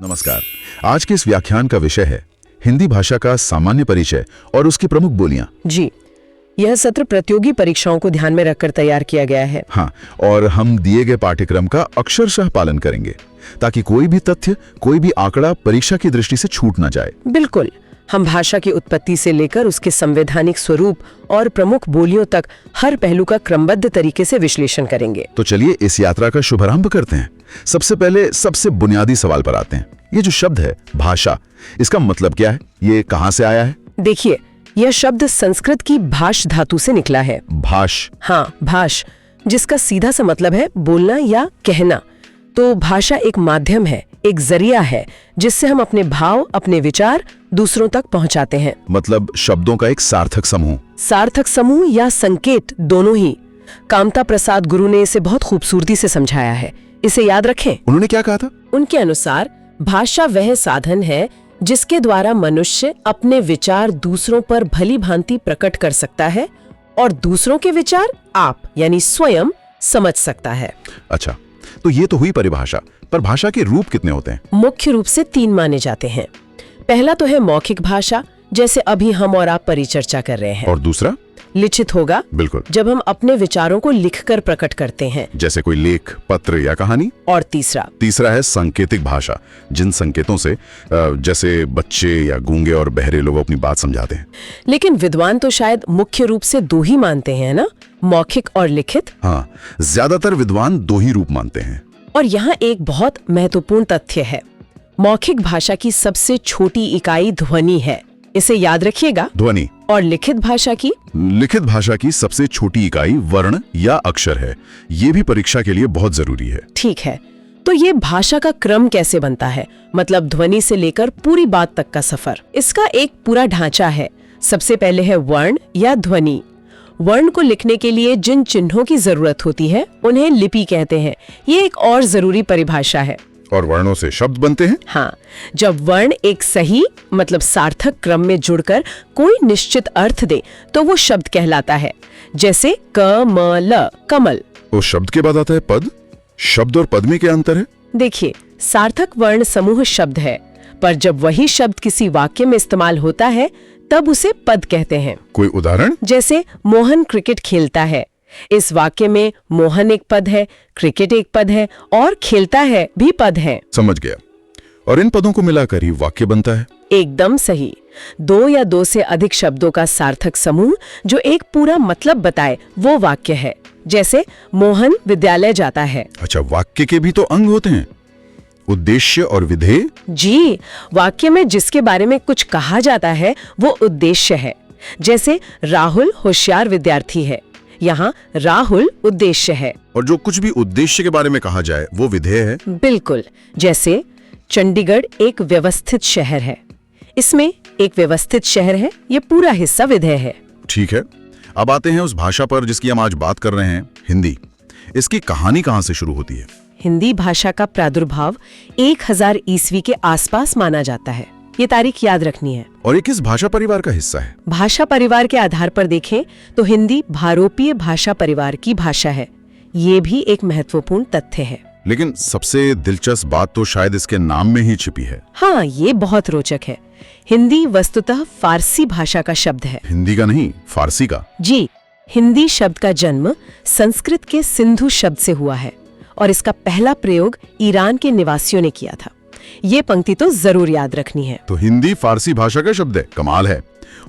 नमस्कार। आज के इस व्याख्यान का विषय है हिंदी भाषा का सामान्य परिचय और उसकी प्रमुख बोलियां। जी, यह सत्र प्रतियोगी परीक्षाओं को ध्यान में रखकर तैयार किया गया है। हाँ, और हम दिए गए पाठ्यक्रम का अक्षरशः पालन करेंगे ताकि कोई भी तथ्य, कोई भी आंकड़ा परीक्षा की दृष्टि से छूट ना जाए। बिल्कुल, हम भाषा की उत्पत्ति से लेकर उसके संवैधानिक स्वरूप और प्रमुख बोलियों तक हर पहलू का क्रमबद्ध तरीके से विश्लेषण करेंगे। तो चलिए इस यात्रा का शुभारंभ करते हैं। सबसे पहले सबसे बुनियादी सवाल पर आते हैं। ये जो शब्द है भाषा, इसका मतलब क्या है? ये कहाँ से आया है? देखिए, यह शब्द संस्कृत की भाष धातु से निकला है। भाष? हाँ, भाष, जिसका सीधा सा मतलब है बोलना या कहना। तो भाषा एक माध्यम है, एक जरिया है जिससे हम अपने भाव, अपने विचार दूसरों तक पहुंचाते हैं। मतलब शब्दों का एक सार्थक समूह। सार्थक समूह या संकेत, दोनों ही। कामता प्रसाद गुरु ने इसे बहुत खूबसूरती से समझाया है, इसे याद रखें। उन्होंने क्या कहा था? उनके अनुसार भाषा वह साधन है जिसके द्वारा मनुष्य अपने विचार दूसरों पर भली भांति प्रकट कर सकता है और दूसरों के विचार आप यानी स्वयं समझ सकता है। अच्छा, तो ये तो हुई परिभाषा, पर भाषा के रूप कितने होते हैं? मुख्य रूप से 3 माने जाते हैं। पहला तो है मौखिक भाषा, जैसे अभी हम और आप परिचर्चा कर रहे हैं। और दूसरा? लिखित होगा, बिल्कुल, जब हम अपने विचारों को लिखकर प्रकट करते हैं, जैसे कोई लेख, पत्र या कहानी। और तीसरा है सांकेतिक भाषा, जिन संकेतों से जैसे बच्चे या गूंगे और बहरे लोग अपनी बात समझाते हैं। लेकिन विद्वान तो शायद मुख्य रूप से 2 ही मानते हैं ना, मौखिक और लिखित। हाँ, ज्यादातर विद्वान 2 ही रूप मानते हैं। और यहाँ एक बहुत महत्वपूर्ण तथ्य है, मौखिक भाषा की सबसे छोटी इकाई ध्वनि है, इसे याद रखिएगा। ध्वनि। और लिखित भाषा की सबसे छोटी इकाई वर्ण या अक्षर है। ये भी परीक्षा के लिए बहुत जरूरी है। ठीक है, तो ये भाषा का क्रम कैसे बनता है, मतलब ध्वनि से लेकर पूरी बात तक का सफर। इसका एक पूरा ढांचा है। सबसे पहले है वर्ण या ध्वनि। वर्ण को लिखने के लिए जिन चिन्हों की जरूरत होती है उन्हें लिपि कहते हैं। ये एक और जरूरी परिभाषा है। और वर्णों से शब्द बनते हैं। हाँ, जब वर्ण एक सही मतलब सार्थक क्रम में जुड़कर कोई निश्चित अर्थ दे तो वो शब्द कहलाता है। जैसे कमल, कमल। उस शब्द के बाद आता है पद। शब्द और पद में क्या अंतर है? देखिए, सार्थक वर्ण समूह शब्द है, पर जब वही शब्द किसी वाक्य में इस्तेमाल होता है तब उसे पद कहते हैं। कोई उदाहरण? जैसे मोहन क्रिकेट खेलता है, इस वाक्य में मोहन एक पद है, क्रिकेट एक पद है और खेलता है भी पद है। समझ गया। और इन पदों को मिलाकर ही वाक्य बनता है। एकदम सही। 2 या 2 से अधिक शब्दों का सार्थक समूह जो एक पूरा मतलब बताए वो वाक्य है। जैसे मोहन विद्यालय जाता है। अच्छा, वाक्य के भी तो अंग होते हैं, उद्देश्य और विधेय। जी, वाक्य में जिसके बारे में कुछ कहा जाता है वो उद्देश्य है। जैसे राहुल होशियार विद्यार्थी है, यहाँ राहुल उद्देश्य है। और जो कुछ भी उद्देश्य के बारे में कहा जाए वो विधेय है। बिल्कुल, जैसे चंडीगढ़ एक व्यवस्थित शहर है, इसमें एक व्यवस्थित शहर है, ये पूरा हिस्सा विधेय है। ठीक है, अब आते हैं उस भाषा पर जिसकी हम आज बात कर रहे हैं, हिंदी। इसकी कहानी कहाँ से शुरू होती है? हिंदी भाषा का प्रादुर्भाव 1000 ईस्वी के आसपास माना जाता है। ये तारीख याद रखनी है। और ये किस भाषा परिवार का हिस्सा है? भाषा परिवार के आधार पर देखें तो हिंदी भारोपीय भाषा परिवार की भाषा है। ये भी एक महत्वपूर्ण तथ्य है। लेकिन सबसे दिलचस्प बात तो शायद इसके नाम में ही छिपी है। हाँ, ये बहुत रोचक है। हिंदी वस्तुतः फारसी भाषा का शब्द है। हिंदी का नहीं, फारसी का। जी, हिंदी शब्द का जन्म संस्कृत के सिंधु शब्द से हुआ है और इसका पहला प्रयोग ईरान के निवासियों ने किया था। ये पंक्ति तो जरूर याद रखनी है। तो हिंदी फारसी भाषा का शब्द है, कमाल है।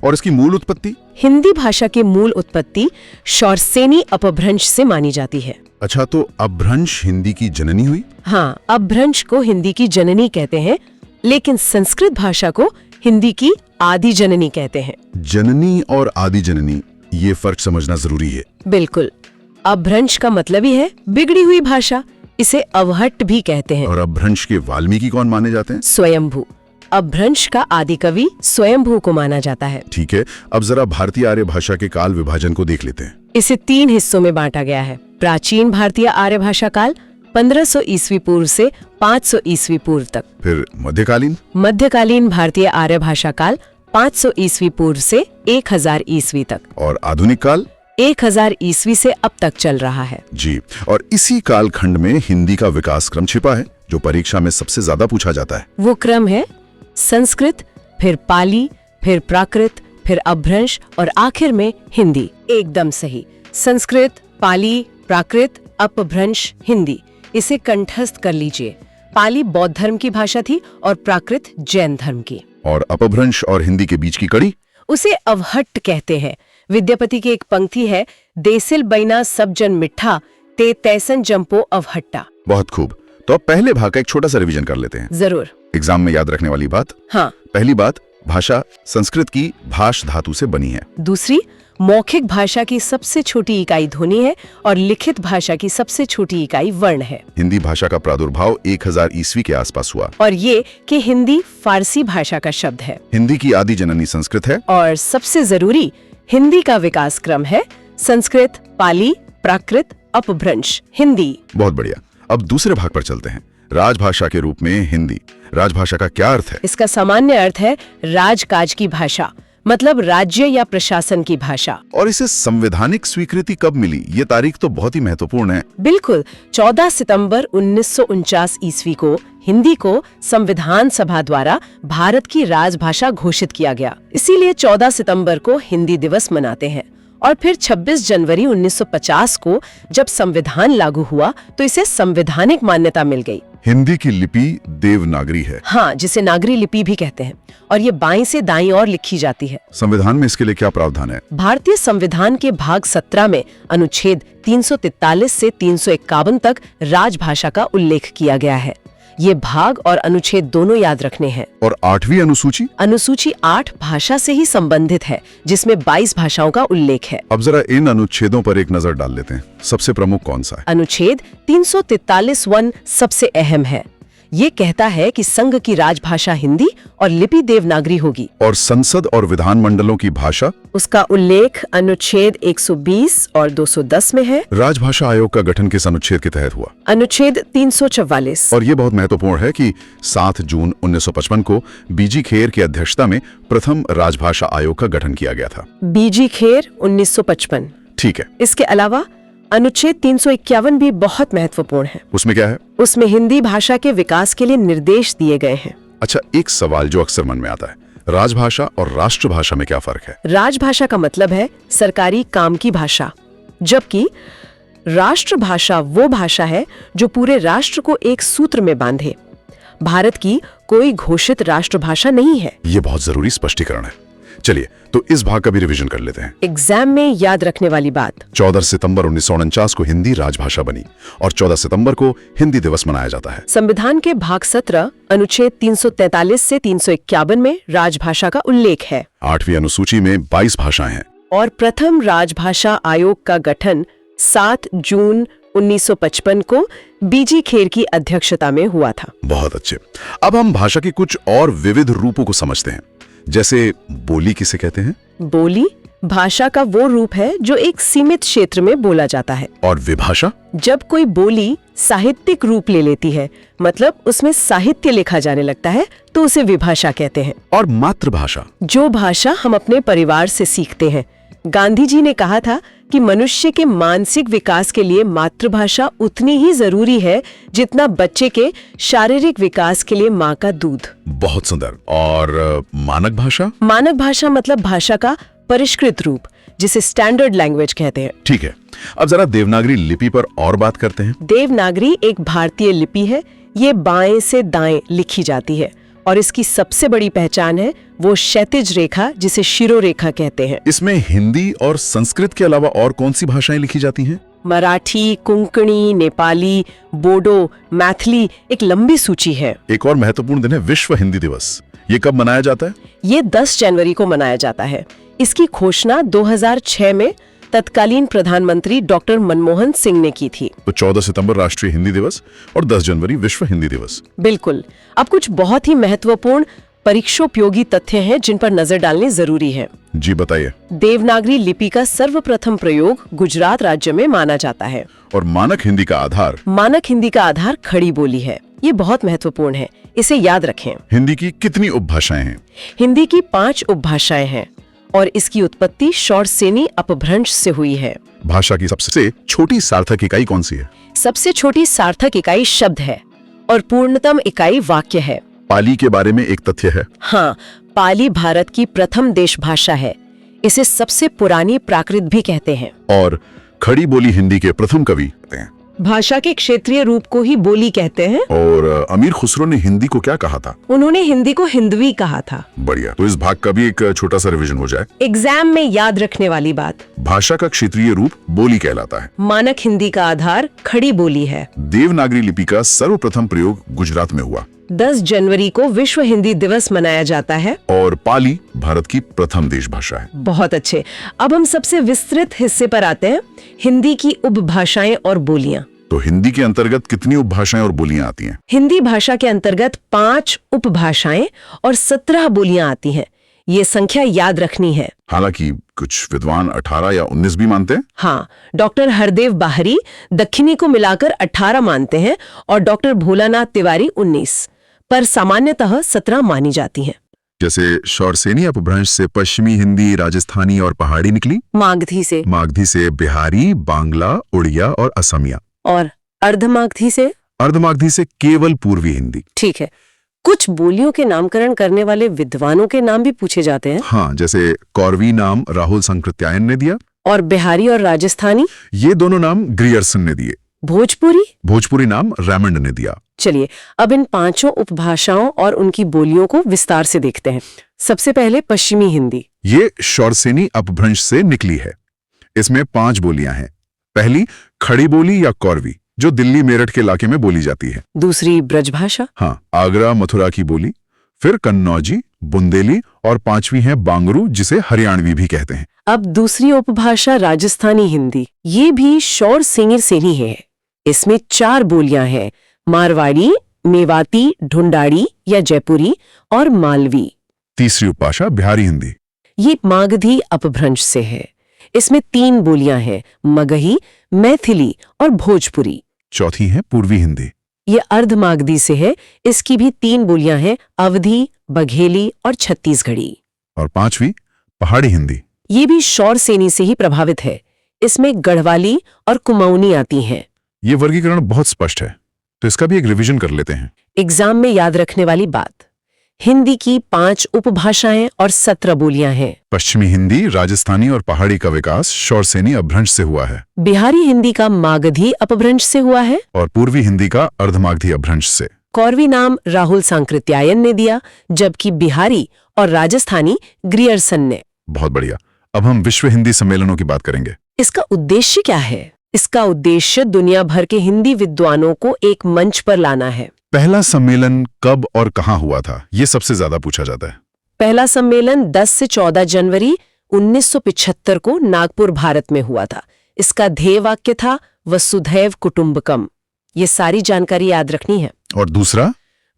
और इसकी मूल उत्पत्ति? हिंदी भाषा की मूल उत्पत्ति शौरसेनी अपभ्रंश से मानी जाती है। अच्छा, तो अपभ्रंश हिंदी की जननी हुई? हाँ, अपभ्रंश को हिंदी की जननी कहते हैं, लेकिन संस्कृत भाषा को हिंदी की आदि जननी कहते हैं। जननी और आदि जननी, ये फर्क समझना जरूरी है। बिल्कुल। अपभ्रंश का मतलब ही है बिगड़ी हुई भाषा, इसे अवहट्ट भी कहते हैं। और अपभ्रंश के वाल्मीकि कौन माने जाते हैं? स्वयंभू। अपभ्रंश का आदि कवि स्वयंभू को माना जाता है। ठीक है, अब जरा भारतीय आर्य भाषा के काल विभाजन को देख लेते हैं। इसे 3 हिस्सों में बांटा गया है। प्राचीन भारतीय आर्य भाषा काल 1500 ईस्वी पूर्व से 500 ईस्वी पूर्व तक। फिर मध्यकालीन भारतीय आर्य भाषा काल 500 ईस्वी पूर्व से 1000 ईस्वी तक। और आधुनिक काल 1000 ईस्वी से अब तक चल रहा है। जी, और इसी कालखंड में हिंदी का विकास क्रम छिपा है जो परीक्षा में सबसे ज्यादा पूछा जाता है। वो क्रम है संस्कृत, फिर पाली, फिर प्राकृत, फिर अपभ्रंश और आखिर में हिंदी। एकदम सही, संस्कृत, पाली, प्राकृत, अपभ्रंश, हिंदी। इसे कंठस्थ कर लीजिए। पाली बौद्ध धर्म की भाषा थी और प्राकृत जैन धर्म की। और अपभ्रंश और हिंदी के बीच की कड़ी उसे अवहट्ट कहते हैं। विद्यापति की एक पंक्ति है, देसिल बैना सब जन मिठा, ते तैसन जंपो अवहट्टा। बहुत खूब। तो अब पहले भाग का एक छोटा सा रिवीजन कर लेते हैं। जरूर। एग्जाम में याद रखने वाली बात। हाँ। पहली बात, भाषा संस्कृत की भाष धातु से बनी है। दूसरी, मौखिक भाषा की सबसे छोटी इकाई ध्वनि है और लिखित भाषा की सबसे छोटी इकाई वर्ण है। हिंदी भाषा का प्रादुर्भाव 1000 ईस्वी के आसपास हुआ। और ये कि हिंदी फारसी भाषा का शब्द है। हिंदी की आदि जननी संस्कृत है। और सबसे जरूरी, हिंदी का विकास क्रम है संस्कृत, पाली, प्राकृत, अपभ्रंश, हिंदी। बहुत बढ़िया। अब दूसरे भाग पर चलते हैं। राजभाषा के रूप में हिंदी। राजभाषा का क्या अर्थ है? इसका सामान्य अर्थ है राजकाज की भाषा, मतलब राज्य या प्रशासन की भाषा। और इसे संवैधानिक स्वीकृति कब मिली? ये तारीख तो बहुत ही महत्वपूर्ण है। बिल्कुल, 14 सितंबर 1949 ईस्वी को हिंदी को संविधान सभा द्वारा भारत की राजभाषा घोषित किया गया। इसीलिए 14 सितंबर को हिंदी दिवस मनाते हैं। और फिर 26 जनवरी 1950 को जब संविधान लागू हुआ तो इसे संवैधानिक मान्यता मिल गई। हिंदी की लिपि देवनागरी है। हाँ, जिसे नागरी लिपि भी कहते हैं, और ये बाईं से दाईं ओर लिखी जाती है। संविधान में इसके लिए क्या प्रावधान है? भारतीय संविधान के भाग 17 में अनुच्छेद 343 से 351 तक राजभाषा का उल्लेख किया गया है। ये भाग और अनुच्छेद दोनों याद रखने हैं। और 8वीं अनुसूची? अनुसूची 8 भाषा से ही संबंधित है, जिसमें 22 भाषाओं का उल्लेख है। अब जरा इन अनुच्छेदों पर एक नजर डाल लेते हैं। सबसे प्रमुख कौन सा है? अनुच्छेद 343(1) सबसे अहम है। ये कहता है कि संघ की राजभाषा हिंदी और लिपि देवनागरी होगी। और संसद और विधान मंडलों की भाषा? उसका उल्लेख अनुच्छेद 120 और 210 में है। राजभाषा आयोग का गठन किस अनुच्छेद के तहत हुआ? अनुच्छेद 344। और ये बहुत महत्वपूर्ण है कि 7 जून 1955 को बीजी खेर की अध्यक्षता में प्रथम राजभाषा आयोग का गठन किया गया था। बीजी खेर 1955। ठीक है। इसके अलावा अनुच्छेद 351 भी बहुत महत्वपूर्ण है। उसमें क्या है? उसमें हिंदी भाषा के विकास के लिए निर्देश दिए गए हैं। अच्छा, एक सवाल जो अक्सर मन में आता है, राजभाषा और राष्ट्रभाषा में क्या फर्क है? राजभाषा का मतलब है सरकारी काम की भाषा, जबकि राष्ट्रभाषा वो भाषा है जो पूरे राष्ट्र को एक सूत्र में बांधे। भारत की कोई घोषित राष्ट्रभाषा नहीं है। ये बहुत जरूरी स्पष्टीकरण है। चलिए, तो इस भाग का भी रिवीजन कर लेते हैं। एग्जाम में याद रखने वाली बात। 14 सितंबर 1949 को हिंदी राजभाषा बनी और 14 सितंबर को हिंदी दिवस मनाया जाता है। संविधान के भाग 17 अनुच्छेद 343 से 351 में राजभाषा का उल्लेख है। 8वीं अनुसूची में 22 भाषाएं हैं। और प्रथम राजभाषा आयोग का गठन 7 जून 1955 को बीजी खेर की अध्यक्षता में हुआ था। बहुत अच्छे। अब हम भाषा के कुछ और विविध रूपों को समझते हैं। जैसे बोली किसे कहते हैं? बोली भाषा का वो रूप है जो एक सीमित क्षेत्र में बोला जाता है। और विभाषा? जब कोई बोली साहित्यिक रूप ले लेती है, मतलब उसमें साहित्य लिखा जाने लगता है, तो उसे विभाषा कहते हैं। और मातृभाषा? जो भाषा हम अपने परिवार से सीखते हैं। गांधी जी ने कहा था कि मनुष्य के मानसिक विकास के लिए मातृभाषा उतनी ही जरूरी है जितना बच्चे के शारीरिक विकास के लिए माँ का दूध। बहुत सुंदर। और मानक भाषा? मानक भाषा मतलब भाषा का परिष्कृत रूप, जिसे स्टैंडर्ड लैंग्वेज कहते हैं। ठीक है। अब जरा देवनागरी लिपि पर और बात करते हैं। देवनागरी एक भारतीय लिपि है। ये बाएं से दाएं लिखी जाती है और इसकी सबसे बड़ी पहचान है वो क्षैतिज रेखा, जिसे शिरोरेखा कहते हैं। इसमें हिंदी और संस्कृत के अलावा और कौन सी भाषाएं लिखी जाती हैं? मराठी, कोंकणी, नेपाली, बोडो, मैथिली, एक लंबी सूची है। एक और महत्वपूर्ण दिन है विश्व हिंदी दिवस। ये कब मनाया जाता है? ये 10 जनवरी को मनाया जाता है। इसकी घोषणा 2006 में तत्कालीन प्रधानमंत्री डॉक्टर मनमोहन सिंह ने की थी। तो 14 सितंबर राष्ट्रीय हिंदी दिवस और 10 जनवरी विश्व हिंदी दिवस। बिल्कुल। अब कुछ बहुत ही महत्वपूर्ण परीक्षोपयोगी तथ्य हैं जिन पर नजर डालनी जरूरी है। जी बताइए। देवनागरी लिपि का सर्वप्रथम प्रयोग गुजरात राज्य में माना जाता है। और मानक हिंदी का आधार? मानक हिंदी का आधार खड़ी बोली है। ये बहुत महत्वपूर्ण है, इसे याद रखें। हिंदी की कितनी उपभाषाएं हैं? हिंदी की 5 उपभाषाएं हैं और इसकी उत्पत्ति शौरसेनी अपभ्रंश से हुई है। भाषा की सबसे छोटी सार्थक इकाई कौन सी है? सबसे छोटी सार्थक इकाई शब्द है और पूर्णतम इकाई वाक्य है। पाली के बारे में एक तथ्य है। हाँ, पाली भारत की प्रथम देश भाषा है। इसे सबसे पुरानी प्राकृत भी कहते हैं। और खड़ी बोली हिंदी के प्रथम कवि कहते हैं। भाषा के क्षेत्रीय रूप को ही बोली कहते हैं। और अमीर खुसरो ने हिंदी को क्या कहा था? उन्होंने हिंदी को हिंदवी कहा था। बढ़िया, तो इस भाग का भी एक छोटा सा रिवीजन हो जाए। एग्जाम में याद रखने वाली बात। भाषा का क्षेत्रीय रूप बोली कहलाता है। मानक हिंदी का आधार खड़ी बोली है। देवनागरी लिपि का सर्वप्रथम प्रयोग गुजरात में हुआ। 10 जनवरी को विश्व हिंदी दिवस मनाया जाता है। और पाली भारत की प्रथम देश भाषा है। बहुत अच्छे। अब हम सबसे विस्तृत हिस्से पर आते हैं, हिंदी की उपभाषाएं और बोलियां। तो हिंदी के अंतर्गत कितनी उपभाषाएं और बोलियां आती हैं? हिंदी भाषा के अंतर्गत 5 उपभाषाएं और 17 बोलियां आती हैं। ये संख्या याद रखनी है। हालांकि कुछ विद्वान 18 या 19 भी मानते हैं। हाँ, डॉक्टर हरदेव बाहरी दक्षिणी को मिलाकर 18 मानते हैं और डॉक्टर भोलानाथ तिवारी 19, पर सामान्यतः 17 मानी जाती हैं। जैसे शौरसेनी अपभ्रंश से पश्चिमी हिंदी, राजस्थानी और पहाड़ी निकली। मागधी से बिहारी, बांग्ला, उड़िया और असमिया। और अर्धमागधी से केवल पूर्वी हिंदी। ठीक है। कुछ बोलियों के नामकरण करने वाले विद्वानों के नाम भी पूछे जाते हैं। हाँ, जैसे कौरवी नाम राहुल संकृत्यायन ने दिया। और बिहारी और राजस्थानी, ये दोनों नाम ग्रियर्सन ने दिए। भोजपुरी नाम रेमंड ने दिया। चलिए, अब इन 5 उपभाषाओं और उनकी बोलियों को विस्तार से देखते हैं। सबसे पहले पश्चिमी हिंदी। ये शौरसेनी अपभ्रंश से निकली है। इसमें 5 बोलियां हैं। पहली खड़ी बोली या कौरवी, जो दिल्ली मेरठ के इलाके में बोली जाती है। दूसरी ब्रजभाषा। हाँ, आगरा मथुरा की बोली। फिर कन्नौजी, बुंदेली और 5वीं है बांगरू, जिसे हरियाणवी भी कहते हैं। अब दूसरी उपभाषा राजस्थानी हिंदी। ये भी शौरसेनी से ही है। इसमें 4 बोलियां हैं, मारवाड़ी, मेवाती, ढूंढाड़ी या जयपुरी और मालवी। तीसरी उपभाषा बिहारी हिंदी। ये मागधी अपभ्रंश से है। इसमें 3 बोलियां हैं, मगही, मैथिली और भोजपुरी। चौथी है पूर्वी हिंदी। ये अर्धमागधी से है। इसकी भी 3 बोलियां हैं, अवधी, बघेली और छत्तीसगढ़ी। और 5वीं पहाड़ी हिंदी। ये भी शौरसेनी से ही प्रभावित है। इसमें गढ़वाली और कुमाऊनी आती हैं। ये वर्गीकरण बहुत स्पष्ट है, तो इसका भी एक रिवीजन कर लेते हैं। एग्जाम में याद रखने वाली बात। हिंदी की 5 उपभाषाएं और 17 बोलियां हैं। पश्चिमी हिंदी, राजस्थानी और पहाड़ी का विकास शौरसेनी अपभ्रंश से हुआ है। बिहारी हिंदी का मागधी अपभ्रंश से हुआ है। और पूर्वी हिंदी का अर्धमागधी अपभ्रंश से। कौरवी नाम राहुल सांकृत्यायन ने दिया, जबकि बिहारी और राजस्थानी ग्रियर्सन ने। बहुत बढ़िया। अब हम विश्व हिंदी सम्मेलनों की बात करेंगे। इसका उद्देश्य क्या है? इसका उद्देश्य दुनिया भर के हिंदी विद्वानों को एक मंच पर लाना है। पहला सम्मेलन कब और कहाँ हुआ था, ये सबसे ज्यादा पूछा जाता है। पहला सम्मेलन 10 से 14 जनवरी 1975 को नागपुर, भारत में हुआ था। इसका ध्येय वाक्य था वसुधैव कुटुंबकम। ये सारी जानकारी याद रखनी है। और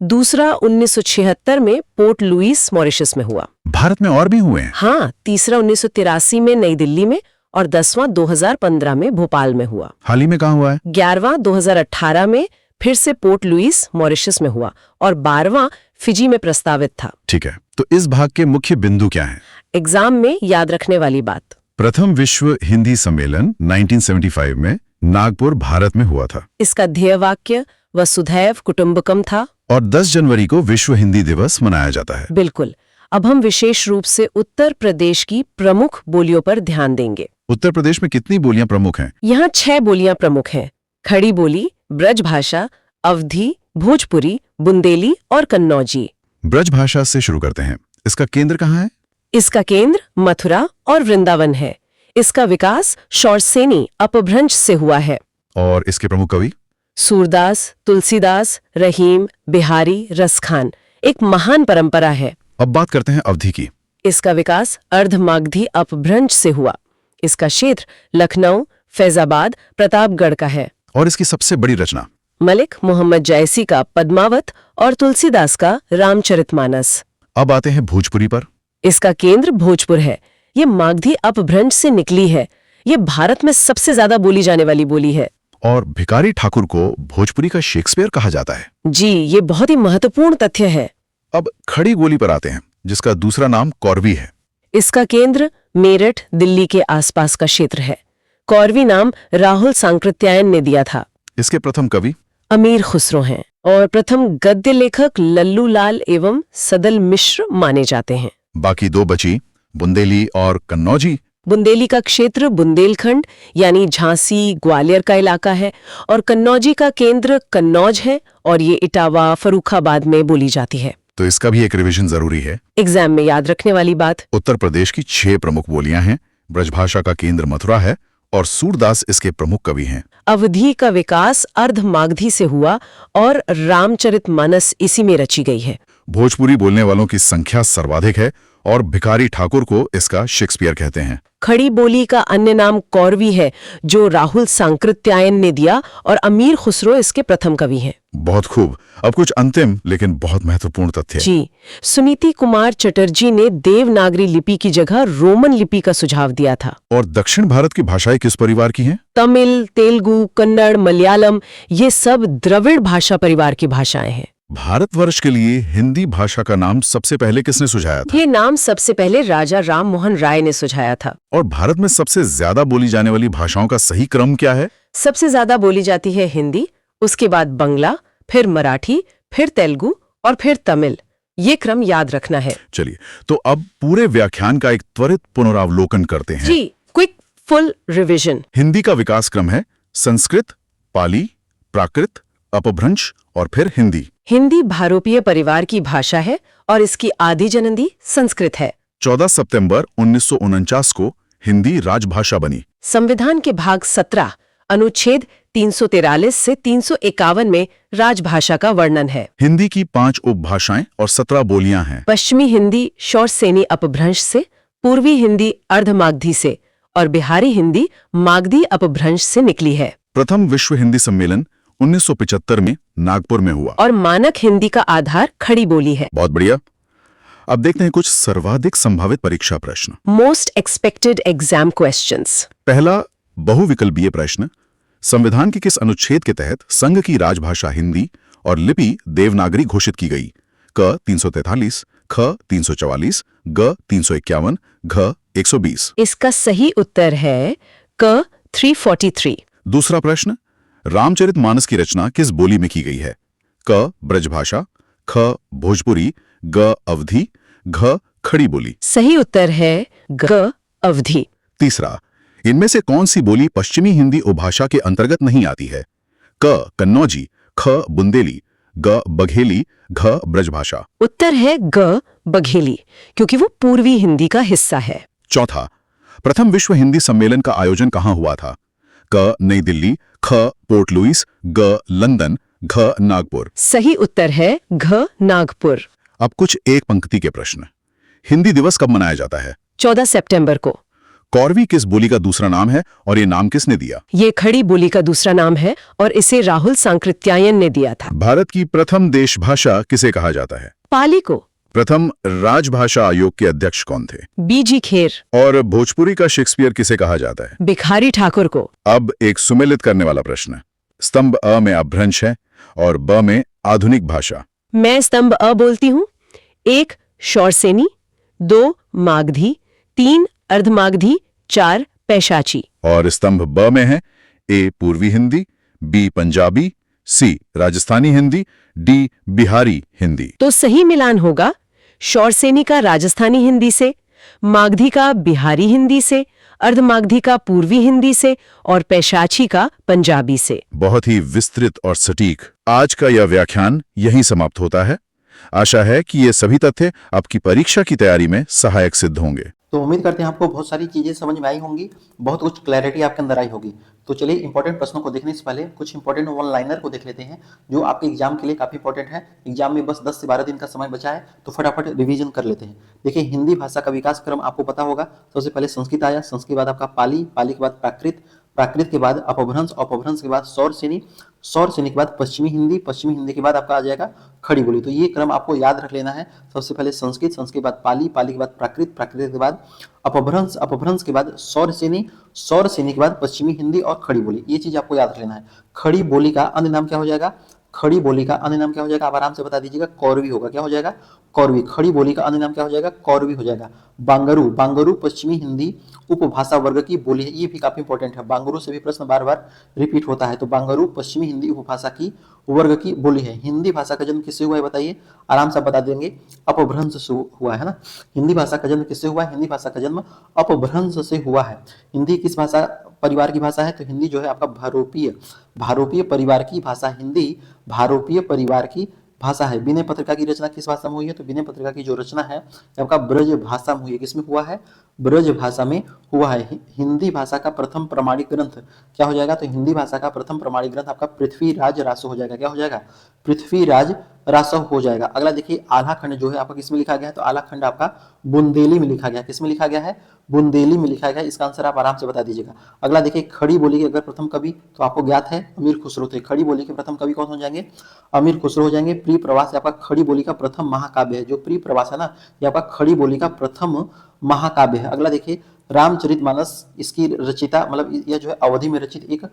दूसरा 1976 में पोर्ट लुइस, मॉरिशस में हुआ। भारत में और भी हुए हैं। हाँ, तीसरा 1983 में नई दिल्ली में और 10वां 2015 में भोपाल में हुआ। हाल ही में कहाँ हुआ है? 11वां 2018 में फिर से पोर्ट लुइस, मॉरिशस में हुआ और 12वां फिजी में प्रस्तावित था। ठीक है, तो इस भाग के मुख्य बिंदु क्या हैं? एग्जाम में याद रखने वाली बात। प्रथम विश्व हिंदी सम्मेलन 1975 में नागपुर, भारत में हुआ था। इसका ध्येय वाक्य वसुधैव कुटुंबकम था। और 10 जनवरी को विश्व हिंदी दिवस मनाया जाता है। बिल्कुल। अब हम विशेष रूप से उत्तर प्रदेश की प्रमुख बोलियों पर ध्यान देंगे। उत्तर प्रदेश में कितनी बोलियां प्रमुख हैं? यहाँ 6 बोलियां प्रमुख हैं। खड़ी बोली, ब्रजभाषा, अवधी, भोजपुरी, बुंदेली और कन्नौजी। ब्रजभाषा से शुरू करते हैं। इसका केंद्र कहाँ है? इसका केंद्र मथुरा और वृंदावन है। इसका विकास शौरसेनी अपभ्रंश से हुआ है। और इसके प्रमुख कवि? सूरदास, तुलसीदास, रहीम, बिहारी, रसखान। एक महान परंपरा है। अब बात करते हैं अवधी की। इसका विकास अर्धमागधी अपभ्रंश से हुआ। इसका क्षेत्र लखनऊ, फैजाबाद, प्रतापगढ़ का है। और इसकी सबसे बड़ी रचना? मलिक मोहम्मद जायसी का पद्मावत और तुलसीदास का रामचरितमानस। अब आते हैं भोजपुरी पर। इसका केंद्र भोजपुर है। ये मागधी अपभ्रंश से निकली है। ये भारत में सबसे ज्यादा बोली जाने वाली बोली है। और भिखारी ठाकुर को भोजपुरी का शेक्सपियर कहा जाता है। जी, ये बहुत ही महत्वपूर्ण तथ्य है। अब खड़ी बोली पर आते हैं, जिसका दूसरा नाम कौरवी है। इसका केंद्र मेरठ, दिल्ली के आसपास का क्षेत्र है। कौरवी नाम राहुल सांकृत्यायन ने दिया था। इसके प्रथम कवि अमीर खुसरो हैं और प्रथम गद्य लेखक लल्लू लाल एवं सदल मिश्र माने जाते हैं। बाकी दो बची, बुंदेली और कन्नौजी। बुंदेली का क्षेत्र बुंदेलखंड यानी झांसी ग्वालियर का इलाका है और कन्नौजी का केंद्र कन्नौज है और ये इटावा फर्रुखाबाद में बोली जाती है। तो इसका भी एक रिवीजन जरूरी है। एग्जाम में याद रखने वाली बात। उत्तर प्रदेश की 6 प्रमुख बोलियां हैं। ब्रजभाषा का केंद्र मथुरा है और सूरदास इसके प्रमुख कवि हैं। अवधी का विकास अर्ध मागधी से हुआ और रामचरितमानस इसी में रची गई है। भोजपुरी बोलने वालों की संख्या सर्वाधिक है और भिखारी ठाकुर को इसका शेक्सपियर कहते हैं। खड़ी बोली का अन्य नाम कौरवी है जो राहुल सांकृत्यायन ने दिया और अमीर खुसरो इसके प्रथम कवि हैं। बहुत खूब। अब कुछ अंतिम लेकिन बहुत महत्वपूर्ण तथ्य। जी, सुनीति कुमार चटर्जी ने देवनागरी लिपि की जगह रोमन लिपि का सुझाव दिया था। और दक्षिण भारत की भाषाएं किस परिवार की हैं? तमिल, तेलुगु, कन्नड़, मलयालम ये सब द्रविड़ भाषा परिवार की भाषाएं हैं। भारतवर्ष के लिए हिंदी भाषा का नाम सबसे पहले किसने सुझाया था? ये नाम सबसे पहले राजा राम मोहन राय ने सुझाया था। और भारत में सबसे ज्यादा बोली जाने वाली भाषाओं का सही क्रम क्या है? सबसे ज्यादा बोली जाती है हिंदी, उसके बाद बंगला, फिर मराठी, फिर तेलुगु और फिर तमिल। ये क्रम याद रखना है। चलिए, तो अब पूरे व्याख्यान का एक त्वरित पुनरावलोकन करते हैं। जी, क्विक फुल रिवीजन। हिंदी का विकास क्रम है संस्कृत, पाली, प्राकृत, अपभ्रंश और फिर हिंदी। हिंदी भारोपीय परिवार की भाषा है और इसकी आदि जननी संस्कृत है। 14 सितंबर 1949 को हिंदी राजभाषा बनी। संविधान के भाग 17 अनुच्छेद 343 से 351 में राजभाषा का वर्णन है। हिंदी की 5 उपभाषाएं और 17 बोलियां हैं। पश्चिमी हिंदी शौरसेनी अपभ्रंश से, पूर्वी हिंदी अर्धमागधी से और बिहारी हिंदी मागधी अपभ्रंश से निकली है। प्रथम विश्व हिंदी सम्मेलन 1975 में नागपुर में हुआ और मानक हिंदी का आधार खड़ी बोली है। बहुत बढ़िया। अब देखते हैं कुछ सर्वाधिक संभावित परीक्षा प्रश्न। Most expected exam questions. पहला बहुविकल्पीय प्रश्न, संविधान के किस अनुच्छेद के तहत संघ की राजभाषा हिंदी और लिपि देवनागरी घोषित की गई? क 343, ख 344, ग 351, घ 120। इसका सही उत्तर है क 343। दूसरा प्रश्न, रामचरितमानस की रचना किस बोली में की गई है? क ब्रजभाषा, ख भोजपुरी, ग अवधी, घ खड़ी बोली। सही उत्तर है ग अवधी। तीसरा, इनमें से कौन सी बोली पश्चिमी हिंदी उपभाषा के अंतर्गत नहीं आती है? क कन्नौजी, ख बुंदेली, ग बघेली, घ ब्रजभाषा। उत्तर है ग बघेली क्योंकि वो पूर्वी हिंदी का हिस्सा है। चौथा, प्रथम विश्व हिंदी सम्मेलन का आयोजन कहाँ हुआ था? क नई दिल्ली, ख पोर्ट लुइस, ग लंदन, घ नागपुर। सही उत्तर है घ नागपुर। अब कुछ एक पंक्ति के प्रश्न। हिंदी दिवस कब मनाया जाता है? 14 सितंबर को। कौरवी किस बोली का दूसरा नाम है और ये नाम किसने दिया? ये खड़ी बोली का दूसरा नाम है और इसे राहुल सांकृत्यायन ने दिया था। भारत की प्रथम देश भाषा किसे कहा जाता है? पाली को। प्रथम राजभाषा आयोग के अध्यक्ष कौन थे? बीजी खेर। और भोजपुरी का शेक्सपियर किसे कहा जाता है? भिखारी ठाकुर को। अब एक सुमेलित करने वाला प्रश्न। स्तंभ अ में अपभ्रंश है और ब में आधुनिक भाषा। मैं स्तंभ अ बोलती हूँ। 1 शौरसेनी, 2 मागधी, 3 अर्धमागधी, 4 पैशाची। और स्तंभ ब में है ए पूर्वी हिंदी, बी पंजाबी, सी राजस्थानी हिंदी, डी बिहारी हिंदी। तो सही मिलान होगा शौरसेनी का राजस्थानी हिंदी से, मागधी का बिहारी हिंदी से, अर्धमागधी का पूर्वी हिंदी से और पैशाची का पंजाबी से। बहुत ही विस्तृत और सटीक। आज का यह व्याख्यान यहीं समाप्त होता है। आशा है कि ये सभी तथ्य आपकी परीक्षा की तैयारी में सहायक सिद्ध होंगे। तो उम्मीद करते हैं आपको बहुत सारी चीजें समझ में आई होंगी, बहुत कुछ क्लैरिटी आपके अंदर आई होगी। तो चलिए इंपॉर्टेंट प्रश्नों को देखने से पहले कुछ इंपॉर्टेंट वन लाइनर को देख लेते हैं जो आपके एग्जाम के लिए काफी इंपॉर्टेंट है। एग्जाम में बस 10 से 12 दिन का समय बचा है तो फटाफट रिवीजन कर लेते हैं। देखिए, हिंदी भाषा का विकास क्रम आपको पता होगा। सबसे पहले संस्कृत आया, संस्कृत के बाद आपका पाली, पाली के बाद प्राकृत, प्राकृत के बाद अपभ्रंश, अपभ्रंश के बाद शौरसेनी, शौरसेनी के बाद पश्चिमी हिंदी, पश्चिमी हिंदी के बाद आपका आ जाएगा खड़ी बोली। तो ये क्रम आपको याद रख लेना है। सबसे पहले संस्कृत, संस्कृत के बाद पाली, पाली के बाद प्राकृत, प्राकृत के बाद अपभ्रंश, अपभ्रंश के बाद शौरसेनी, शौरसेनी के बाद पश्चिमी हिंदी और खड़ी बोली। ये चीज आपको याद रख लेना है। खड़ी बोली का अन्य नाम क्या हो जाएगा? खड़ी बोली का अन्य नाम क्या हो जाएगा, आप आराम से बता दीजिएगा, कौरवी होगा। क्या हो जाएगा, कौरवी। खड़ी बोली का अन्य नाम क्या हो जाएगा, कौरवी हो जाएगा। बांगरू, बांगरू पश्चिमी हिंदी उपभाषा वर्ग की बोली है, ये भी काफी इंपॉर्टेंट है, बांगरू से भी प्रश्न बार बार रिपीट होता है। तो बांगरू पश्चिमी हिंदी उपभाषा की वर्ग की बोली है। हिंदी भाषा का जन्म किससे हुआ है बताइए, आराम से बता देंगे, अपभ्रंश से हुआ है ना। हिंदी भाषा का जन्म किससे हुआ है, हिंदी भाषा का जन्म अपभ्रंश से हुआ है। हिंदी किस भाषा परिवार की भाषा है, तो हिंदी जो है आपका भारोपीय, भारोपीय परिवार की भाषा, हिंदी भारोपीय परिवार की भाषा है। विनय पत्रिका की रचना किस भाषा में हुई है, तो विनय पत्रिका की जो रचना है आपका ब्रज भाषा में हुई है। किसमें हुआ है, ब्रज भाषा में हुआ है। हिंदी भाषा का प्रथम प्रमाणिक ग्रंथ क्या हो जाएगा, तो हिंदी भाषा का प्रथम प्रमाणिक ग्रंथ आपका पृथ्वीराज रासो हो जाएगा। क्या हो जाएगा, पृथ्वीराज रासो हो जाएगा। अगला देखिए, आल्हा खंड जो है आपका किसमें लिखा गया है, तो आल्हा खंड आपका बुंदेली में लिखा गया है। किसमें लिखा गया है, बुंदेली में लिखा गया है। इसका आंसर आप आराम से बता दीजिएगा। अगला देखिए, खड़ी बोली के अगर प्रथम कवि, तो आपको ज्ञात है अमीर खुसरो थे। खड़ी बोली के प्रथम कवि कौन हो जाएंगे, अमीर खुसरो हो जाएंगे। प्रिय प्रवास आपका खड़ी बोली का प्रथम महाकाव्य है। जो प्रिय प्रवास है ना, ये आपका खड़ी बोली का प्रथम महाकाव्य है। अगला देखिए, रामचरितमानस, इसकी रचिता मतलब यह जो है अवधि में रचित एक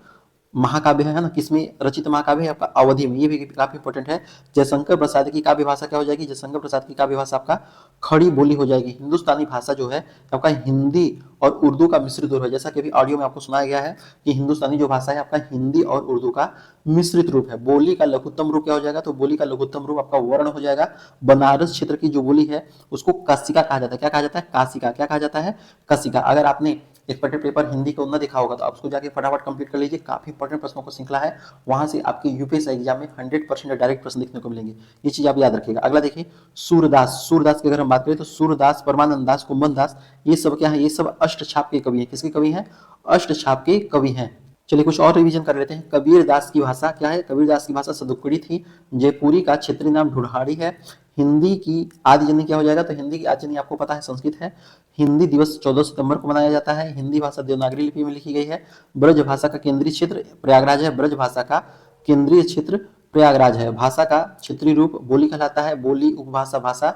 महाकाव्य है ना। किसमें रचित महाकाव्य है, आपका अवधि में। ये भी काफी इंपॉर्टेंट है। जयशंकर प्रसाद की काव्य भाषा क्या हो जाएगी, जयशंकर प्रसाद की काव्य भाषा आपका खड़ी बोली हो जाएगी। हिंदुस्तानी भाषा जो है आपका हिंदी और उर्दू का मिश्रित रूप है। जैसा कि अभी ऑडियो में आपको सुनाया गया है कि हिंदुस्तानी जो भाषा है आपका हिंदी और उर्दू का मिश्रित रूप है। बोली का लघुत्तम रूप क्या हो जाएगा, तो बोली का लघुत्तम रूप आपका वर्ण हो जाएगा। बनारस क्षेत्र की जो बोली है उसको काशिका कहा जाता है। क्या कहा जाता है, काशिका। क्या कहा जाता है, काशिका। अगर आपने एक्सपेक्टेड पेपर हिंदी को न देखा होगा तो आप उसको जाके फटाफट कंप्लीट कर लीजिए। काफी इंपॉर्टेंट प्रश्नों को श्रृंखला है, वहां से आपके यूपीएससी एग्जाम में 100% डायरेक्ट प्रश्न देखने को मिलेंगे। ये चीज आप याद रखिएगा। अगला देखिए, सूरदास। सूरदास की अगर हम बात करें तो सूरदास, परमानंद दास, कुंभन दास, ये सब क्या है, ये सब अष्टछाप के कवि हैं। किसके कवि हैं, अष्टछाप के कवि हैं। चलिए कुछ और रिवीजन कर लेते हैं। कबीर दास की भाषा क्या है, कबीर दास की भाषा सदुक्कड़ी थी। जयपुरी का क्षेत्रीय नाम ढूढ़ाड़ी है। हिंदी की आदिजनी क्या हो जाएगा, तो हिंदी की आदिजनी आपको पता है संस्कृत है। हिंदी दिवस 14 सितंबर को मनाया जाता है। हिंदी भाषा देवनागरी लिपि में लिखी गई है। ब्रज भाषा का केंद्रीय क्षेत्र प्रयागराज है। ब्रज भाषा का केंद्रीय क्षेत्र प्रयागराज है। भाषा का क्षेत्रीय रूप बोली कहलाता है। बोली उपभाषा भाषा।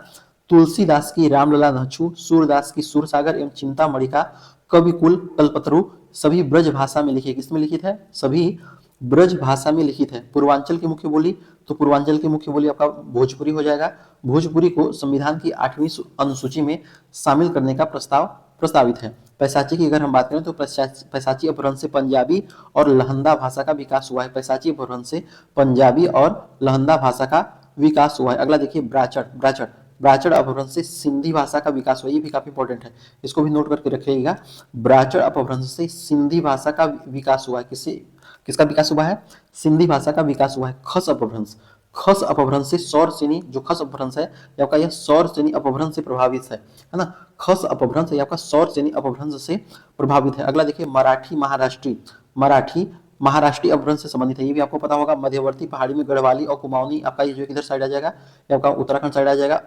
तुलसीदास की रामलला नहछू, सूरदास की सूरसागर एवं चिंतामणि का कविकुल कल्पतरु सभी ब्रज भाषा में लिखी है। किसमें लिखित है, सभी ब्रज भाषा में लिखित है। पूर्वांचल की मुख्य बोली, तो पूर्वांचल की मुख्य बोली आपका भोजपुरी हो जाएगा। भोजपुरी को संविधान की 8वीं अनुसूची में शामिल करने का प्रस्ताव प्रस्तावित है। पैसाची की अगर हम बात करें तो पैसाची अपभ्रंश से पंजाबी और लहंदा भाषा का विकास हुआ है। पैसाची अपभ्रंश से पंजाबी और लहंदा भाषा का विकास हुआ है। अगला देखिए, ब्राचड़। ब्राचड़, ब्राचड़ अपभ्रंश से सिंधी भाषा का विकास हुआ। ये भी काफी इंपॉर्टेंट है, इसको भी नोट करके रखिएगा। ब्राचड़ अपभ्रंश से सिंधी भाषा का विकास हुआ है। किसका विकास हुआ है, सिंधी भाषा का विकास हुआ है। खस अपभ्रंश, खस अपभ्रंश से सौर सेनी, जो खस अपभ्रंश है आपका यह सौर सेनी अपभ्रंश से प्रभावित है ना। खस अपभ्रंश है आपका सौर सेनी अपभ्रंश से प्रभावित है। अगला देखिए, मराठी महाराष्ट्री। मराठी महाराष्ट्रीय अपभ्रंश से संबंधित है। ये भी आपको पता होगा। मध्यवर्ती पहाड़ी में गढ़वाली और कुमाऊनी आपका ये जो किधर साइड आ जाएगा, ये आपका उत्तराखंड साइड आ जाएगा।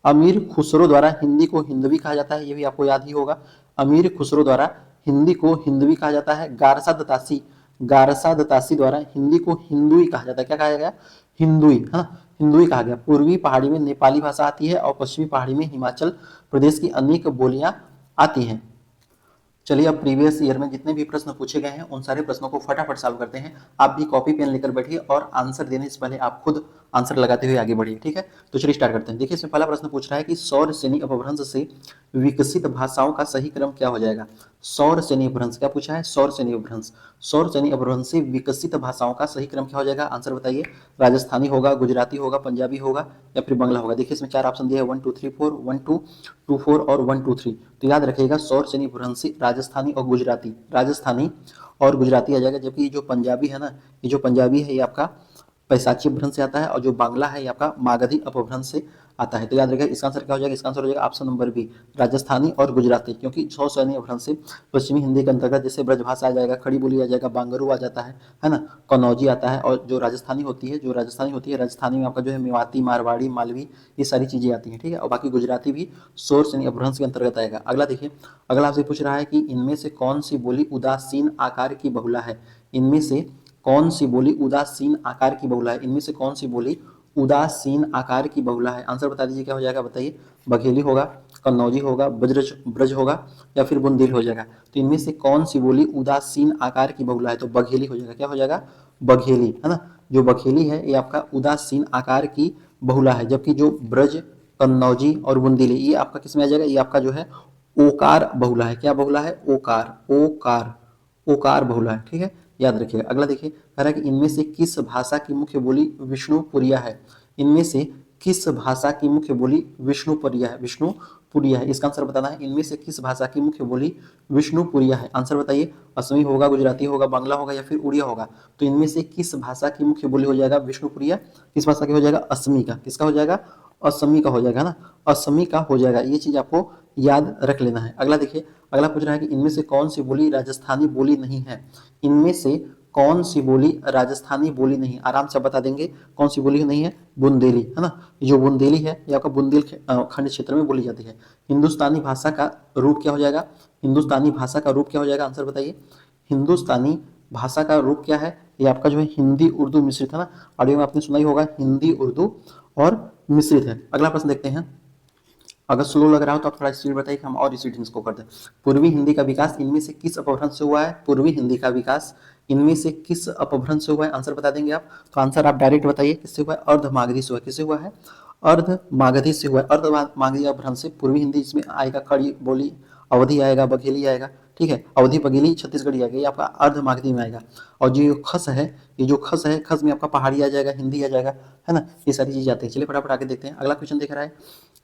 अमीर खुसरो द्वारा हिंदी को हिंदवी कहा जाता है। ये भी आपको याद ही होगा। अमीर खुसरो द्वारा हिंदी को हिंदवी कहा जाता है। गारसा दतासी, गारसा दतासी द्वारा हिंदी को हिंदुई कहा जाता है। क्या कहा गया, हिंदुई, है ना, हिंदुई कहा गया। पूर्वी पहाड़ी में नेपाली भाषा आती है और पश्चिमी पहाड़ी में हिमाचल प्रदेश की अनेक बोलियां आती हैं। चलिए अब प्रीवियस ईयर में जितने भी प्रश्न पूछे गए हैं उन सारे प्रश्नों को फटाफट सॉल्व करते हैं। आप भी कॉपी पेन लेकर बैठिए और आंसर देने से पहले आप खुद आंसर लगाते हुए आगे बढ़िए, ठीक है। तो चलिए स्टार्ट करते हैं। देखिए इसमें पहला प्रश्न पूछ रहा है कि सौर सेनी अपभ्रंश से विकसित भाषाओं का सही क्रम क्या हो जाएगा। सौर सेनी अपभ्रंश क्या पूछा है, सौर सेनी अपभ्रंश। सौर सेनी अपभ्रंश से विकसित भाषाओं का सही क्रम क्या हो जाएगा, आंसर बताइए। राजस्थानी होगा, गुजराती होगा, पंजाबी होगा या फिर बंगला होगा। देखिए इसमें 4 ऑप्शन दिए हैं, 1 2 3 4, 1 2 2 4 और 1 2 3। तो याद रखिएगा सौर सेनी अपभ्रंश से राजस्थानी और गुजराती, राजस्थानी और गुजराती आ जाएगा। जबकि ये जो पंजाबी है ना, ये जो पंजाबी है ये आपका पैसाची अपभ्रंश से आता है और जो बांग्ला है ये आपका मागधी अपभ्रंश से आता है। तो याद रखिएगा इसका आंसर क्या हो जाएगा, इसका आंसर हो जाएगा ऑप्शन नंबर बी, राजस्थानी और गुजराती। क्योंकि सौर सेनी अपभ्रंश से पश्चिमी हिंदी के अंतर्गत जैसे ब्रजभाषा आ जाएगा, खड़ी बोली आ जाएगा, बांगरू आ जाता है ना, कन्नौजी आता है। और जो राजस्थानी होती है, राजस्थानी में आपका जो है मेवाती, मारवाड़ी, मालवी, ये सारी चीजें आती हैं, ठीक है। और बाकी गुजराती भी सौर सेनी अपभ्रंश के अंतर्गत आएगा। अगला देखिए, अगला आपसे पूछ रहा है कि इनमें से कौन सी बोली उदासीन आकार की बहुला है। इनमें से कौन सी बोली उदासीन आकार की बहुला है, इनमें से कौन सी बोली उदासीन आकार की बहुला है? आंसर बता दीजिए क्या हो जाएगा, बताइए। बघेली होगा, कन्नौजी होगा, ब्रज होगा, या फिर बुंदेली हो जाएगा। तो इनमें से कौन सी बोली उदासीन आकार की बहुला है? तो बघेली हो जाएगा। क्या हो जाएगा? बघेली, है ना। जो बघेली है ये आपका उदासीन आकार की बहुला है, जबकि जो ब्रज, कन्नौजी और बुंदेली ये आपका किस में आ जाएगा? ये आपका जो है ओकार बहुला है। क्या बहुला है? ओकार, ओकार, ओकार बहुला है। ठीक है, याद रखिएगा। अगला देखिए, कह रहा है कि इनमें से किस भाषा की मुख्य बोली विष्णुपुरिया है? इनमें से किस भाषा की मुख्य बोली विष्णुपुरिया है? विष्णुपुरिया है, इसका आंसर बताना है। इनमें से किस भाषा की मुख्य बोली विष्णुपुरिया है? आंसर बताइए। असमी होगा, गुजराती होगा, बांग्ला होगा, या फिर उड़िया होगा? तो इनमें से किस भाषा की मुख्य बोली हो जाएगा विष्णुपुरिया? किस भाषा की हो जाएगा? असमी का। किसका हो जाएगा? असमी का हो जाएगा ना, असमी का हो जाएगा। ये चीज आपको याद रख लेना है। अगला देखिए, अगला पूछ रहा है कि इनमें से कौन सी बोली राजस्थानी बोली नहीं है? इनमें से कौन सी बोली राजस्थानी बोली नहीं? आराम से बता देंगे कौन सी बोली नहीं है। बुंदेली, है ना। जो बुंदेली है ये आपका बुंदेलखंड क्षेत्र में बोली जाती है। हिंदुस्तानी भाषा का रूप क्या हो जाएगा? हिंदुस्तानी भाषा का रूप क्या हो जाएगा? आंसर बताइए। हिंदुस्तानी भाषा का रूप क्या है? ये आपका जो है हिंदी उर्दू मिश्रित, है ना। ऑडियो में आपने सुना ही होगा, हिंदी उर्दू और मिश्रित है। अगला प्रश्न देखते हैं। अगर स्लो लग रहा हो तो आप थोड़ा स्पीड बताइए कि हम और स्पीड इसको कर दें। पूर्वी हिंदी का विकास इनमें से किस अपभ्रंश से हुआ है? पूर्वी हिंदी का विकास इनमें से किस अपभ्रंश से हुआ है? आंसर बता देंगे आप। तो आंसर आप डायरेक्ट बताइए, किससे हुआ है? अर्धमागधी से हुआ है। किससे हुआ है? अर्धमागधी से हुआ है। अर्धमागधी अपभ्रंश से पूर्वी हिंदी, इसमें आएगा खड़ी बोली, अवधि आएगा, बघेली आएगा। ठीक है, अवधि, बघेली, छत्तीसगढ़ी आएगा, ये आपका अर्धमागधी में आएगा। और जो खस है, ये जो खस है, खस में आपका पहाड़ी आ जाएगा, हिंदी आ जाएगा, है ना। ये सारी चीजें आती है। चलिए फटाफट आगे देखते हैं। अगला क्वेश्चन देख रहा है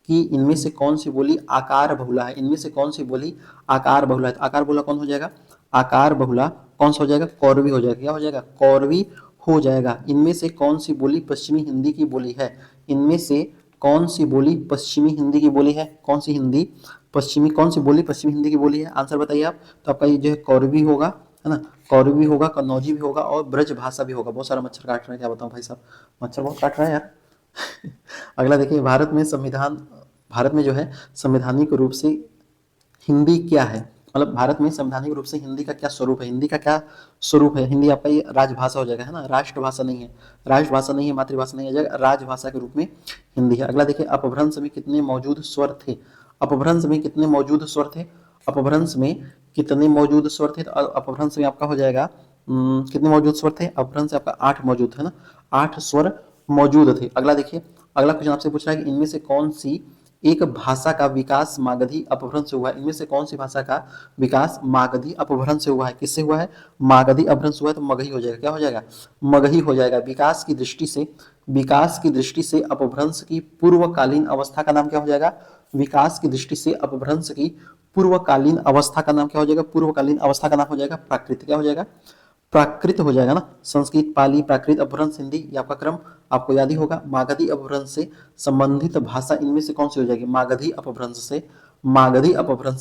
कि इनमें से कौन सी बोली आकार बहुला है? इनमें से कौन सी बोली आकार बहुला है? तो आकार बहुला कौन हो जाएगा? आकार बहुला कौन सा हो जाएगा? कौरवी हो जाएगा। क्या हो जाएगा? कौरवी हो जाएगा। इनमें से कौन सी बोली पश्चिमी हिंदी की बोली है? इनमें से कौन सी बोली पश्चिमी हिंदी की बोली है? कौन सी हिंदी पश्चिमी, कौन सी बोली पश्चिमी हिंदी की बोली है? आंसर बताइए आप। तो आपका ये जो है कौरवी होगा, है ना। कौरवी होगा, कन्नौजी भी होगा और ब्रज भाषा भी होगा। बहुत सारा मच्छर काट रहा है, क्या बताऊं भाई साहब, मच्छर बहुत काट रहा है यार। अगला देखिए, भारत में जो है संवैधानिक रूप से हिंदी क्या है? मतलब भारत में संवैधानिक रूप से हिंदी का क्या स्वरूप है? हिंदी का क्या स्वरूप है? हिंदी आपका ये राजभाषा हो जाएगा, है ना। राष्ट्रभाषा नहीं है, राष्ट्रभाषा नहीं है, मातृभाषा नहीं, आ जाएगा राजभाषा के रूप में हिंदी है। अगला देखिए, अपभ्रंश में कितने मौजूद स्वर थे? अपभ्रंश में कितने मौजूद स्वर थे? अपभ्रंश में कितने मौजूद स्वर थे? तो अपभ्रंश में आपका हो जाएगा कितने मौजूद स्वर थे? अपभ्रंश से आपका 8 मौजूद है ना, 8 स्वर मौजूद थे। अगला देखिए, अगला क्वेश्चन आपसे पूछ रहा है कि इनमें से कौन सी एक भाषा का विकास मागधी अपभ्रंश से हुआ है? इनमें से कौन सी भाषा का विकास मागधी अपभ्रंश से हुआ है? किससे हुआ है? मागधी अपभ्रंश हुआ है, तो मगही हो जाएगा। क्या हो जाएगा? मगही हो जाएगा। विकास की दृष्टि से अपभ्रंश की पूर्वकालीन अवस्था का नाम क्या हो जाएगा? विकास की दृष्टि से अपभ्रंश की पूर्वकालीन अवस्था का नाम क्या हो जाएगा? पूर्वकालीन अवस्था का नाम हो जाएगा प्राकृत। क्या हो जाएगा? प्राकृत हो जाएगा ना। संस्कृत, पाली, प्राकृत, अपभ्रंश, हिंदी, ये आपका क्रम आपको याद ही होगा। मागधी अपभ्रंश से संबंधित भाषा इनमें से कौन सी हो जाएगी? मागधी अपभ्रंश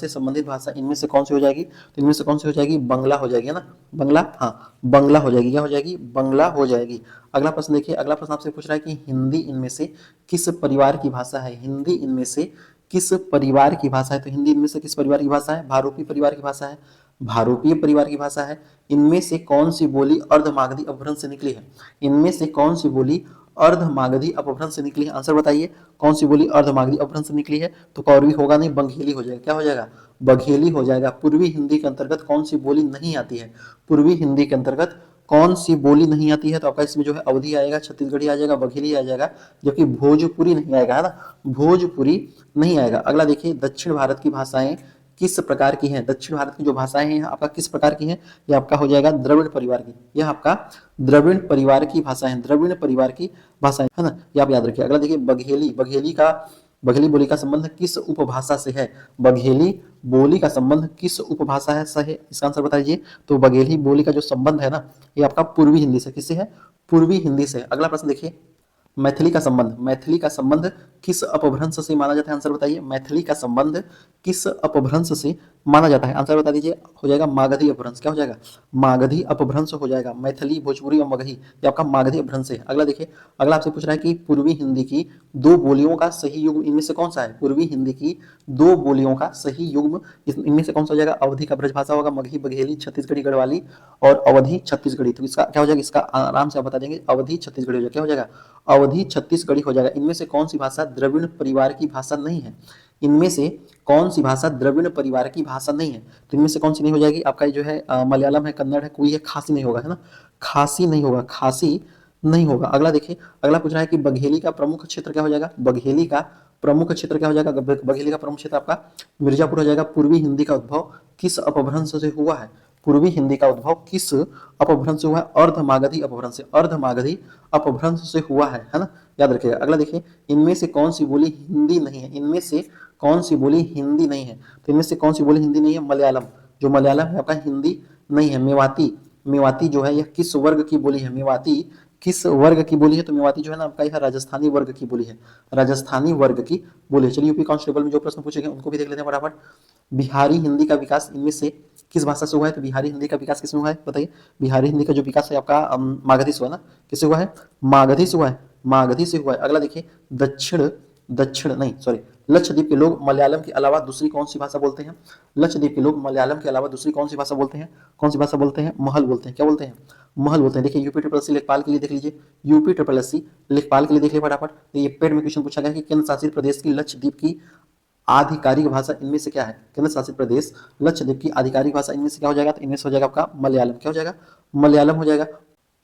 से संबंधित भाषा इनमें से कौन सी हो जाएगी? तो इनमें से कौन सी हो जाएगी? बंगला हो जाएगी, है ना। बंगला, हाँ, बंगला हो जाएगी। क्या हो जाएगी? बंगला हो जाएगी। अगला प्रश्न देखिए, अगला प्रश्न आपसे पूछ रहा है कि हिंदी इनमें से किस परिवार की भाषा है? हिंदी इनमें से किस परिवार की भाषा है? तो हिंदी इनमें से किस परिवार की भाषा है? भारूपी परिवार की भाषा है, भारूपीय परिवार की भाषा है। इनमें से कौन सी बोली अर्धमागधी अपभ्रंश से निकली है? इनमें से कौन सी बोली अर्धमागधी अपभ्रंश से निकली है? आंसर बताइए, कौन सी बोली अर्धमागधी अपभ्रंश से निकली है? तो कौरवी होगा नहीं, बघेली हो जाएगा। क्या हो जाएगा? बघेली हो जाएगा। पूर्वी हिंदी के अंतर्गत कौन सी बोली नहीं आती है? पूर्वी हिंदी के अंतर्गत कौन सी बोली नहीं आती है? तो आपका इसमें जो है अवधी आएगा, छत्तीसगढ़ी आ जाएगा, बघेली आ जाएगा, जबकि भोजपुरी नहीं आएगा, है ना। भोजपुरी नहीं आएगा। अगला देखिए, दक्षिण भारत की भाषाएं किस प्रकार की हैं? दक्षिण भारत की जो भाषाएं हैं आपका किस प्रकार की हैं? ये आपका हो जाएगा द्रविड़ परिवार की। यह आपका द्रविड़ परिवार की भाषा है, द्रविड़ परिवार की भाषाएं, है ना। ये आप याद रखिए। अगला देखिए, बघेली बोली का संबंध किस उपभाषा से है? बघेली बोली का संबंध किस उपभाषा से है? इसका आंसर बताइए। तो बघेली बोली का जो संबंध है ना, ये आपका पूर्वी हिंदी से, किससे है? पूर्वी हिंदी से। अगला प्रश्न देखिए, मैथिली का संबंध किस अपभ्रंश से माना जाता है? आंसर बताइए। मैथिली का संबंध किस अपभ्रंश से माना जाता है? आंसर बता दीजिए। हो जाएगा मागधी अपभ्रंश। क्या हो जाएगा? मागधी अपभ्रंश हो जाएगा। मैथिली, भोजपुरी और मगही ये आपका मागधी अपभ्रंश है। अगला देखिए, अगला आपसे पूछ रहा है कि पूर्वी हिंदी की दो बोलियों का सही युग्म इनमें से कौन सा है? पूर्वी हिंदी की दो बोलियों का सही युग्म इनमें से कौन सा हो जाएगा? अवधी का ब्रजभाषा होगा, मगही, बघेली, छत्तीसगढ़ी, गढ़वाली और अवधी छत्तीसगढ़ी। तो इसका क्या हो जाएगा? इसका आराम से आप बता देंगे, अवधी छत्तीसगढ़ी हो जाएगा। क्या हो जाएगा? अवधी छत्तीसगढ़ी हो जाएगा। इनमें से कौन सी भाषा द्रविड़ परिवार की भाषा नहीं है? इनमें से कौन सी भाषा द्रविड़ परिवार की भाषा नहीं है? तो इनमें से कौन सी नहीं हो जाएगी? आपका जो है मलयालम है, कन्नड़ है, कोई है, खासी नहीं होगा, है ना? खासी नहीं होगा, खासी नहीं होगा। अगला देखिए, अगला पूछ रहा है कि बघेली का प्रमुख क्षेत्र क्या हो जाएगा? बघेली का प्रमुख क्षेत्र क्या हो जाएगा? बघेली का प्रमुख क्षेत्र आपका मिर्जापुर हो जाएगा। पूर्वी हिंदी का उद्भव किस अपभ्रंश से हुआ है? पूर्वी हिंदी का उद्भव किस अपभ्रंश से हुआ है? अर्धमागधी अपभ्रंश से, अर्धमागधी अपभ्रंश से हुआ है ना? याद रखिएगा। अगला देखिए, इनमें से कौन सी बोली हिंदी नहीं है? इनमें से कौन सी बोली हिंदी नहीं है? तो इनमें से कौन सी बोली हिंदी नहीं है? मलयालम। जो मलयालम है आपका हिंदी नहीं है। मेवाती, मेवाती जो है यह किस वर्ग की बोली है? मेवाती किस वर्ग की बोली है? तो मेवाती जो है ना आपका यह राजस्थानी वर्ग की बोली है, राजस्थानी वर्ग की बोली है। चलिए यूपी कांस्टेबल में जो प्रश्न पूछे गए उनको भी देख लेते हैं फटाफट। बिहारी हिंदी का विकास इनमें से किस भाषा से हुआ है? तो बिहारी हिंदी का विकास किसमें हुआ है? बताइए। बिहारी हिंदी का जो विकास है आपका मागधी से हुआ ना? किससे हुआ है? मागधी से हुआ है, मागधी से हुआ है। अगला देखिए, दक्षिण दक्षिण नहीं सॉरी लक्षद्वीप के लोग मलयालम के अलावा दूसरी कौन सी भाषा बोलते हैं? लक्षद्वीप के लोग मलयालम के अलावा दूसरी कौन सी भाषा बोलते हैं? कौन सी भाषा बोलते हैं? महल बोलते हैं। क्या बोलते हैं? महल बोलते हैं। देखिए यूपी ट्रिपल एससी लेखपाल के लिए देख लीजिए, यूपी ट्रिपल एससी लेखपाल के लिए देख लीजिए फटाफट। तो ये पेड में क्वेश्चन पूछा गया कि केंद्र शासित प्रदेश की लक्षद्वीप की आधिकारिक भाषा इनमें से क्या है? केंद्र शासित प्रदेश लक्षद्वीप की आधिकारिक भाषा इनमें से क्या हो जाएगा? तो इनमें से हो जाएगा आपका मलयालम। क्या हो जाएगा? मलयालम हो जाएगा।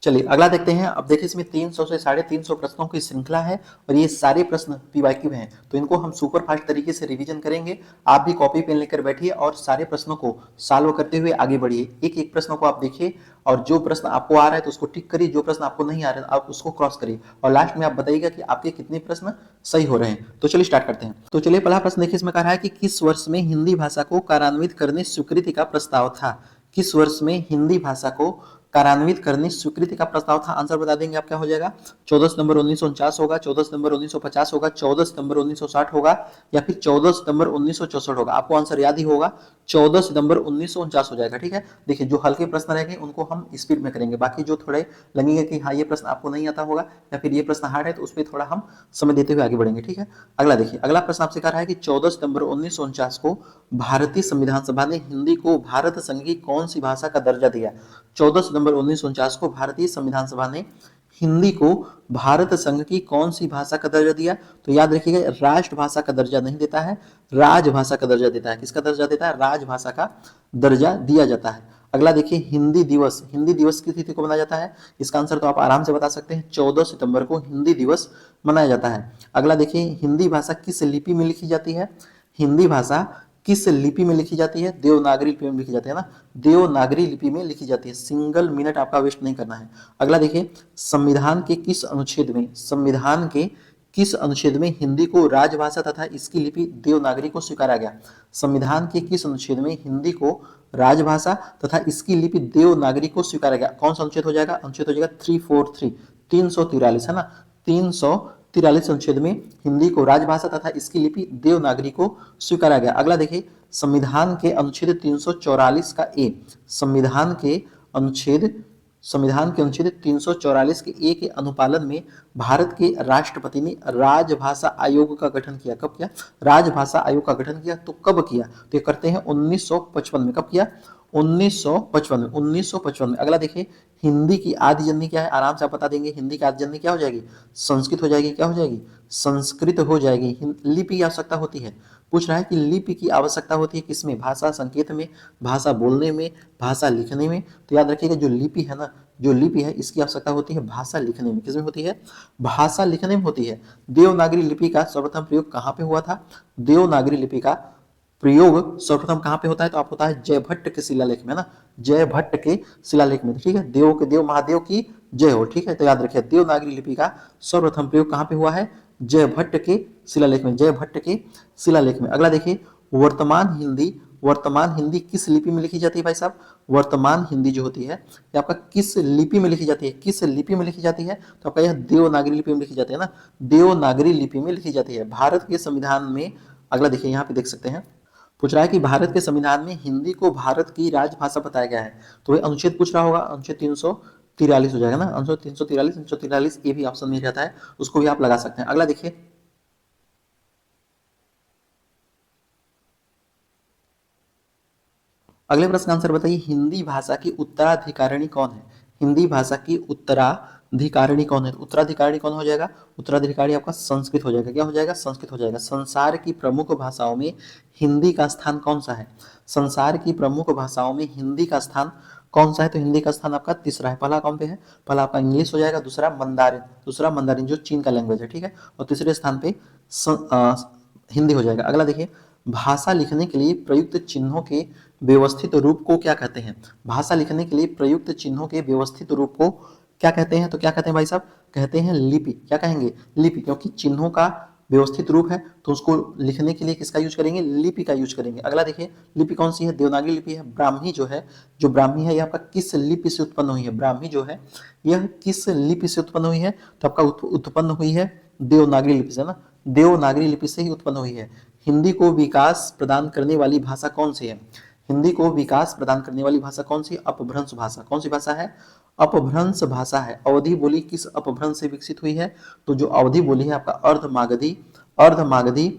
चलिए अगला देखते हैं। अब देखिए इसमें 300 से 350 प्रश्नों की श्रृंखला है और ये सारे प्रश्न पीवाईक्यू हैं, तो इनको हम सुपर फास्ट तरीके से रिवीजन करेंगे। आप भी कॉपी पेन लेकर बैठिए और सारे प्रश्नों को सॉल्व करते हुए आगे बढ़िए। एक एक प्रश्नों को आप देखिए और जो प्रश्न आपको आ रहा है तो उसको टिक करिए, जो प्रश्न आपको नहीं आ रहा है आप उसको क्रॉस करिए और लास्ट में आप बताइएगा कि आपके कितने प्रश्न सही हो रहे हैं। तो चलिए स्टार्ट करते हैं। तो चलिए पहला प्रश्न देखिए, इसमें कह रहा है कि किस वर्ष में हिंदी भाषा को कार्यान्वित करने स्वीकृति का प्रस्ताव था? किस वर्ष में हिंदी भाषा को कार्यान्वित करने स्वीकृति का प्रस्ताव था? आंसर बता देंगे आप। क्या हो जाएगा? 14 सितंबर 1949 होगा, 14 सितंबर 1950 होगा, 14 सितंबर 1960 होगा या फिर 14 सितंबर 1964 होगा। आपको आंसर याद ही होगा, 14 सितंबर 1949 हो जाएगा। ठीक है, देखिए जो हल्के प्रश्न रहेंगे उनको हम स्पीड में करेंगे, बाकी जो थोड़े लगेंगे कि हाँ ये प्रश्न आपको नहीं आता होगा या फिर ये प्रश्न हार्ड है तो उस पर थोड़ा हम समय देते हुए आगे बढ़ेंगे। ठीक है, अगला देखिए, अगला प्रश्न आपसे कह रहा है कि 14 सितंबर 1949 को भारतीय संविधान सभा ने हिंदी को भारत संघ की कौन सी भाषा का दर्जा दिया? 14 सितंबर 1949 को भारतीय संविधान सभा ने हिंदी को भारत संघ की कौन सी भाषा का दर्जा दिया? तो याद रखिएगा, राष्ट्रभाषा का दर्जा नहीं देता है, राजभाषा का दर्जा देता है। किसका दर्जा देता है? राजभाषा का दर्जा दिया जाता है। अगला देखिए, हिंदी दिवस, हिंदी दिवस किस तिथि को मनाया जाता है? इसका आंसर तो आप आराम से बता सकते हैं, 14 सितंबर को हिंदी दिवस मनाया जाता है। अगला देखिए, हिंदी भाषा किस लिपि में लिखी जाती है? हिंदी भाषा किस लिपि में लिखी जाती है? देवनागरी लिपि में लिखी जाती है ना, देवनागरी लिपि में लिखी जाती है। सिंगल मिनट आपका वेस्ट नहीं करना है। अगला देखिए, संविधान के किस अनुच्छेद में, संविधान के किस अनुच्छेद में हिंदी को राजभाषा तथा इसकी लिपि देवनागरी को स्वीकारा गया? संविधान के किस अनुच्छेद में हिंदी को राजभाषा तथा इसकी लिपि देवनागरी को स्वीकारा गया? कौन सा अनुच्छेद हो जाएगा? अनुच्छेद हो जाएगा 343, 343 है ना, 343 अनुच्छेद में हिंदी को राजभाषा तथा इसकी लिपि देवनागरी को स्वीकारा गया। अगला देखिए, संविधान के अनुच्छेद 344 का ए, संविधान के अनुच्छेद 344 के ए के अनुपालन में भारत के राष्ट्रपति ने राजभाषा आयोग का गठन किया। कब किया? राजभाषा आयोग का गठन किया। तो कब किया? तो ये करते हैं 1955 में। कब किया? 1955 में। अगला देखिए, हिंदी की आदि जननी क्या है? आराम से आप बता देंगे, हिंदी की आदि जननी क्या हो जाएगी? संस्कृत हो जाएगी। क्या हो जाएगी? संस्कृत हो जाएगी। लिपि की आवश्यकता होती है, पूछ रहा है कि लिपि की आवश्यकता होती है किसमें? भाषा संकेत में, भाषा बोलने में, भाषा लिखने में। तो याद रखिएगा, जो लिपि है ना, जो लिपि है इसकी आवश्यकता होती है भाषा लिखने में। किसमें होती है? भाषा लिखने में होती है। देवनागरी लिपि का सर्वप्रथम प्रयोग कहाँ पे हुआ था? देवनागरी लिपि का प्रयोग सर्वप्रथम कहाँ पे होता है? तो आप होता है जयभट्ट के शिलालेख में ना, जयभट्ट के शिलालेख में। ठीक है, देव के देव महादेव की जय हो। ठीक है, तो याद रखिए, देवनागरी लिपि का सर्वप्रथम प्रयोग कहाँ पे हुआ है? जयभट्ट के शिलालेख में, जयभट्ट के शिलालेख में। अगला देखिए, वर्तमान हिंदी, वर्तमान हिंदी किस लिपि में लिखी जाती है भाई साहब? वर्तमान हिंदी जो होती है ये आपका किस लिपि में लिखी जाती है? किस लिपि में लिखी जाती है? तो आपका यह देवनागरी लिपि में लिखी जाती है ना, देवनागरी लिपि में लिखी जाती है भारत के संविधान में। अगला देखिए, यहाँ पे देख सकते हैं, पूछ रहा है कि भारत के संविधान में हिंदी को भारत की राजभाषा बताया गया है, तो वही अनुच्छेद पूछ रहा होगा, अनुच्छेद 343 हो जाएगा ना, अनुच्छेद 343 ये भी ऑप्शन में रहता है, उसको भी आप लगा सकते हैं। अगला देखिए, अगले प्रश्न का आंसर बताइए, हिंदी भाषा की उत्तराधिकारिणी कौन है? हिंदी भाषा की उत्तराधिकारिणी कौन है? उत्तराधिकारी कौन हो जाएगा? उत्तराधिकारी आपका संस्कृत हो जाएगा। क्या हो जाएगा? संस्कृत हो जाएगा। संसार की प्रमुख भाषाओं में हिंदी का स्थान कौन सा है? संसार की प्रमुख भाषाओं में हिंदी का स्थान कौन सा है? तो हिंदी का स्थान आपका तीसरा है। पहला कौन पे है? पहला आपका इंग्लिश हो जाएगा, दूसरा मंदारिन जो चीन का लैंग्वेज है, ठीक है, और तीसरे स्थान पे हिंदी हो जाएगा। अगला देखिए, भाषा लिखने के लिए प्रयुक्त चिन्हों के व्यवस्थित रूप को क्या कहते हैं? भाषा लिखने के लिए प्रयुक्त चिन्हों के व्यवस्थित रूप को क्या कहते हैं? तो क्या कहते हैं भाई साहब? कहते हैं लिपि। क्या कहेंगे? लिपि, क्योंकि चिन्हों का व्यवस्थित रूप है तो उसको लिखने के लिए किसका यूज करेंगे? लिपि का यूज करेंगे। अगला देखिए, लिपि कौन सी है? देवनागरी लिपि है। ब्राह्मी जो है, जो ब्राह्मी है, यह आपका किस लिपि से उत्पन्न हुई है? ब्राह्मी जो है यह किस लिपि से उत्पन्न हुई है? तो आपका उत्पन्न हुई है देवनागरी लिपि से ना, देवनागरी लिपि से ही उत्पन्न हुई है। हिंदी को विकास प्रदान करने वाली भाषा कौन सी है? हिंदी को विकास प्रदान करने वाली भाषा कौन सी? अपभ्रंश भाषा। कौन सी भाषा है? अपभ्रंश भाषा है। अवधी बोली किस अपभ्रंश से विकसित हुई है? तो जो अवधी बोली है आपका अर्धमागधी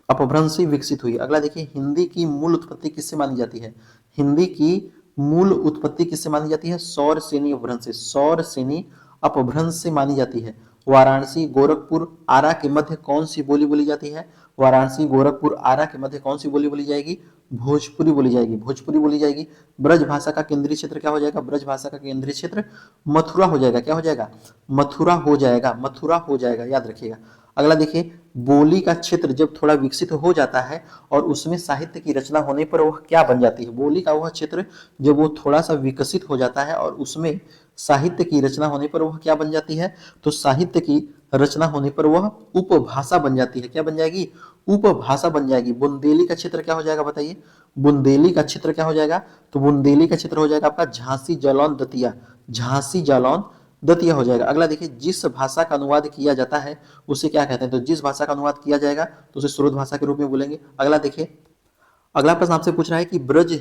अपभ्रंश से विकसित हुई। अगला देखिए, हिंदी की मूल उत्पत्ति किससे मानी जाती है? हिंदी की मूल उत्पत्ति किससे मानी जाती है? सौर सेनी अपभ्रंश से, सौर सेनी अपभ्रंश से मानी जाती है। वाराणसी, गोरखपुर, आरा के मध्य कौन सी बोली बोली जाती है? वाराणसी, गोरखपुर, आरा के मध्य कौन सी बोली बोली जाएगी? भोजपुरी बोली जाएगी, भोजपुरी बोली जाएगी। ब्रज भाषा का केंद्रीय क्षेत्र क्या हो जाएगा? ब्रज भाषा का केंद्रीय क्षेत्र मथुरा हो जाएगा। क्या हो जाएगा? मथुरा हो जाएगा, मथुरा हो जाएगा, याद रखिएगा। अगला देखिए, बोली का क्षेत्र जब थोड़ा विकसित हो जाता है और उसमें साहित्य की रचना होने पर वह क्या बन जाती है? बोली का वह क्षेत्र जब वो थोड़ा सा विकसित हो जाता है और उसमें साहित्य की रचना होने पर वह क्या बन जाती है? तो साहित्य की रचना होने पर वह उपभाषा बन जाती है। क्या बन जाएगी? उपभाषा बन जाएगी। बुंदेली का क्षेत्र क्या हो जाएगा बताइए? बुंदेली का क्षेत्र क्या हो जाएगा? तो बुंदेली का क्षेत्र हो जाएगा आपका झांसी जालौन दतिया, झांसी जालौन दतिया हो जाएगा। अगला देखिए, जिस भाषा का अनुवाद किया जाता है उसे क्या कहते हैं? तो जिस भाषा का अनुवाद किया जाएगा तो उसे स्रोत भाषा के रूप में बोलेंगे। अगला देखिए, अगला प्रश्न आपसे पूछ रहा है कि ब्रज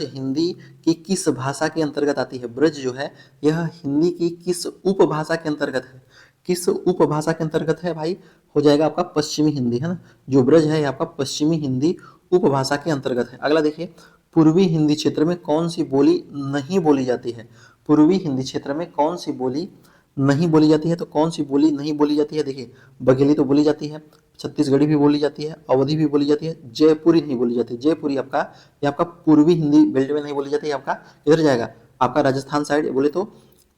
हिंदी की किस भाषा के अंतर्गत आती है? ब्रज जो है यह हिंदी की किस उपभाषा के अंतर्गत है? किस उपभाषा के अंतर्गत है भाई? हो जाएगा आपका पश्चिमी हिंदी, है ना। जो ब्रज है आपका पश्चिमी हिंदी उपभाषा के अंतर्गत है। अगला देखिए, पूर्वी हिंदी क्षेत्र में कौन सी बोली नहीं बोली जाती है? पूर्वी हिंदी क्षेत्र में कौन सी बोली नहीं बोली जाती है? तो कौन सी बोली नहीं बोली जाती है? देखिए, बघेली तो बोली जाती है, छत्तीसगढ़ी भी बोली जाती है, अवधी भी बोली जाती है, जयपुरी नहीं बोली जाती। जयपुरी आपका ये आपका पूर्वी हिंदी बेल्ट में नहीं बोली जाती है, आपका इधर जाएगा, आपका राजस्थान साइड बोले तो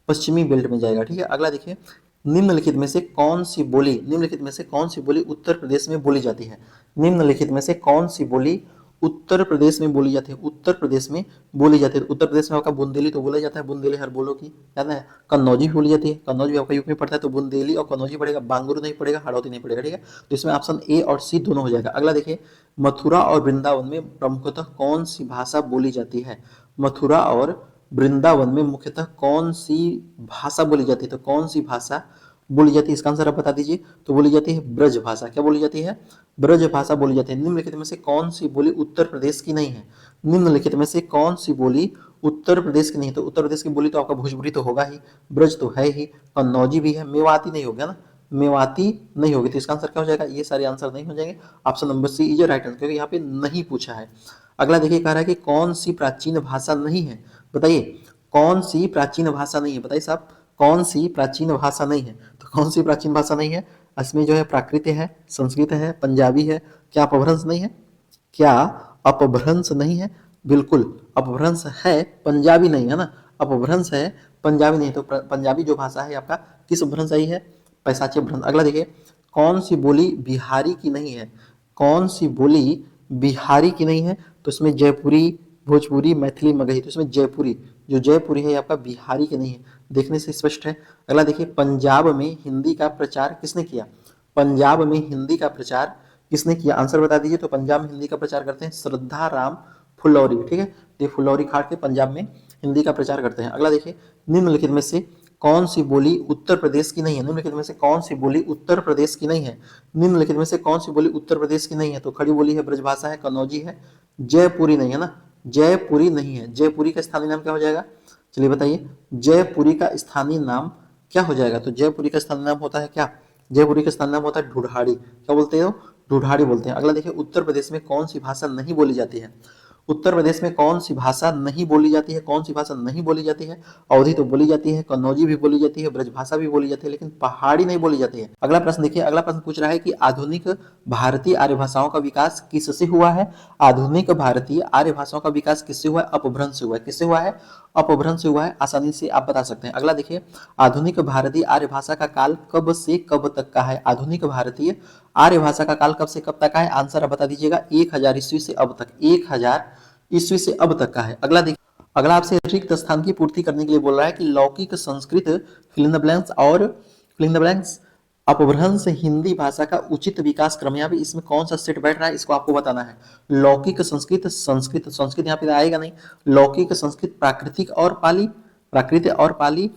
पश्चिमी बेल्ट में जाएगा, ठीक है। अगला देखिए, निम्नलिखित में से कौन सी बोली उत्तर प्रदेश में बोली जाती है? निम्नलिखित में से कौन सी बोली उत्तर प्रदेश में बोली जाती है? उत्तर प्रदेश में बोली जाती है। उत्तर प्रदेश में आपका बुंदेली तो बोला जाता है, बुंदेली हर बोलो की, याद है। कन्नौजी भी बोली जाती है, कन्नौज भी आपका यूपी में पड़ता है, तो बुंदेली और कन्नौजी पड़ेगा, बांगुर नहीं पड़ेगा, हाड़ौती नहीं पड़ेगा, ठीक है। तो इसमें ऑप्शन ए और सी दोनों हो जाएगा। अगला देखिए, मथुरा और वृंदावन में प्रमुखतः कौन सी भाषा बोली जाती है? मथुरा और वृंदावन में मुख्यतः कौन सी भाषा बोली जाती है? तो कौन सी भाषा बोली जाती है, इसका आंसर आप बता दीजिए। तो बोली जाती है ब्रज भाषा। क्या बोली जाती है? ब्रज भाषा बोली जाती है। निम्नलिखित में से कौन सी बोली उत्तर प्रदेश की नहीं है? निम्नलिखित में से कौन सी बोली उत्तर प्रदेश की नहीं है? तो उत्तर प्रदेश की बोली तो आपका भोजपुरी तो होगा ही, ब्रज तो है ही, कन्नौजी भी है, मेवाती नहीं होगा ना, मेवाती नहीं होगी। तो इसका आंसर क्या हो जाएगा? ये सारे आंसर नहीं हो जाएंगे, option number C is right answer, क्योंकि यहाँ पे नहीं पूछा है। अगला देखिए, कह रहा है कि कौन सी प्राचीन भाषा नहीं है? बताइए, कौन सी प्राचीन भाषा नहीं है? बताइए साहब, कौन सी प्राचीन भाषा नहीं है? तो कौन सी प्राचीन भाषा नहीं है? इसमें जो है प्राकृत है, संस्कृत है, पंजाबी है। क्या अपभ्रंश नहीं है? क्या अपभ्रंश नहीं है? बिल्कुल अपभ्रंश है, पंजाबी नहीं है ना। अपभ्रंश है, पंजाबी नहीं। तो पंजाबी जो भाषा है आपका किस अपभ्रंश आई है? पैशाची अपभ्रंश। अगला देखिए, कौन सी बोली बिहारी की नहीं है? कौन सी बोली बिहारी की नहीं है? तो इसमें जयपुरी, भोजपुरी, मैथिली, मगही। तो इसमें जयपुरी, जो जयपुरी है आपका बिहारी की नहीं है, देखने से स्पष्ट है। अगला देखिए, पंजाब में हिंदी का प्रचार किसने किया? पंजाब में हिंदी का प्रचार किसने किया? आंसर बता दीजिए। तो पंजाब में हिंदी का प्रचार करते हैं श्रद्धा राम फुलौरी, ठीक है। ये फुलौरी खाड़ के पंजाब में हिंदी का प्रचार करते हैं। अगला देखिए, निम्नलिखित में से कौन सी बोली उत्तर प्रदेश की नहीं है? निम्नलिखित में से कौन सी बोली उत्तर प्रदेश की नहीं है? निम्नलिखित में से कौन सी बोली उत्तर प्रदेश की नहीं है? तो खड़ी बोली है, ब्रजभाषा है, कन्नौजी है, जयपुरी नहीं है ना, जयपुरी नहीं है। जयपुरी का स्थानीय नाम क्या हो जाएगा? चलिए बताइए, जयपुरी का स्थानीय नाम क्या हो जाएगा? तो जयपुरी का स्थानीय नाम होता है क्या? जयपुरी का स्थानीय नाम होता है ढूढ़ाड़ी। क्या बोलते हो? ढूढ़ाड़ी बोलते हैं। अगला देखिए, उत्तर प्रदेश में कौन सी भाषा नहीं बोली जाती है? उत्तर प्रदेश में कौन सी भाषा नहीं बोली जाती है? कौन सी भाषा नहीं बोली जाती है? अवधी तो बोली जाती है, कन्नौजी भी बोली जाती है, ब्रजभाषा भी बोली जाती है, लेकिन पहाड़ी नहीं बोली जाती है। अगला प्रश्न देखिए, अगला प्रश्न पूछ रहा है कि आधुनिक भारतीय आर्य भाषाओं का विकास किससे हुआ है? आधुनिक भारतीय आर्य भाषाओं का विकास किससे हुआ है? अपभ्रंश से हुआ है। किससे हुआ है? अपभ्रंश से हुआ है। आसानी से आप बता सकते हैं। अगला देखिए, आधुनिक भारतीय आर्य भाषा का काल कब से कब तक का है? आधुनिक भारतीय आर्य भाषा का काल कब से कब तक का है? आंसर आप बता दीजिएगा। 1000 ईस्वी से अब तक। 1000 ईस्वी से अब तक का है। अगला देखिए, अगला आपसे रिक्त स्थान की पूर्ति करने के लिए बोल रहा है कि लौकिक Sanskrit fill in the blanks और fill in the blanks Apabhramsha Hindi भाषा का उचित विकास क्रम। यहाँ पे इसमें कौन सा सेट बैठ रहा है इसको आपको बताना है। लौकिक संस्कृत, संस्कृत संस्कृत यहाँ पे आएगा नहीं। लौकिक संस्कृत, प्राकृतिक और पाली, प्राकृत और पाली,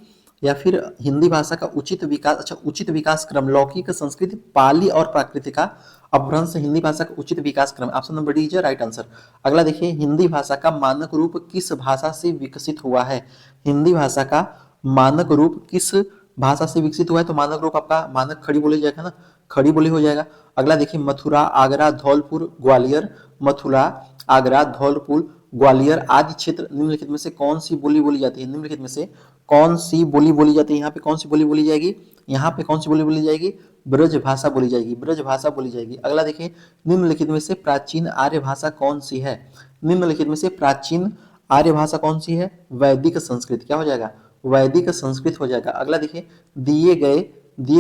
या फिर हिंदी भाषा का उचित विकास। अच्छा, उचित विकास क्रम, लौकिक संस्कृत, पाली और प्राकृतिक का अपभ्रंश हिंदी भाषा का उचित विकास क्रम। Option number D is right answer. अगला देखिए, हिंदी भाषा का मानक रूप किस भाषा से विकसित हुआ है? हिंदी भाषा का मानक रूप किस भाषा से विकसित हुआ है? तो मानक रूप आपका मानक खड़ी बोली जाएगा ना, खड़ी बोली हो जाएगा। अगला देखिए, मथुरा, आगरा, धौलपुर, ग्वालियर, मथुरा, आगरा, धौलपुर, ग्वालियर आदि क्षेत्र निम्नलिखित में से कौन सी बोली बोली जाती है? निम्नलिखित में से कौन सी बोली बोली जाती है? यहाँ पे कौन सी बोली बोली जाएगी? यहाँ पे कौन सी बोली बोली जाएगी? ब्रज भाषा बोली जाएगी, ब्रज भाषा बोली जाएगी। अगला देखिए, निम्नलिखित में से प्राचीन आर्य भाषा कौन सी है? निम्नलिखित में से प्राचीन आर्य भाषा कौन सी है? वैदिक संस्कृत। क्या हो जाएगा? वैदिक संस्कृत हो जाएगा। अगला देखिए, दिए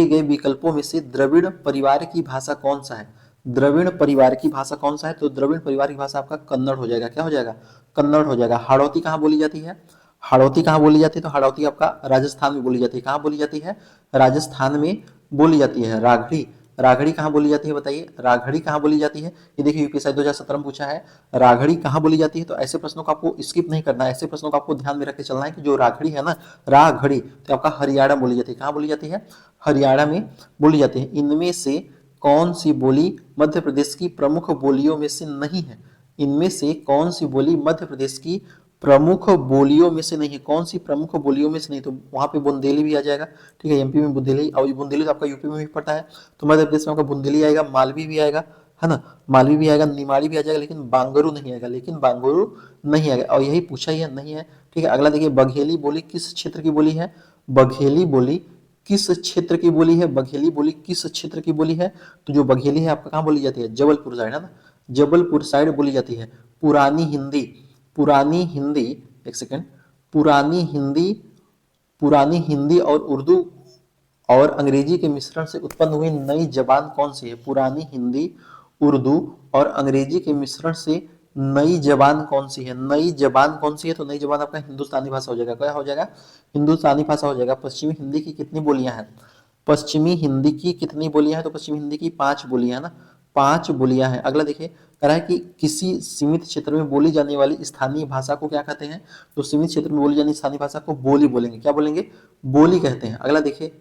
गए विकल्पों में से द्रविड़ परिवार की भाषा कौन सा है? द्रविड़ परिवार की भाषा कौन सा है? तो द्रविड़ परिवार की भाषा आपका कन्नड़ हो जाएगा। क्या हो जाएगा? कन्नड़ हो जाएगा। हाड़ौती कहाँ बोली जाती है? हाड़ौती कहाँ बोली जाती है? तो हाड़ौती आपका राजस्थान में बोली जाती है। कहाँ बोली जाती है? राजस्थान में बोली जाती है। राघड़ी, राघड़ी कहाँ बोली जाती है बताइए? राघड़ी कहाँ बोली जाती है? ये देखिए, यूपीएससी 2017 में पूछा है, राघड़ी कहाँ बोली जाती है। तो ऐसे प्रश्नों को आपको स्किप नहीं करना है, ऐसे प्रश्नों को आपको ध्यान में रख के चलना है कि जो राघड़ी है ना, राघड़ी, तो आपका हरियाणा बोली जाती है। कहाँ बोली जाती है? हरियाणा में बोली जाती है। इनमें से कौन सी बोली मध्य प्रदेश की प्रमुख बोलियों में से नहीं है? इनमें से कौन सी बोली मध्य प्रदेश की प्रमुख बोलियों में से नहीं है? कौन सी प्रमुख बोलियों में से नहीं? तो वहां पे बुंदेली भी आ जाएगा। ठीक है, एमपी में बुंदेली, और बुंदेली तो आपका यूपी में भी पड़ता है, तो मध्य प्रदेश में आपका बुंदेली आएगा, मालवी भी आएगा, है ना, मालवी भी आएगा, निमाड़ी भी आ जाएगा, लेकिन बांगरू नहीं आएगा, लेकिन बांगरू नहीं आएगा। और यही पूछा ही है, नहीं है। ठीक है, अगला देखिए, बघेली बोली किस क्षेत्र की बोली है? बघेली बोली किस क्षेत्र की बोली है? बघेली बोली किस क्षेत्र की बोली है? तो जो बघेली है आपका कहाँ बोली जाती है? जबलपुर साइड, है ना, जबलपुर साइड बोली जाती है। पुरानी हिंदी, पुरानी हिंदी, एक सेकेंड, पुरानी हिंदी, पुरानी हिंदी और उर्दू और अंग्रेजी के मिश्रण से उत्पन्न हुई नई जबान कौन सी है? पुरानी हिंदी, उर्दू और अंग्रेजी के मिश्रण से नई जबान कौन सी है? नई जबान कौन सी है? तो नई जबान आपका हिंदुस्तानी भाषा हो जाएगा। क्या हो जाएगा? हिंदुस्तानी भाषा हो जाएगा। पश्चिमी हिंदी की कितनी बोलियां हैं? पश्चिमी हिंदी की कितनी बोलियां हैं? तो पश्चिमी हिंदी की 5 बोलियां है ना, 5 बोलियां हैं। अगला देखिए, कह रहा है कि किसी सीमित क्षेत्र में बोली जाने वाली स्थानीय भाषा को क्या कहते हैं? तो सीमित क्षेत्र में बोली जाने स्थानीय भाषा को बोली बोलेंगे। क्या बोलेंगे? बोली कहते हैं। अगला देखिए,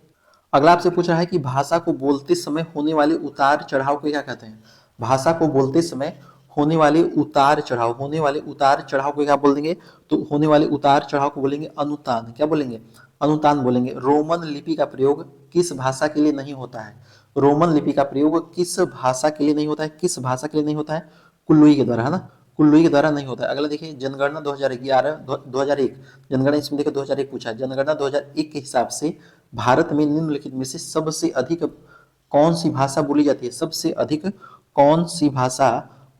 अगला आपसे पूछ रहा है कि भाषा को बोलते समय होने वाले उतार चढ़ाव को क्या कहते हैं? भाषा को बोलते समय होने वाले उतार चढ़ाव, होने वाले उतार चढ़ाव को क्या बोल देंगे? तो होने वाले उतार चढ़ाव को बोलेंगे अनुतान। क्या बोलेंगे? अनुतान बोलेंगे। रोमन लिपि का प्रयोग किस भाषा के लिए नहीं होता है? रोमन लिपि का प्रयोग किस भाषा के लिए नहीं होता है? किस भाषा के लिए नहीं होता है? कुल्लुई के द्वारा, है ना, कुल्लुई के द्वारा नहीं होता है। अगला देखिए, जनगणना 2001, जनगणना इसमें देखिए 2001 पूछा है। जनगणना 2001 के हिसाब से भारत में निम्नलिखित में से सबसे अधिक कौन सी भाषा बोली जाती है? सबसे अधिक कौन सी भाषा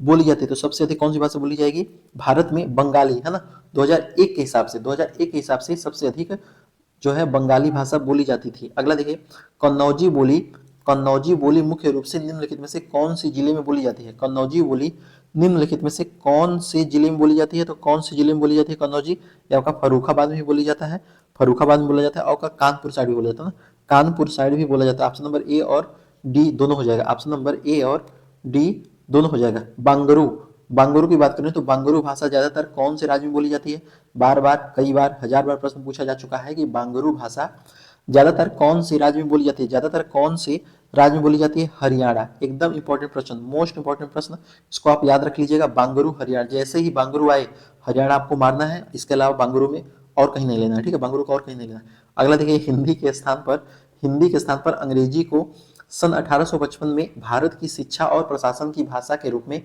बोली जाती है? तो सबसे अधिक कौन सी भाषा बोली जाएगी भारत में? बंगाली, है ना। 2001 के हिसाब से, 2001 के हिसाब से सबसे अधिक जो है बंगाली भाषा बोली जाती थी। अगला देखिए, कन्नौजी बोली, कन्नौजी बोली मुख्य रूप से निम्नलिखित में से कौन सी जिले में बोली जाती है? कन्नौजी बोली निम्नलिखित में से कौन से जिले में बोली जाती है? तो कौन से जिले में बोली जाती है कन्नौजी? या आपका फर्रुखाबाद में भी बोली जाता है, फर्रुखाबाद में बोला जाता है, और का कानपुर साइड भी बोला जाता है ना, कानपुर साइड भी बोला जाता है। ऑप्शन नंबर ए और डी दोनों हो जाएगा। ऑप्शन नंबर ए और डी दोनों हो जाएगा। बांगरू, बांगुरु की बात करें तो बांगुरु भाषा ज्यादातर कौन से राज्य में बोली जाती है? बार बार, कई बार, हजार बार प्रश्न पूछा जा चुका है कि बांगुरु भाषा ज्यादातर कौन से राज्य में बोली जाती है? ज्यादातर कौन से राज्य में बोली जाती है? हरियाणा। एकदम इंपॉर्टेंट प्रश्न, मोस्ट इंपॉर्टेंट प्रश्न, इसको आप याद रख लीजिएगा। बांगुरु हरियाणा, जैसे ही बांगुरु आए हरियाणा आपको मारना है, इसके अलावा बांगुरु में और कहीं नहीं लेना है, ठीक है? बांगुरु को और कहीं नहीं लेना है। अगला देखिए, हिंदी के स्थान पर अंग्रेजी को सन 1855 में भारत की शिक्षा और प्रशासन की भाषा के रूप में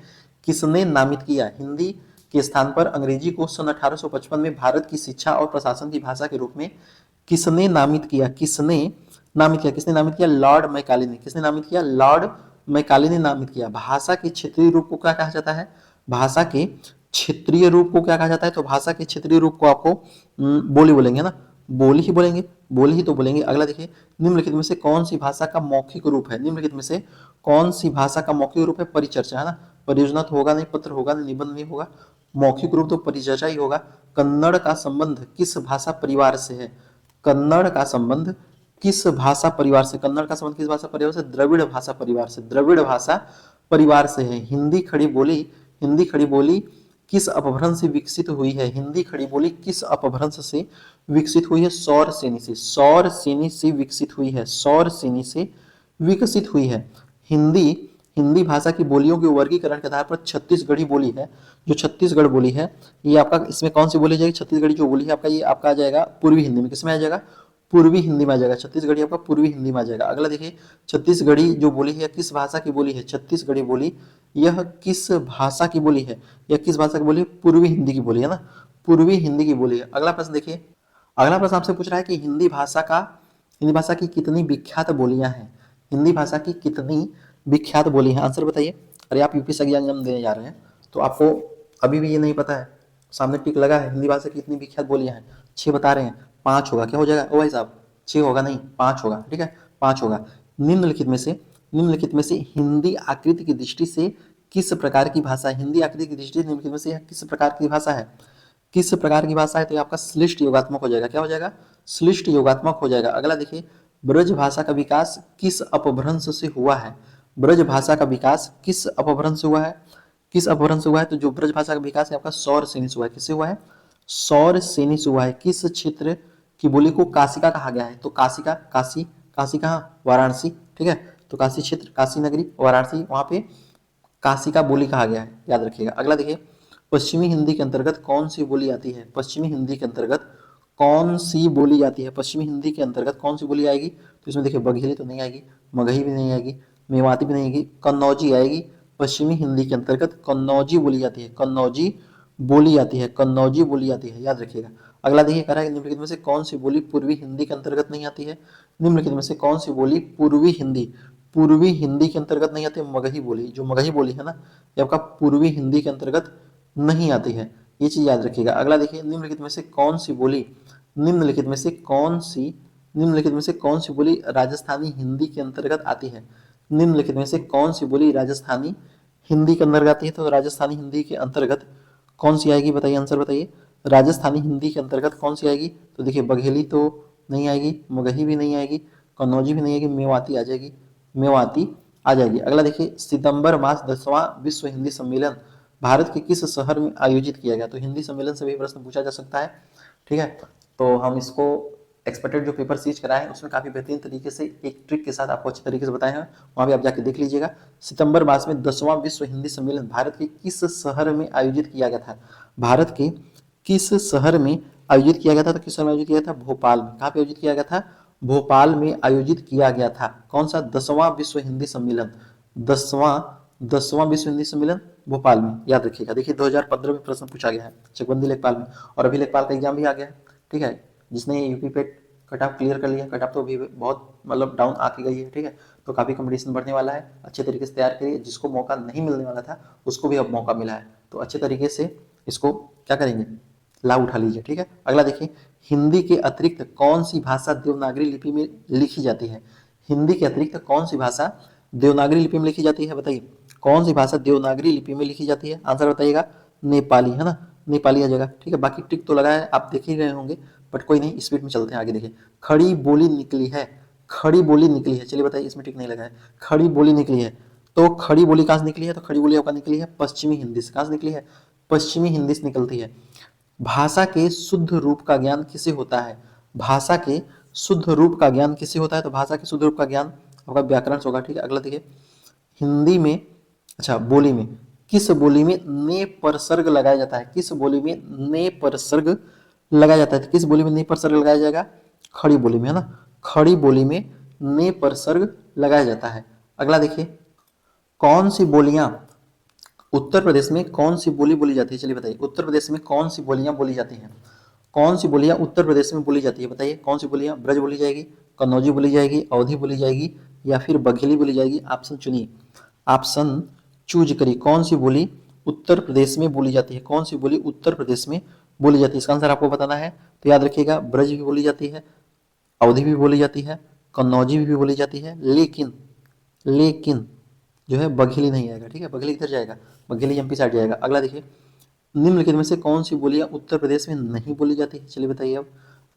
किसने नामित किया? हिंदी के स्थान पर अंग्रेजी को सन 1855 में भारत की शिक्षा और प्रशासन की भाषा के रूप में किसने नामित किया? किसने नामित किया? लॉर्ड मैकाले ने। किसने नामित किया? लॉर्ड मैकाले ने नामित किया। भाषा के क्षेत्रीय रूप को क्या कहा जाता है? भाषा के क्षेत्रीय रूप को क्या कहा जाता है? तो भाषा के क्षेत्रीय रूप को आपको बोली बोलेंगे ना, बोली ही बोलेंगे, बोली ही तो बोलेंगे। अगला देखिए, निम्नलिखित में से कौन सी भाषा का मौखिक रूप है? निम्नलिखित में से कौन सी भाषा का मौखिक रूप है? परिचर्चा, है ना। परियोजना तो होगा नहीं, पत्र होगा नहीं, निबंध नहीं होगा, मौखिक रूप तो परिचर्चा ही होगा। कन्नड़ का संबंध किस भाषा परिवार से है? कन्नड़ का संबंध किस भाषा परिवार से? कन्नड़ का संबंध किस भाषा परिवार से? द्रविड़ भाषा परिवार से। द्रविड़ भाषा परिवार से है। हिंदी खड़ी बोली किस अपभ्रंश से विकसित हुई है? हिंदी खड़ी बोली किस अपभ्रंश से विकसित हुई है? सौर सेनी से। सौर सेनी से विकसित हुई है। सौर सेनी से विकसित हुई है। हिंदी भाषा की बोलियों के वर्गीकरण के आधार पर छत्तीसगढ़ी बोली है, जो छत्तीसगढ़ बोली है, ये आपका इसमें कौन सी बोली जाएगी? छत्तीसगढ़ी जो बोली है आपका, ये आपका आ जाएगा पूर्वी हिंदी में। किसमें आ जाएगा? पूर्वी हिंदी में आ जाएगा। छत्तीसगढ़ी आपका पूर्वी हिंदी में आ जाएगा। अगला देखिए, छत्तीसगढ़ी जो बोली है किस भाषा की बोली है? छत्तीसगढ़ी बोली यह किस भाषा की बोली है? यह किस भाषा की बोली है? पूर्वी हिंदी की बोली है ना, पूर्वी हिंदी की बोली है। अगला प्रश्न देखिए, अगला प्रश्न आपसे पूछ रहा है कि हिंदी भाषा की कितनी विख्यात बोलियां हैं? हिंदी भाषा की कितनी विख्यात बोली है? आंसर बताइए। अरे आप यूपीएससी एग्जाम देने जा रहे हैं तो आपको अभी भी ये नहीं पता है, सामने टिक लगा है, हिंदी भाषा की कितनी विख्यात बोलियां हैं? 6 बता रहे हैं, 5 होगा। क्या हो जाएगा ओ भाई साहब? 6 होगा नहीं, 5 होगा, ठीक है, 5 होगा। निम्नलिखित में से हिंदी आकृति की दृष्टि से किस प्रकार की भाषा है? हिंदी आकृति की दृष्टि से निम्नलिखित में से यह किस प्रकार की भाषा है? किस प्रकार की भाषा है? तो ये आपका श्लिष्ट योगात्मक हो जाएगा। क्या हो जाएगा? श्लिष्ट योगात्मक हो जाएगा। अगला देखिए, ब्रज भाषा का विकास किस अपभ्रंश से हुआ है? ब्रज भाषा का विकास किस अपभ्रंश से हुआ है? किस अपभ्रंश से हुआ है? तो जो ब्रज भाषा का विकास है आपका सौर सेनी से हुआ है। किससे हुआ है? सौर सेनी से हुआ है। किस क्षेत्र की बोली को काशिका कहा गया है? तो काशी कहाँ? वाराणसी, ठीक है। तो काशी क्षेत्र, काशी नगरी, वाराणसी, वहां पे काशी का बोली कहा गया है, याद रखिएगा। अगला देखिए, पश्चिमी हिंदी के अंतर्गत कौन सी बोली आती है? पश्चिमी हिंदी के अंतर्गत कौन सी बोली जाती है? पश्चिमी हिंदी के अंतर्गत कौन सी बोली आएगी? तो इसमें देखिए, बघेली तो नहीं आएगी, मगही भी नहीं आएगी, मेवाती भी नहीं आएगी, कन्नौजी आएगी। पश्चिमी हिंदी के अंतर्गत कन्नौजी बोली जाती है। कन्नौजी बोली जाती है, कन्नौजी बोली जाती है, याद रखिएगा। अगला देखिए, कह रहा है निम्नलिखित में से कौन सी बोली पूर्वी हिंदी के अंतर्गत नहीं आती है? निम्नलिखित में से कौन सी बोली पूर्वी हिंदी के अंतर्गत नहीं आती है? मगही बोली, जो मगही बोली है ना, ये आपका पूर्वी हिंदी के अंतर्गत नहीं आती है, ये चीज याद रखिएगा। अगला देखिए, निम्नलिखित में से कौन सी बोली राजस्थानी हिंदी के अंतर्गत आती है? निम्नलिखित में से कौन सी बोली राजस्थानी हिंदी के अंतर्गत आती है? तो राजस्थानी हिंदी के अंतर्गत कौन सी आएगी? बताइए, आंसर बताइए। राजस्थानी हिंदी के अंतर्गत कौन सी आएगी? तो देखिए, बघेली तो नहीं आएगी, मगही भी नहीं आएगी, कन्नौजी भी नहीं आएगी, मेवाती आ जाएगी, मेवाती आ जाएगी। अगला देखिए, सितंबर मास 10वां विश्व हिंदी सम्मेलन भारत के किस शहर में आयोजित किया गया? तो हिंदी सम्मेलन से भी प्रश्न पूछा जा सकता है, ठीक है। तो हम इसको एक्सपेक्टेड जो पेपर सीरीज कराए हैं उसमें काफी बेहतरीन तरीके से एक ट्रिक के साथ आपको अच्छे तरीके से बताए हैं, वहां भी आप जाके देख लीजिएगा। सितंबर मास में 10वां विश्व हिंदी सम्मेलन भारत के किस शहर में आयोजित किया गया था? भारत के किस शहर में आयोजित किया गया था? तो किस शहर में आयोजित किया था? भोपाल में। कहाँ पे आयोजित किया गया था? भोपाल में आयोजित किया गया था। कौन सा? 10वां विश्व हिंदी सम्मेलन। 10वां विश्व हिंदी सम्मेलन भोपाल में, याद रखिएगा। देखिए, 2015 में प्रश्न पूछा गया है चकबंदी लेखपाल में, और अभी लेखपाल का एग्जाम भी आ गया है, ठीक है। जिसने यूपी पेट कट ऑफ क्लियर कर लिया, कट ऑफ तो अभी बहुत मतलब डाउन आके गई है, ठीक है। तो काफी कंपटीशन बढ़ने वाला है, अच्छे तरीके से तैयार करिए। जिसको मौका नहीं मिलने वाला था उसको भी अब मौका मिला है, तो अच्छे तरीके से इसको क्या करेंगे, लाभ उठा लीजिए, ठीक है। अगला देखिए, हिंदी के अतिरिक्त कौन सी भाषा देवनागरी लिपि में लिखी जाती है? हिंदी के अतिरिक्त कौन सी भाषा देवनागरी लिपि में लिखी जाती है? बताइए, कौन सी भाषा देवनागरी लिपि में लिखी जाती है? आंसर बताइएगा। नेपाली, है ना, नेपाली आ जाएगा, ठीक है। बाकी टिक तो लगा है, आप देख ही रहे होंगे, बट कोई नहीं, स्पीड में चलते हैं आगे। देखिए, खड़ी बोली निकली है, खड़ी बोली निकली है, चलिए बताइए, इसमें टिक नहीं लगा है, खड़ी बोली निकली है, तो खड़ी बोली कहाँ से निकली है? तो खड़ी बोली आपका निकली है पश्चिमी हिंदी से। कहाँ से निकली है? पश्चिमी हिंदी से निकलती है। भाषा के शुद्ध रूप का ज्ञान किसे होता है? भाषा के शुद्ध रूप का ज्ञान किसे होता है? तो भाषा के शुद्ध रूप का ज्ञान आपका व्याकरण से होगा। ठीक है, अगला देखिए, हिंदी में, अच्छा बोली में, किस बोली में ने पर सर्ग लगाया जाता है? किस बोली में ने पर सर्ग लगाया जाता है? किस बोली में ने पर सर्ग लगाया जाएगा? खड़ी बोली में, है ना। खड़ी बोली में ने पर सर्ग लगाया जाता है। अगला देखिए, कौन सी बोलियां उत्तर प्रदेश में कौन सी बोली बोली जाती है? चलिए बताइए, उत्तर प्रदेश में कौन सी बोलियां बोली जाती हैं? कौन सी बोलियां उत्तर प्रदेश में बोली जाती है? बताइए कौन सी बोलियां? ब्रज बोली जाएगी, कन्नौजी बोली जाएगी, अवधी बोली जाएगी, या फिर बघेली बोली जाएगी? ऑप्शन चुनिए, ऑप्शन चूज करिए। कौन सी बोली उत्तर प्रदेश में बोली जाती है? कौन सी बोली उत्तर प्रदेश में बोली जाती है? इसका आंसर आपको बताना है। तो याद रखिएगा, ब्रज भी बोली जाती है, अवधी भी बोली जाती है, कन्नौजी भी बोली जाती है, लेकिन लेकिन जो है बघेली नहीं आएगा। ठीक है, बघेली किधर जाएगा? बघेली एमपी साइड जाएगा। अगला देखिए, निम्नलिखित में से कौन सी बोलियां उत्तर प्रदेश में नहीं बोली जाती है? चलिए बताइए अब,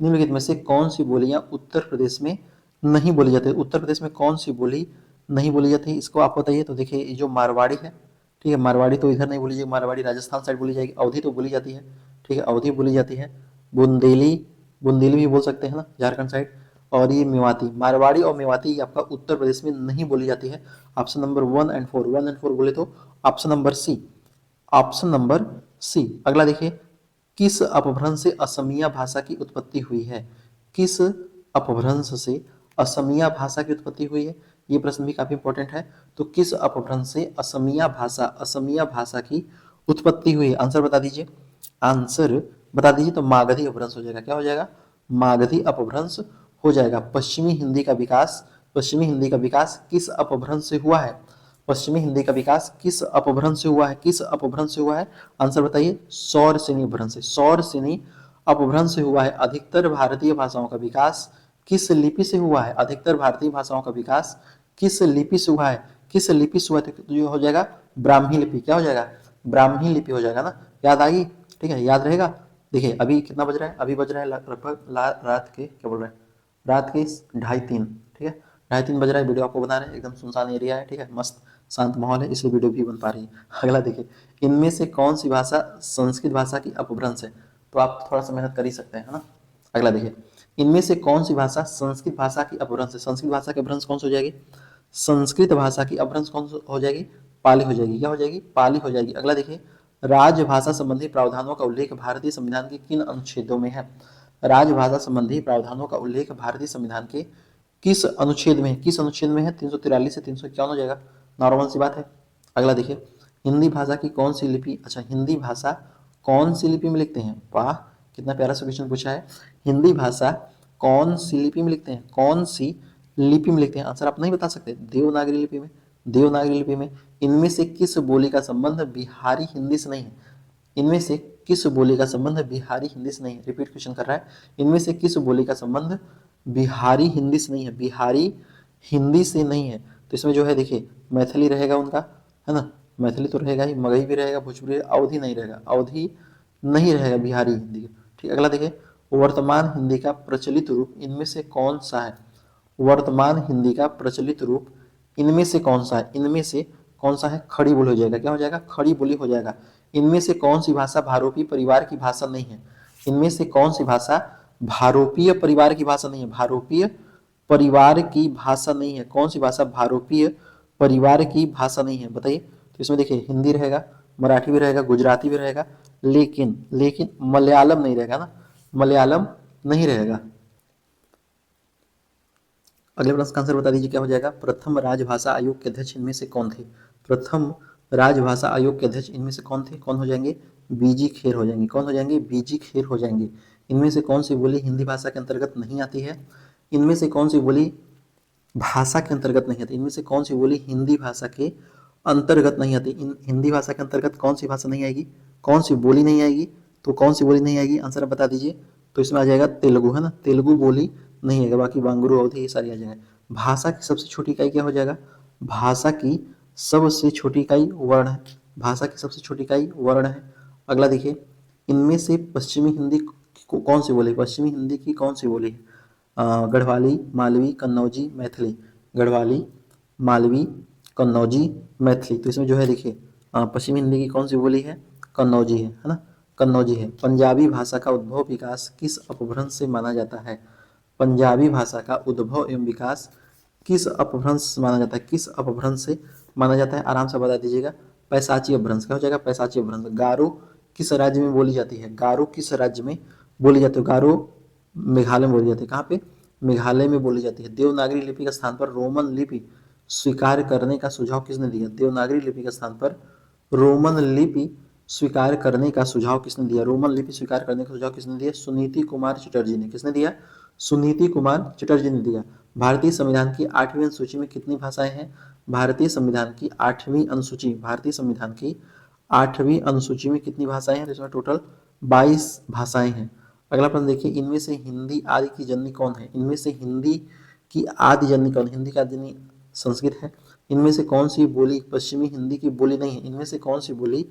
निम्नलिखित में से कौन सी बोलियां उत्तर प्रदेश में नहीं बोली जाती है? उत्तर प्रदेश में कौन सी बोली नहीं बोली जाती है, इसको आप बताइए। तो देखिए, ये जो मारवाड़ी है, ठीक है, मारवाड़ी तो इधर नहीं बोली जाएगी, मारवाड़ी राजस्थान साइड बोली जाएगी। अवधी तो बोली जाती है, ठीक है, अवधी बोली जाती है। बुंदेली, बुंदेली भी बोल सकते हैं ना, झारखंड साइड। और ये मेवाती, मारवाड़ी और मेवाती ये आपका उत्तर प्रदेश में नहीं बोली जाती है। ऑप्शन नंबर 1 और 4 बोले तो option number C, option number C. अगला देखिए, किस अपभ्रंश से असमिया भाषा की उत्पत्ति हुई है? किस अपभ्रंश से असमिया भाषा की उत्पत्ति हुई है? ये प्रश्न भी काफी इंपॉर्टेंट है। तो किस अपभ्रंश से असमिया भाषा की उत्पत्ति हुई है? आंसर बता दीजिए, आंसर बता दीजिए। तो मागधी अपभ्रंश हो जाएगा। क्या हो जाएगा? मागधी अपभ्रंश हो जाएगा। पश्चिमी हिंदी का विकास, पश्चिमी हिंदी का विकास किस अपभ्रंश से हुआ है? पश्चिमी हिंदी का विकास किस अपभ्रंश से हुआ है? किस अपभ्रंश से हुआ है? आंसर बताइए। सौर सेनी अपभ्रंश से, सौर सेनी अपभ्रंश से हुआ है। अधिकतर भारतीय भाषाओं का विकास किस लिपि से हुआ है? अधिकतर भारतीय भाषाओं का विकास किस लिपि से हुआ है? किस लिपि से हुआ है? तो जो हो जाएगा ब्राह्मी लिपि। क्या हो जाएगा? ब्राह्मी लिपि हो जाएगा ना। याद आ गई? ठीक है, याद रहेगा। देखिए, अभी कितना बज रहा है? अभी बज रहा है लगभग रात के, क्या बोल रहे हैं, रात के 2:30-3। ठीक है, 2:30-3 बज रहा है। वीडियो आपको बना रहे हैं, एकदम सुनसान एरिया है। ठीक है, मस्त शांत माहौल है, इसलिए वीडियो भी बन पा रही है। अगला देखिए, इनमें से कौन सी भाषा संस्कृत भाषा की अपभ्रंश है? तो आप थोड़ा सा मेहनत कर ही सकते हैं, है ना। अगला देखिए, इनमें से कौन सी भाषा संस्कृत भाषा की अपभ्रंश है? संस्कृत भाषा की अपभ्रंश कौन सी हो जाएगी? संस्कृत भाषा की अपभ्रंश कौन सी हो जाएगी? पाली हो जाएगी। क्या हो जाएगी? पाली हो जाएगी। अगला देखिए, राजभाषा संबंधी प्रावधानों का उल्लेख भारतीय संविधान के किन अनुच्छेदों में है? राजभाषा संबंधी प्रावधानों का उल्लेख भारतीय संविधान के किस अनुच्छेद में है? किस अनुच्छेद में है? 343 से 351 हो जाएगा। नॉर्मल सी बात है। अगला देखिए, हिंदी भाषा की कौन सी लिपि, अच्छा हिंदी भाषा कौन सी लिपि में लिखते हैं? वाह, कितना प्यारा सा क्वेश्चन पूछा है। हिंदी भाषा कौन सी लिपि में लिखते हैं? कौन सी लिपि में लिखते हैं? आंसर आप नहीं बता सकते। देवनागरी लिपि में, देवनागरी लिपि में। इनमें से किस बोली का संबंध बिहारी हिंदी से नहीं है? इनमें से किस बोली का संबंध बिहारी हिंदी से नहीं है? रिपीट क्वेश्चन कर रहा है, इनमें से किस बोली का संबंध बिहारी हिंदी से नहीं है? बिहारी हिंदी से नहीं है। तो इसमें जो है देखिए, मैथिली रहेगा उनका, है ना, मैथिली तो रहेगा ही, मगही भी रहेगा, भोजपुरी, अवधी नहीं रहेगा, अवधी नहीं रहेगा बिहारी हिंदी का। ठीक, अगला देखिए, वर्तमान हिंदी का प्रचलित रूप इनमें से कौन सा है? वर्तमान हिंदी का प्रचलित रूप इनमें से कौन सा है? इनमें से कौन सा है? खड़ी बोली हो जाएगा। क्या हो जाएगा? खड़ी बोली हो जाएगा। इनमें से कौन सी भाषा भारोपीय परिवार की भाषा नहीं है? इनमें से कौन सी भाषा भारोपीय परिवार की भाषा नहीं है? भारोपीय परिवार की भाषा नहीं है। कौन सी भाषा भारोपीय परिवार की भाषा नहीं है? बताइए। तो इसमें देखिए, हिंदी रहेगा, मराठी भी रहेगा, गुजराती भी रहेगा, लेकिन लेकिन मलयालम नहीं रहेगा ना, मलयालम नहीं रहेगा। अगले प्रश्न का आंसर बता दीजिए, क्या हो जाएगा? प्रथम राजभाषा आयोग के अध्यक्ष इनमें से कौन थे? प्रथम राजभाषा आयोग के अध्यक्ष इनमें से कौन थे? कौन हो जाएंगे? बीजी खेर हो जाएंगे। कौन हो जाएंगे? बीजी खेर हो जाएंगे। इनमें से कौन सी बोली हिंदी भाषा के अंतर्गत नहीं आती है? इनमें से कौन सी बोली भाषा के अंतर्गत नहीं आती? इनमें से कौन सी बोली हिंदी भाषा के अंतर्गत नहीं आती? इन हिंदी भाषा के अंतर्गत कौन सी भाषा नहीं आएगी? कौन सी बोली नहीं आएगी? तो कौन सी बोली नहीं आएगी? आंसर बता दीजिए। तो इसमें आ जाएगा तेलुगु, है ना, तेलुगु बोली नहीं आएगा, बाकी बांगुरु, अवधी ये सारी आ जाएगा। भाषा की सबसे छोटी इकाई क्या हो जाएगा? भाषा की सबसे छोटी इकाई वर्ण है। भाषा की सबसे छोटी इकाई वर्ण है। अगला देखिए, इनमें से पश्चिमी हिंदी कौन सी बोली? पश्चिमी हिंदी की कौन सी बोली है? गढ़वाली, मालवी, कन्नौजी, मैथिली। गढ़वाली, मालवी, कन्नौजी, मैथिली। तो इसमें जो है देखिए पश्चिमी हिंदी की कौन सी बोली है? कन्नौजी है ना, कन्नौजी है। पंजाबी भाषा का उद्भव विकास किस अपभ्रंश से माना जाता है? पंजाबी भाषा का उद्भव एवं विकास किस अपभ्रंश से माना जाता है? किस अपभ्रंश से माना जाता है? आराम से बता दीजिएगा। पैसाची अपभ्रंश। क्या हो जाएगा? पैसाची अपभ्रंश। गारो किस राज्य में बोली जाती है? गारो किस राज्य में बोली जाती है? गारो मेघालय में बोली जाती है। कहाँ पे? मेघालय में बोली जाती है। देवनागरी लिपि के स्थान पर रोमन लिपि स्वीकार करने का सुझाव किसने दिया? देवनागरी लिपि के स्थान पर रोमन लिपि स्वीकार करने का सुझाव किसने दिया? रोमन लिपि स्वीकार करने का सुझाव किसने दिया? सुनीति कुमार चटर्जी ने। किसने दिया? सुनीति कुमार चटर्जी ने दिया। भारतीय संविधान की 8वीं अनुसूची में कितनी भाषाएं हैं? भारतीय संविधान की 8वीं अनुसूची, भारतीय संविधान की 8वीं अनुसूची में कितनी भाषाएं हैं? तो इसमें टोटल 22 भाषाएं हैं। अगला प्रश्न देखिए, इनमें से हिंदी आदि की जननी कौन है? इनमें से हिंदी की आदि जननी कौन है? हिंदी की आदि जननी संस्कृत है। इनमें से कौन सी बोली पश्चिमी हिंदी की बोली नहीं है? इनमें से कौन सी बोली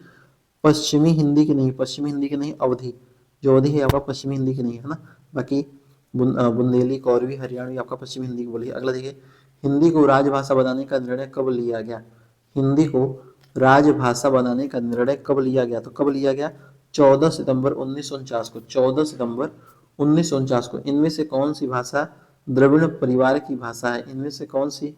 पश्चिमी हिंदी की नहीं? पश्चिमी हिंदी की नहीं, अवधी। जो अवधी है आपका पश्चिमी हिंदी की नहीं है ना। बाकी बुंदेली, कौरवी, हरियाणवी आपका पश्चिमी हिंदी की बोली है। अगला देखिए, हिंदी को राजभाषा बनाने का निर्णय कब लिया गया? हिंदी को राजभाषा बनाने का निर्णय कब लिया गया? तो कब लिया गया? 14 सितंबर 1949 को। 14 सितंबर 1949 को। इनमें से कौन सी भाषा द्रविड़ परिवार की भाषा है? इनमें से कौन सी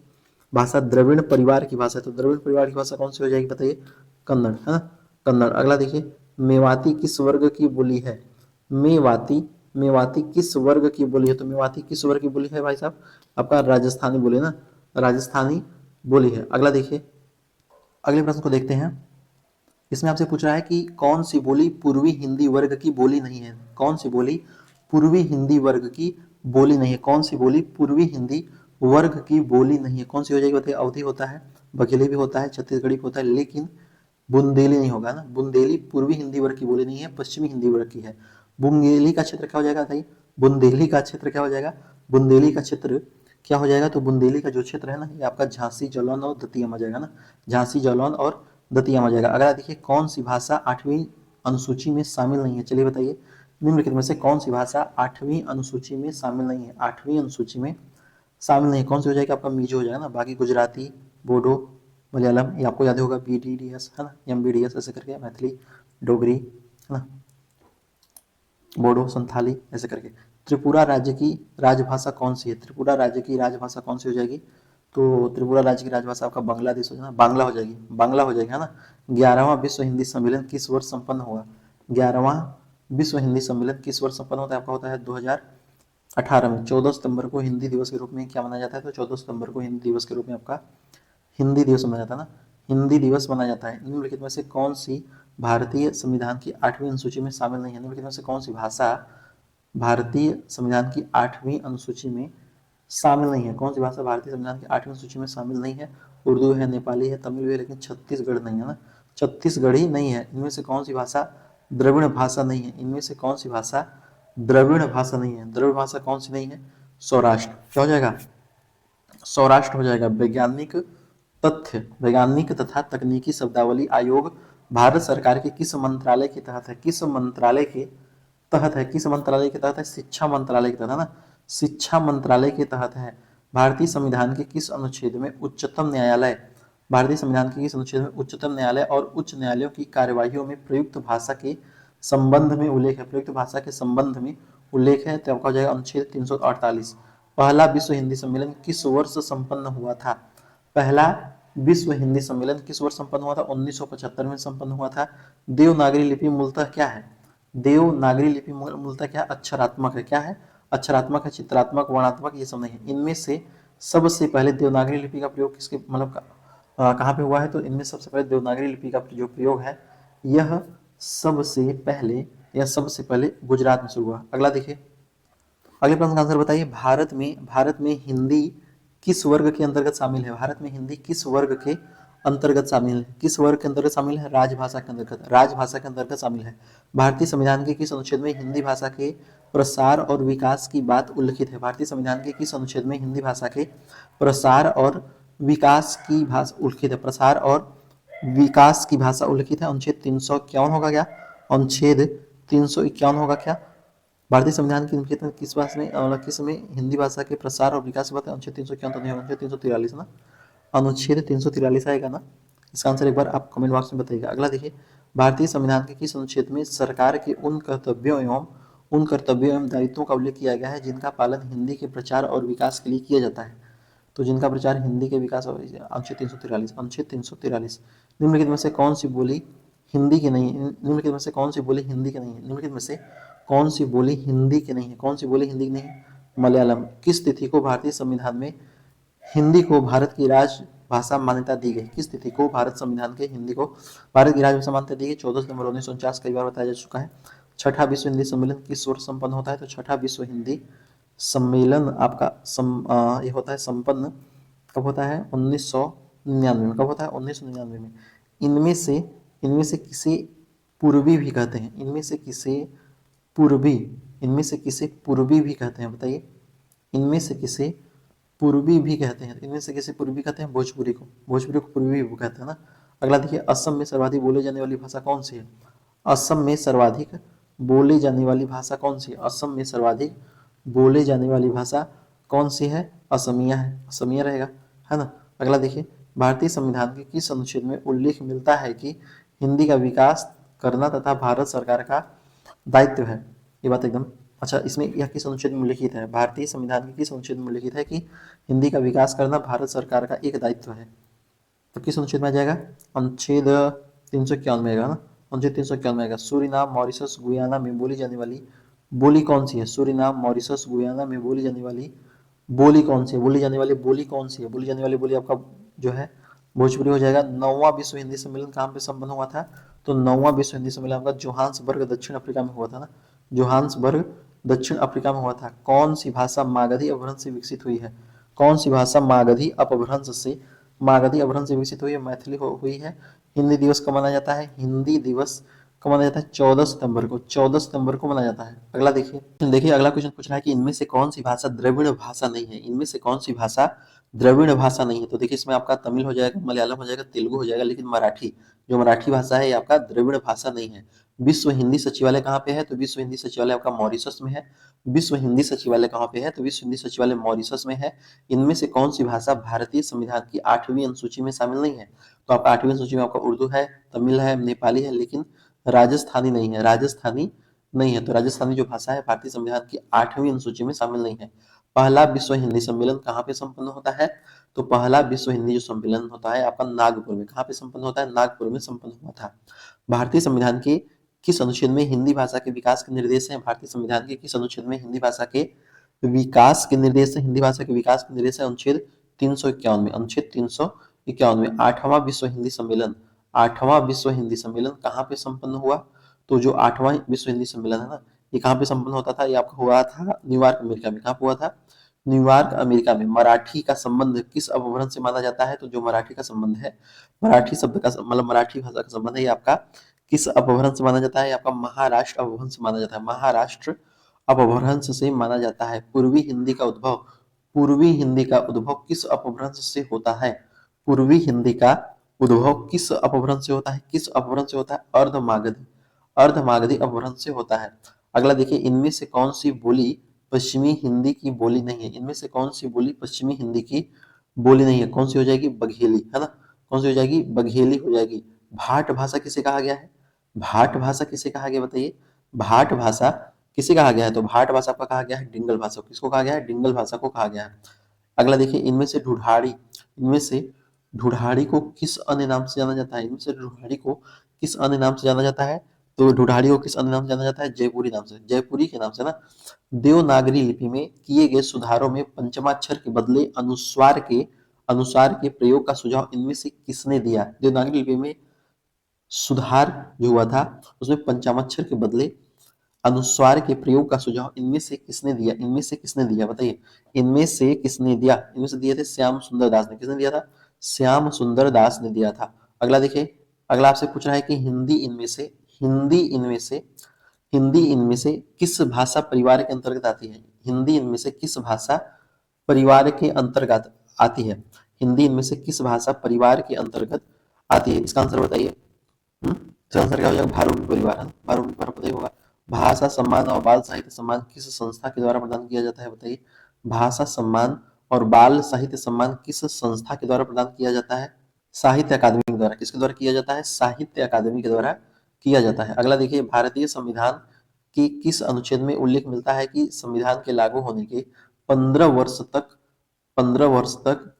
भाषा द्रविड़ परिवार की भाषा है? तो द्रविड़ परिवार की भाषा कौन सी हो जाएगी बताइए? कन्नड़ है ना, कन्नड़। अगला देखिए, मेवाती किस वर्ग की बोली है? मेवाती, मेवाती किस वर्ग की बोली है? तो मेवाती किस वर्ग की बोली है भाई साहब? आपका राजस्थानी बोली ना, राजस्थानी बोली है। अगला देखिए, अगले प्रश्न को देखते हैं। इसमें आपसे पूछ रहा है कि कौन सी बोली पूर्वी हिंदी वर्ग की बोली नहीं है? कौन सी बोली पूर्वी हिंदी वर्ग की बोली नहीं है? कौन सी बोली पूर्वी हिंदी वर्ग की बोली नहीं है? कौन सी हो जाएगी बताइए? अवधी होता है, बघेली भी होता है, छत्तीसगढ़ी भी होता है, लेकिन बुंदेली नहीं होगा ना। बुंदेली पूर्वी हिंदी वर्ग की बोली नहीं है, पश्चिमी हिंदी वर्ग की है। बुंदेली का क्षेत्र क्या हो जाएगा बताइए? बुंदेली का क्षेत्र क्या हो जाएगा? बुंदेली का क्षेत्र क्या हो जाएगा? तो बुंदेली का जो क्षेत्र है ना, ये आपका झांसी, जालौन और दतिया में जाएगा ना। झांसी, जालौन और दतिया में जाएगा। अगर देखिए, कौन सी भाषा 8वीं अनुसूची में शामिल नहीं है? चलिए बताइए, निम्नलिखित में से कौन सी भाषा 8वीं अनुसूची में शामिल नहीं है? 8वीं अनुसूची में शामिल नहीं, कौन सी हो जाएगी? आपका मीजो हो जाएगा ना। बाकी गुजराती, बोडो, मलयालम, ये आपको याद होगा, BDDS है ना, MBDS ऐसे करके, मैथिली, डोगरी है ना, बोडो, संथाली ऐसे करके। त्रिपुरा राज्य की राजभाषा कौन सी है? त्रिपुरा राज्य की राजभाषा कौन सी हो जाएगी? तो त्रिपुरा राज्य की राजभाषा आपका बांग्लादेश हो जाएगा, बांग्ला हो जाएगी, बांग्ला हो जाएगी है ना। 11वां विश्व हिंदी सम्मेलन किस वर्ष संपन्न हुआ? 11वां विश्व हिंदी सम्मेलन किस वर्ष संपन्न होता है? आपका होता है 2018 में। 14 सितंबर को हिंदी दिवस के रूप में क्या मनाया जाता है? तो 14 सितंबर को हिंदी दिवस के रूप में आपका हिंदी दिवस मनाया जाता है ना, हिंदी दिवस मनाया जाता है। निम्नलिखित में से कौन सी भारतीय संविधान की 8वीं अनुसूची में शामिल नहीं है? निम्नलिखित में से कौन सी भाषा भारतीय संविधान की 8वीं अनुसूची में शामिल नहीं है? कौन सी भाषा भारतीय संविधान की 8वीं अनुसूची में शामिल नहीं है? उर्दू है, नेपाली है, तमिल भी है, लेकिन छत्तीसगढ़ नहीं है ना, छत्तीसगढ़ी नहीं है। इनमें से कौन सी भाषा द्रविड़ भाषा नहीं है? इनमें से कौन सी भाषा द्रविड़ भाषा नहीं है? द्रविड़ भाषा कौन सी नहीं है? सौराष्ट्र। क्या हो जाएगा? सौराष्ट्र हो जाएगा। वैज्ञानिक तथ्य, वैज्ञानिक तथा तकनीकी शब्दावली आयोग भारत सरकार के किस मंत्रालय के तहत है? किस मंत्रालय के तहत है? किस मंत्रालय के तहत है? शिक्षा मंत्रालय के तहत है ना, शिक्षा मंत्रालय के तहत है। भारतीय संविधान के किस अनुच्छेद में उच्चतम न्यायालय, भारतीय संविधान के किस अनुच्छेद में उच्चतम न्यायालय और उच्च न्यायालयों की कार्यवाहियों में प्रयुक्त भाषा के संबंध में उल्लेख है? प्रयुक्त भाषा के संबंध में उल्लेख है, तो आपका हो जाएगा अनुच्छेद 348। पहला विश्व हिंदी सम्मेलन किस वर्ष संपन्न हुआ था? पहला विश्व हिंदी सम्मेलन किस वर्ष संपन्न हुआ था? 1975 में संपन्न हुआ था। देवनागरी लिपि मूलतः क्या है? देवनागरी लिपि मूलतः क्या? अक्षरात्मक है। क्या है? अक्षरात्मक है, चित्रात्मक, वर्णात्मक ये सब नहीं है। इनमें से सबसे पहले देवनागरी लिपि का प्रयोग किसके मतलब कहाँ पे हुआ है? तो इनमें सबसे पहले देवनागरी लिपि का जो प्रयोग है यह सबसे पहले गुजरात में शुरू हुआ। अगला देखिए, अगले प्रश्न का आंसर बताइए। भारत में हिंदी किस वर्ग के अंतर्गत शामिल है? भारत में हिंदी किस वर्ग के अंतर्गत शामिल है? किस वर्ग के अंतर्गत शामिल है? राजभाषा के अंतर्गत, राजभाषा के अंतर्गत शामिल है। भारतीय संविधान के किस अनुच्छेद में हिंदी भाषा के प्रसार और विकास की बात उल्लिखित है? भारतीय संविधान के किस अनुच्छेद में हिंदी भाषा के प्रसार और विकास की भाषा उल्लिखित है? प्रसार और विकास की भाषा उल्लिखित है। अनुच्छेद 351 होगा क्या? अनुच्छेद 351 होगा क्या? भारतीय संविधान की निम्नलिखित में किस में हिंदी भाषा के प्रसार और विकास की बात है? अनुच्छेद 351 तो नहीं होगा, अनुच्छेद 343 ना, अनुच्छेद 343 आएगा ना। इसका आंसर एक बार आप कमेंट बॉक्स में बताइएगा। अगला देखिए, भारतीय संविधान के किस अनुच्छेद में सरकार के उन कर्तव्यों एवं दायित्वों का उल्लेख किया गया है जिनका पालन हिंदी के प्रचार और विकास के लिए किया जाता है। तो जिनका प्रचार हिंदी के विकास और अनुच्छेद 343 निम्नलिखित में से कौन सी बोली हिंदी की नहीं है? निम्नलिखित में से कौन सी बोली हिंदी की नहीं है? निम्नलिखित में से कौन सी बोली हिंदी की नहीं है? कौन सी बोली हिंदी की नहीं है? मलयालम। किस तिथि को भारतीय संविधान में हिंदी को भारत की राजभाषा मान्यता दी गई? किस तिथि को भारत संविधान के हिंदी को भारत की राजभाषा मान्यता दी गई? 14 सितंबर 1949 कई बार बताया जा चुका है। छठा विश्व हिंदी सम्मेलन किस वर्ष संपन्न होता है? तो छठा विश्व हिंदी सम्मेलन आपका ये होता है संपन्न कब होता है? 1999 में। कब होता है? 1999 में। इनमें से किसे पूर्वी भी कहते हैं? इनमें से किसे पूर्वी भी कहते हैं? बताइए। इनमें से किसे पूर्वी भी कहते हैं? इनमें से किसे पूर्वी कहते हैं? भोजपुरी को पूर्वी भी कहते हैं ना। अगला देखिए, असम में सर्वाधिक बोले जाने वाली भाषा कौन सी है? असम में सर्वाधिक बोली जाने वाली भाषा कौन सी है? असम में सर्वाधिक बोले जाने वाली भाषा कौन सी है? असमिया है। असमिया रहेगा, है ना। अगला देखिए, भारतीय संविधान के किस अनुच्छेद में उल्लेख मिलता है कि हिंदी का विकास करना तथा भारत सरकार का दायित्व है? ये बात एकदम अच्छा, इसमें यह किस अनुच्छेद में उल्लिखित है? भारतीय संविधान के किस अनुच्छेद में उल्लिखित है कि हिंदी का विकास करना भारत सरकार का एक दायित्व है? तो किस अनुच्छेद में आ जाएगा? अनुच्छेद 351 में आएगा ना। अनुच्छेद 351 में आएगा। सूरीनाम, मॉरिशस, गुयाना में बोली जाने वाली बोली कौन सी है? सूरीनाम, मॉरिशस, गुयाना में बोली जाने वाली बोली कौन सी है? बोली जाने वाली बोली कौन सी है? बोली जाने वाली बोली आपका जो है भोजपुरी हो जाएगा। 9वां विश्व हिंदी सम्मेलन कहाँ पे संपन्न हुआ था? तो 9वां विश्व हिंदी सम्मेलन आपका जोहान्सबर्ग दक्षिण अफ्रीका में हुआ था ना। जोहान्सबर्ग दक्षिण अफ्रीका में हुआ था। कौन सी भाषा मागधी अपभ्रंश से विकसित हुई है? कौन सी भाषा मागधी अपभ्रंश से विकसित हुई है? मैथिली हुई है। हिंदी दिवस कब मनाया जाता है? हिंदी दिवस कब मनाया जाता है? 14 सितंबर को। 14 सितंबर को मनाया जाता है। अगला देखिए अगला क्वेश्चन पूछ रहा है कि इनमें से कौन सी भाषा द्रविड़ भाषा नहीं है? इनमें से कौन सी भाषा द्रविड़ भाषा नहीं है? तो देखिए इसमें आपका तमिल हो जाएगा, मलयालम हो जाएगा, तेलुगु हो जाएगा, लेकिन मराठी भाषा है ये आपका द्रविड़ भाषा नहीं है। विश्व हिंदी सचिवालय कहाँ पे है? तो विश्व हिंदी सचिवालय आपका मॉरिशस में है। विश्व हिंदी सचिवालय कहाँ पे है? तो विश्व हिंदी सचिवालय मॉरिशस में है। इनमें से कौन सी भाषा भारतीय संविधान की 8वीं अनुसूची में शामिल नहीं है? तो आपका 8वीं अनुसूची में आपका उर्दू है, तमिल है, नेपाली है, लेकिन राजस्थानी नहीं है। तो राजस्थानी जो भाषा है भारतीय संविधान की 8वीं अनुसूची में शामिल नहीं है। पहला विश्व हिंदी सम्मेलन कहाँ पे संपन्न होता है? तो पहला विश्व हिंदी जो सम्मेलन होता है आपका नागपुर में। कहाँ पे संपन्न होता है? नागपुर में संपन्न हुआ था। भारतीय संविधान के किस अनुच्छेद में हिंदी भाषा के विकास के निर्देश हैं? भारतीय संविधान के किस अनुच्छेद में हिंदी भाषा के विकास के निर्देश है? हिंदी भाषा के विकास के निर्देश है अनुच्छेद 351 में। अनुच्छेद 351 में 8वां विश्व हिंदी सम्मेलन कहाँ पे संपन्न हुआ? तो जो 8वां विश्व हिंदी सम्मेलन है ना, ये कहाँ पे संपन्न होता था? ये आपका हुआ था न्यूयॉर्क अमेरिका में। कहाँ पे हुआ था? न्यूयॉर्क अमेरिका में। मराठी का संबंध किस अपभ्रंश से माना जाता है? तो जो मराठी का संबंध है, मराठी शब्द का मतलब मराठी भाषा का संबंध है, ये आपका किस अपभ्रंश से माना जाता है? आपका महाराष्ट्र अपभ्रंश से माना जाता है। महाराष्ट्र अपभ्रंश से माना जाता है। पूर्वी हिंदी का उद्भव किस अपभ्रंश से होता है? पूर्वी हिंदी का उद्भव किस अपभ्रंश से होता है? किस अपभ्रंश से होता है? अर्धमागधी अपभ्रंश से होता है। अगला देखिए, इनमें से कौन सी बोली पश्चिमी हिंदी की बोली नहीं है? इनमें से कौन सी बोली पश्चिमी हिंदी की बोली नहीं है? कौन सी हो जाएगी? बघेली, है ना। कौन सी हो जाएगी? बघेली हो जाएगी। भाट भाषा किसे कहा गया है? भाट भाषा किसे कहा गया बताइए? भाट भाषा किसे कहा गया है? तो भाट भाषा का कहा गया है डिंगल भाषा को। किसको कहा गया है? डिंगल भाषा को कहा गया है। अगला देखिए, इनमें से ढूढ़ाड़ी को किस अन्य नाम से जाना जाता है? इनमें से ढूढ़ाड़ी को किस अन्य नाम से जाना जाता है? तो ढूढ़ाड़ी को किस अन्य नाम से जाना जाता है? जयपुरी नाम से, जयपुरी के नाम से ना। देवनागरी लिपि में किए गए सुधारों में पंचमाक्षर के बदले अनुस्वार के प्रयोग का सुझाव इनमें से किसने दिया? देवनागरी लिपि में सुधार जो हुआ था उसमें पंचमाक्षर के बदले अनुस्वार के प्रयोग का सुझाव इनमें से किसने दिया? इनमें से किसने दिया बताइए? इनमें से किसने दिया? इनमें से दिए थे श्याम सुंदर दास ने। किसने दिया था? श्याम सुंदर दास ने दिया था। अगला देखिए, अगला आपसे पूछ रहा है कि हिंदी इनमें से किस भाषा परिवार के अंतर्गत आती है? हिंदी इनमें से किस भाषा परिवार के अंतर्गत आती है? हिंदी इनमें से किस भाषा परिवार के अंतर्गत आती है? इसका आंसर बताइए। इसका आंसर क्या हो जाएगा? भारूपी परिवार है। भारूपी परिवार पता ही होगा। भाषा सम्मान और बाल साहित्य सम्मान किस संस्था के द्वारा प्रदान किया जाता है बताइए? भाषा सम्मान और बाल साहित्य सम्मान किस संस्था के द्वारा प्रदान किया जाता है? साहित्य अकादमी के द्वारा। किसके द्वारा किया जाता है? साहित्य अकादमी के द्वारा किया जाता है। अगला देखिए, भारतीय संविधान की किस अनुच्छेद में उल्लेख मिलता है कि संविधान के लागू होने के 15 वर्ष तक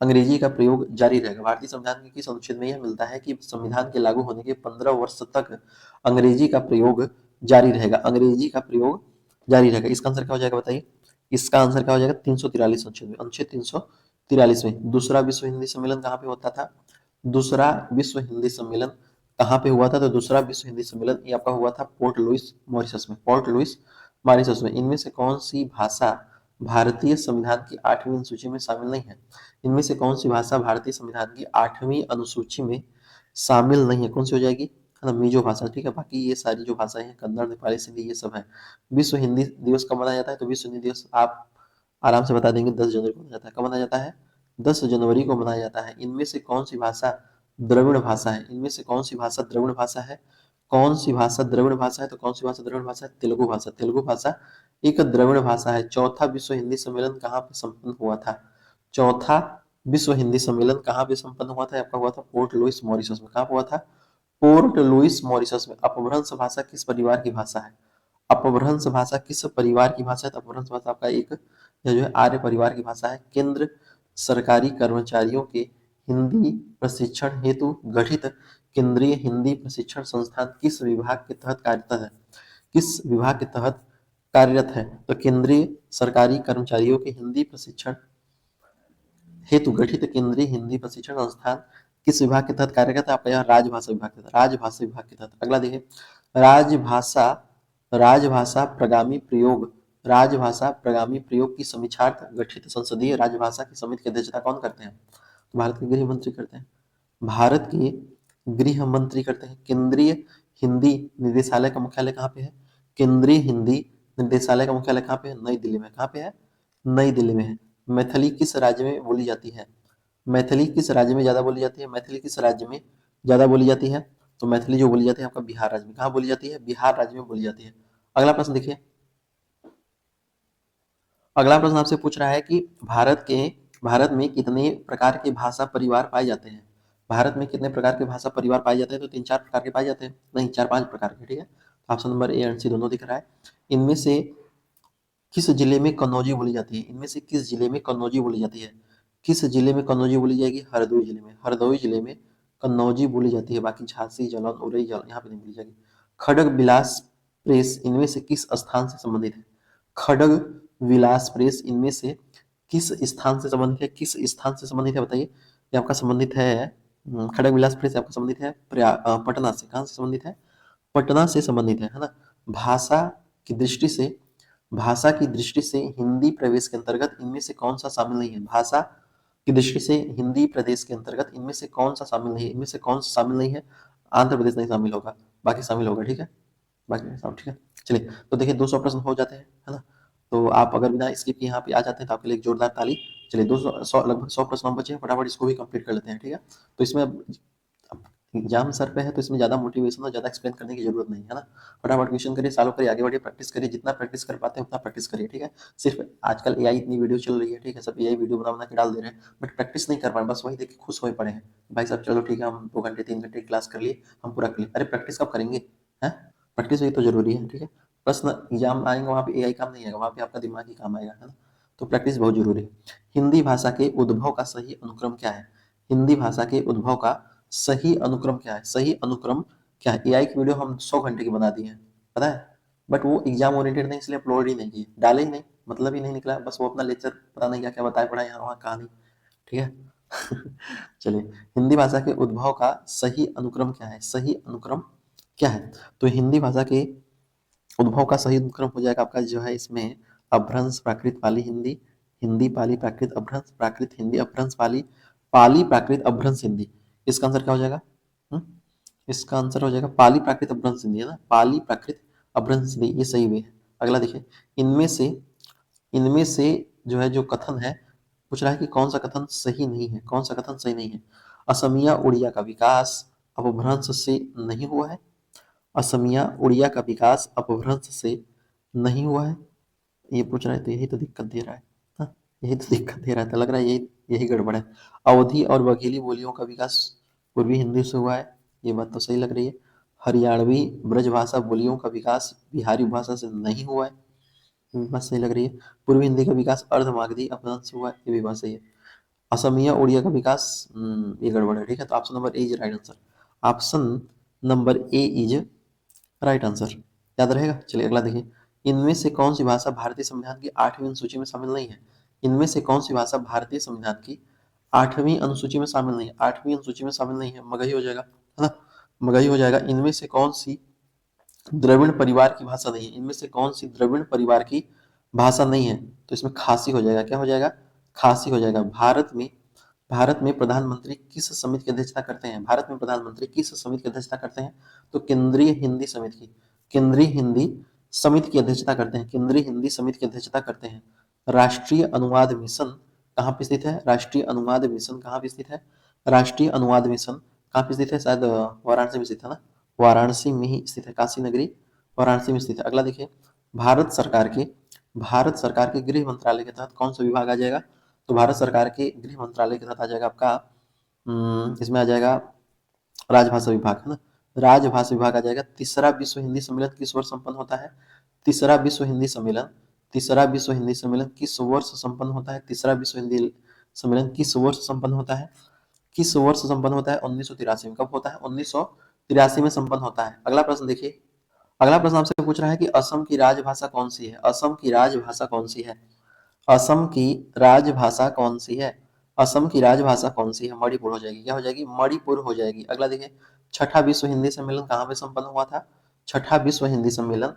अंग्रेजी का प्रयोग जारी रहेगा? भारतीय संविधान के किस अनुच्छेद में यह मिलता है कि संविधान के लागू होने के 15 वर्ष तक अंग्रेजी का प्रयोग जारी रहेगा? अंग्रेजी का प्रयोग जारी रहेगा। इसका आंसर क्या हो जाएगा बताइए? इसका आंसर क्या हो जाएगा? 343 अनुच्छेद में, अनुच्छेद 343 में। दूसरा विश्व हिंदी सम्मेलन कहाँ पे होता था? दूसरा विश्व हिंदी सम्मेलन कहाँ पे हुआ था? तो दूसरा विश्व हिंदी सम्मेलन ये आपका हुआ था पोर्ट लुइस मॉरिशस में, पोर्ट लुइस मॉरिशस में। इनमें से कौन सी भाषा भारतीय संविधान की 8वीं अनुसूची में शामिल नहीं है? इनमें से कौन सी भाषा भारतीय संविधान की 8वीं अनुसूची में शामिल नहीं है? कौन सी हो जाएगी? है ना, मिजो भाषा। ठीक है, बाकी ये सारी जो भाषाएं हैं, कन्नड़, नेपाली, सिंधी, ये सब है। विश्व हिंदी दिवस कब मनाया जाता है? तो विश्व हिंदी दिवस आप आराम से बता देंगे, 10 जनवरी को मनाया जाता है। कब मनाया जाता है? 10 जनवरी को मनाया जाता है। इनमें से कौन सी भाषा द्रविड़ भाषा है? इनमें से कौन सी भाषा द्रविड़ भाषा है? कौन सी भाषा द्रविड़ भाषा है? तो कौन सी भाषा द्रविड़ भाषा है? तेलुगु भाषा। तेलुगु भाषा एक द्रविड़ भाषा है। चौथा विश्व हिंदी सम्मेलन कहाँ पे संपन्न हुआ था? चौथा विश्व हिंदी सम्मेलन कहाँ पे संपन्न हुआ था? आपका हुआ था पोर्ट लुइस मॉरिशस में। कहाँ हुआ था? पोर्ट लुइस मॉरिशस में। अपभ्रंश भाषा किस परिवार की भाषा है? अपभ्रंश भाषा किस परिवार की भाषा है? तो अपभ्रंश भाषा आपका एक यह जो है आर्य परिवार की भाषा है। केंद्र सरकारी कर्मचारियों के हिंदी प्रशिक्षण हेतु गठित केंद्रीय हिंदी प्रशिक्षण संस्थान किस विभाग के तहत कार्यरत है? किस विभाग के तहत कार्यरत है? तो केंद्रीय सरकारी कर्मचारियों के हिंदी प्रशिक्षण हेतु गठित केंद्रीय हिंदी प्रशिक्षण संस्थान किस विभाग के तहत कार्यरत है? आपका यहाँ राजभाषा विभाग के तहत, राजभाषा विभाग के तहत। अगला देखिए, राजभाषा राजभाषा प्रगामी प्रयोग राजभाषा प्रगामी प्रयोग की समीक्षार्थ गठित संसदीय राजभाषा की समिति की अध्यक्षता कौन करते हैं? तो भारत के गृह मंत्री करते हैं। भारत के गृह मंत्री करते हैं। केंद्रीय हिंदी निदेशालय का मुख्यालय कहाँ पे है? केंद्रीय हिंदी निदेशालय का मुख्यालय कहाँ पे है? नई दिल्ली में। कहाँ पे है? नई दिल्ली में है। मैथिली किस राज्य में बोली जाती है? मैथिली किस राज्य में ज्यादा बोली जाती है? मैथिली किस राज्य में ज्यादा बोली जाती है? तो मैथिली जो बोली जाती है आपका बिहार राज्य में। कहाँ बोली जाती है? बिहार राज्य में बोली जाती है। अगला प्रश्न देखिए, अगला प्रश्न आपसे पूछ रहा है कि भारत में कितने प्रकार के भाषा परिवार पाए जाते हैं? भारत में कितने प्रकार के भाषा परिवार पाए जाते हैं? तो 3-4 प्रकार के पाए जाते हैं, नहीं 4-5 प्रकार के। ठीक है, ऑप्शन नंबर ए एंड सी दोनों दिख रहा है। इनमें से किस जिले में कन्नौजी बोली जाती है? इनमें से किस जिले में कन्नौजी बोली जाती है? किस जिले में कन्नौजी बोली जाएगी? हरदोई जिले में। हरदोई जिले में कन्नौजी बोली जाती है। बाकी झांसी, जालौन, उरई यहाँ पे नहीं बोली जाएगी। खड़ग विलास प्रेस इनमें से किस स्थान से संबंधित है? खड़ग विलास प्रेस इनमें से किस स्थान से संबंधित है? किस स्थान से संबंधित है बताइए? ये आपका संबंधित है खड़ग विलास प्रेस आपका संबंधित है पटना से। कहाँ से संबंधित है? पटना से संबंधित है ना। भाषा की दृष्टि से भाषा की दृष्टि से हिंदी प्रदेश के अंतर्गत इनमें से कौन सा शामिल नहीं है? भाषा की दृष्टि से हिंदी प्रदेश के अंतर्गत इनमें से कौन सा शामिल नहीं है? इनमें से कौन सा शामिल नहीं है? आंध्र प्रदेश नहीं शामिल होगा, बाकी शामिल होगा। ठीक है, बाकी सब ठीक है। चलिए, तो देखिए 200 प्रश्न हो जाते हैं, है ना। तो आप अगर बिना स्किप के यहाँ पे आ जाते हैं तो आपके लिए एक जोरदार ताली। चलिए 200 लगभग 100 प्रश्न हम बचे हैं, फटाफट इसको भी कंप्लीट कर लेते हैं। ठीक है, तो इसमें अब एग्जाम सर पे है तो इसमें ज्यादा मोटिवेशन और ज्यादा एक्सप्लेन करने की जरूरत नहीं है ना। फटाफट क्वेश्चन करिए, सॉल्व करिए, आगे बढ़िए, प्रैक्टिस करिए, जितना प्रैक्टिस कर पाते हैं उतना प्रैक्टिस करिए। ठीक है, सिर्फ आजकल एआई इतनी वीडियो चल रही है, ठीक है, सब एआई वीडियो बना बना के डाल दे रहे हैं, बट प्रैक्टिस नहीं कर पा रहे, बस वही देख के खुश हुए पड़े हैं भाई साहब चलो ठीक है हम 2 घंटे 3 घंटे क्लास कर लिए, हम पूरा कर लिए। अरे प्रैक्टिस कब करेंगे? है, प्रैक्टिस भी तो जरूरी है। ठीक है, प्रश्न एग्जाम आएंगे वहाँ पे एआई काम नहीं आएगा, वहाँ पे आपका दिमाग ही काम आएगा, है ना। तो प्रैक्टिस बहुत जरूरी है। हिंदी भाषा के उद्भव का सही अनुक्रम क्या है? हिंदी भाषा के उद्भव का सही अनुक्रम क्या है? सही अनुक्रम क्या है? एआई की वीडियो हम 100 घंटे की बना दी है, पता है, बट वो एग्जाम ओरिएंटेड नहीं, इसलिए अपलोड ही नहीं किए, डाले ही नहीं, मतलब ही नहीं निकला, बस वो अपना लेक्चर पता नहीं क्या क्या बताया पड़ा यहाँ वहाँ कहानी। ठीक है चलिए, हिंदी भाषा के उद्भव का सही अनुक्रम क्या है? सही अनुक्रम क्या है? तो हिंदी भाषा के उद्भव का सही अनुक्रम हो जाएगा आपका जो है इसमें अपभ्रंश प्राकृत पाली हिंदी, हिंदी पाली प्राकृत अपभ्रंश, प्राकृत हिंदी अपभ्रंश पाली, पाली प्राकृत अपभ्रंश हिंदी। इसका आंसर क्या हो जाएगा? इसका आंसर हो जाएगा पाली प्राकृत अपभ्रंश हिंदी, है ना, पाली प्राकृत अपभ्रंश हिंदी, ये सही वे है। अगला देखिए, इनमें से जो है जो कथन है, पूछ रहा है कि कौन सा कथन सही नहीं है? कौन सा कथन सही नहीं है? असमिया उड़िया का विकास अपभ्रंश से नहीं हुआ है। असमिया उड़िया का विकास अपभ्रंश से नहीं हुआ है, ये पूछ रहा है, तो यही तो दिक्कत दे रहा है। हाँ? यही तो दिक्कत दे रहा था, लग रहा है यही यही गड़बड़ है। अवधी और बघेली बोलियों का विकास पूर्वी हिंदी से हुआ है, ये बात तो सही लग रही है। हरियाणवी ब्रजभाषा बोलियों का विकास बिहारी भाषा से नहीं हुआ है, ये भी बात सही लग रही है। पूर्वी हिंदी का विकास अर्धमागधी अपभ्रंश से हुआ है, ये भी बात सही है। असमिया उड़िया का विकास ये गड़बड़ है, ठीक है, तो option number A is right answer. Option number A is right answer, याद रहेगा। चलिए अगला देखिए, इनमें से कौन सी भाषा भारतीय संविधान की 8वीं अनुसूची में शामिल नहीं है? इनमें से कौन सी भाषा भारतीय संविधान की 8वीं अनुसूची में शामिल नहीं है? 8वीं अनुसूची में शामिल नहीं है, मगही हो जाएगा, है ना, मगही हो जाएगा। इनमें से कौन सी द्रविड़ परिवार की भाषा नहीं है? इनमें से कौन सी द्रविड़ परिवार की भाषा नहीं है? तो इसमें खासी हो जाएगा, क्या हो जाएगा? खासी हो जाएगा। भारत में प्रधानमंत्री किस समिति की अध्यक्षता करते हैं? भारत में प्रधानमंत्री किस समिति की अध्यक्षता करते हैं? तो केंद्रीय हिंदी समिति की, केंद्रीय हिंदी समिति की अध्यक्षता करते हैं, केंद्रीय हिंदी समिति की अध्यक्षता करते हैं। राष्ट्रीय अनुवाद मिशन कहाँ पे स्थित है? राष्ट्रीय अनुवाद मिशन कहाँ पे स्थित है? राष्ट्रीय अनुवाद मिशन कहाँ पे स्थित है? शायद वाराणसी में स्थित है ना, वाराणसी में ही स्थित है, काशी नगरी वाराणसी में स्थित है। अगला देखिए, भारत सरकार के गृह मंत्रालय के तहत कौन सा विभाग आ जाएगा? तो भारत सरकार के गृह मंत्रालय के तहत आ जाएगा आपका इसमें आ जाएगा राजभाषा विभाग, है ना, राजभाषा विभाग आ जाएगा। तीसरा विश्व हिंदी सम्मेलन किस वर्ष संपन्न होता है? तीसरा विश्व हिंदी सम्मेलन, तीसरा विश्व हिंदी सम्मेलन किस वर्ष संपन्न होता है? तीसरा विश्व हिंदी सम्मेलन किस वर्ष संपन्न होता है? किस वर्ष संपन्न होता है? 1983 में। कब होता है? 1983 में संपन्न होता है। अगला प्रश्न देखिए, अगला प्रश्न आपसे पूछ रहा है कि असम की राजभाषा कौन सी है? असम की राजभाषा कौन सी है? असम की राजभाषा कौन सी है? असम की राजभाषा कौन सी है? मणिपुर हो जाएगी, क्या हो जाएगी? मणिपुर हो जाएगी। अगला देखिए, छठा विश्व हिंदी सम्मेलन कहाँ पे संपन्न हुआ था? छठा विश्व हिंदी सम्मेलन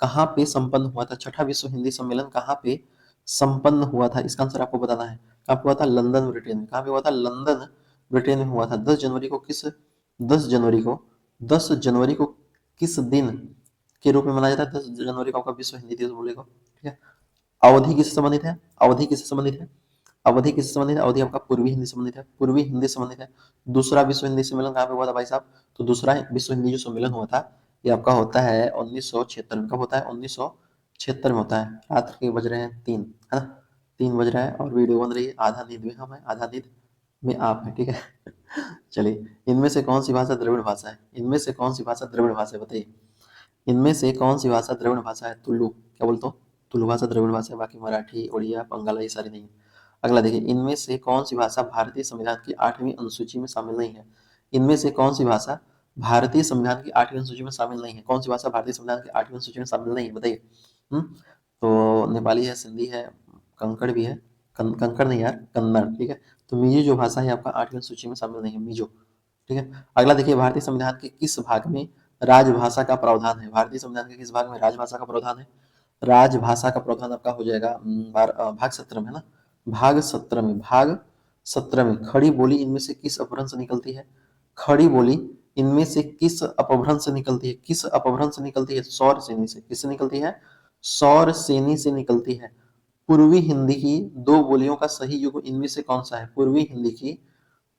कहाँ पे संपन्न हुआ था? छठा विश्व हिंदी सम्मेलन कहाँ पे संपन्न हुआ था? इसका आंसर आपको बताना है। कहाँ पे हुआ था? लंदन ब्रिटेन में। कहाँ पे हुआ था? लंदन ब्रिटेन में हुआ था। 10 जनवरी को किस दिन के रूप में मनाया जाता है? 10 जनवरी को आपका विश्व हिंदी दिवस बोलेगा, ठीक है। अवधि किससे संबंधित है? अवधि किससे संबंधित है? अवधि किससे संबंधित है? अवधि आपका पूर्वी हिंदी संबंधित है, पूर्वी हिंदी संबंधित है। दूसरा विश्व हिंदी सम्मेलन कहाँ पे हुआ था भाई साहब? तो दूसरा विश्व हिंदी जो सम्मेलन हुआ था ये आपका होता है 1976 में। कब होता है? 1976 में होता है। रात के बज रहे हैं 3, है ना, 3 बज रहा है और वीडियो बन रही है। आधा नींद में हम है, आधा नींद में आप है, ठीक है। चलिए, इनमें से कौन सी भाषा द्रविड़ भाषा है? इनमें से कौन सी भाषा द्रविड़ भाषा है, बताइए। इनमें से कौन सी भाषा द्रविड़ भाषा है? तुलु, क्या बोलते हो? तुलु भाषा द्रविड़ भाषा है, बाकी मराठी, उड़िया, बंगाला ये सारी नहीं है। अगला देखिए, इनमें से कौन सी भाषा भारतीय संविधान की 8वीं अनुसूची में शामिल नहीं है? इनमें से कौन सी भाषा भारतीय संविधान की 8वीं अनुसूची में शामिल नहीं है? कौन सी भाषा भारतीय संविधान की 8वीं अनुसूची में शामिल नहीं है, बताइए। तो नेपाली है, सिंधी है, कंकड़ भी है, कंकड़ नहीं यार, कन्नड़, ठीक है। तो मिजो जो भाषा है आपका 8वीं सूची में शामिल नहीं है, मिजो, ठीक है। अगला देखिए, भारतीय संविधान के किस भाग में राजभाषा का प्रावधान है? भारतीय संविधान के किस भाग में राजभाषा का प्रावधान है? राजभाषा का प्रावधान आपका हो जाएगा भाग 17 में, है ना, भाग 17 में खड़ी बोली इनमें से किस अपभ्रंश से निकलती है? खड़ी बोली इनमें से किस अपभ्रंश से निकलती है? किस अपभ्रंश से निकलती है? सौर सेनी से। किससे निकलती है? सौर सेनी से निकलती है। पूर्वी हिंदी की दो बोलियों का सही युग इनमें से कौन सा है? पूर्वी हिंदी की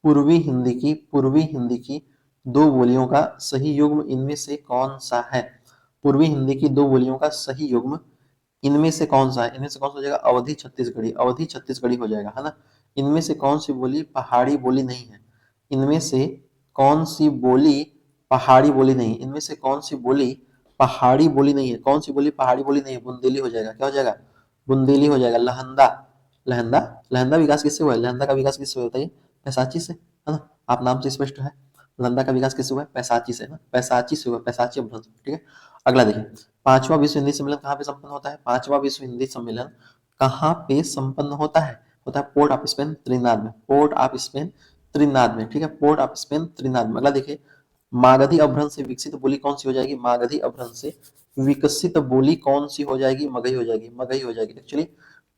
दो बोलियों का सही युग्म इनमें से कौन सा है? पूर्वी हिंदी की दो बोलियों का सही युग्म इनमें से कौन सा है? इनमें से कौन सा हो जाएगा? अवधी छत्तीसगढ़ी, अवधी छत्तीसगढ़ी हो जाएगा, है ना। इनमें से कौन सी बोली पहाड़ी बोली नहीं है? इनमें से कौन सी बोली पहाड़ी बोली नहीं? इनमें से कौन सी बोली पहाड़ी बोली नहीं है? कौन सी बोली पहाड़ी बोली नहीं है? बुंदेली हो जाएगा, क्या हो जाएगा? बुंदेली हो जाएगा। लहंदा, लहंदा, लहंदा विकास किससे हुआ है? लहंदा का विकास किससे हुआ है? पैसाची से, है ना, आप नाम से स्पष्ट है। लहंदा का विकास किससे हुआ है? पैसाची से, ना, पैसाची से हुआ, पैसाची अपभ्रंश, ठीक है। अगला देखिए, पांचवा विश्व हिंदी सम्मेलन कहाँ पे संपन्न होता है? पांचवा विश्व हिंदी सम्मेलन कहाँ पे संपन्न होता है? होता है पोर्ट ऑफ स्पेन, त्रिनाद में। पोर्ट ऑफ स्पेन, त्रिनाद में, ठीक है, पोर्ट ऑफ स्पेन, त्रिनाद में। अगला देखिए, मागधी अपभ्रंश से विकसित बोली कौन सी हो जाएगी? मागधी अपभ्रंश से विकसित बोली कौन सी हो जाएगी? मगही हो जाएगी, मगही हो जाएगी। एक्चुअली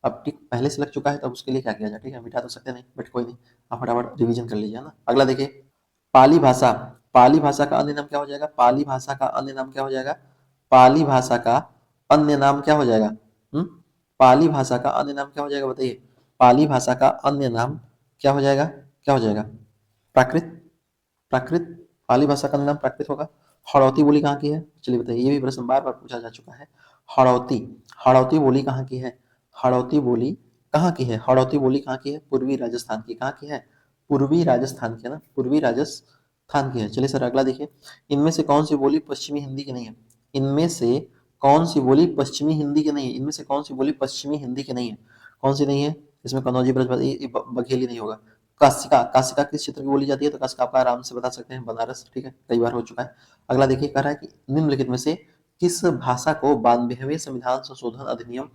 अब ठीक पहले से लग चुका है, तब उसके लिए क्या किया जाए, ठीक है, मिटा तो सकते नहीं, बट कोई नहीं, आप फटाफट रिवीजन कर लीजिए, ना। अगला देखिए, पाली भाषा, पाली भाषा का अन्य नाम क्या हो जाएगा? पाली भाषा का अन्य नाम क्या हो जाएगा? पाली भाषा का अन्य नाम क्या हो जाएगा? पाली भाषा का अन्य नाम क्या हो जाएगा, बताइए। पाली भाषा का अन्य नाम क्या हो जाएगा? क्या हो जाएगा? प्राकृत, प्राकृत, पाली भाषा का नाम प्राकृत होगा। हड़ौती बोली कहाँ की है? चलिए बताइए, ये भी प्रश्न बार बार पूछा जा चुका है। हड़ौती, हड़ौती बोली कहाँ की है? हड़ौती बोली कहाँ की है? हाड़ौती बोली कहाँ की है? पूर्वी राजस्थान की। कहाँ की है? पूर्वी राजस्थान की है ना, पूर्वी राजस्थान की है। चलिए सर अगला देखिए, इनमें से कौन सी बोली पश्चिमी हिंदी की नहीं है? इनमें से कौन सी बोली पश्चिमी हिंदी की नहीं है? इनमें से कौन सी बोली पश्चिमी हिंदी की नहीं है? कौन सी नहीं है? इसमें कन्नौजी, ब्रजभाषा, ये बघेली नहीं होगा। काशिका, काशिका किस क्षेत्र की बोली जाती है? तो काशिका आपका आराम से बता सकते हैं, बनारस, ठीक है, कई बार हो चुका है। अगला देखिए, कह रहा है कि निम्नलिखित में से किस भाषा को 92वें संविधान संशोधन अधिनियम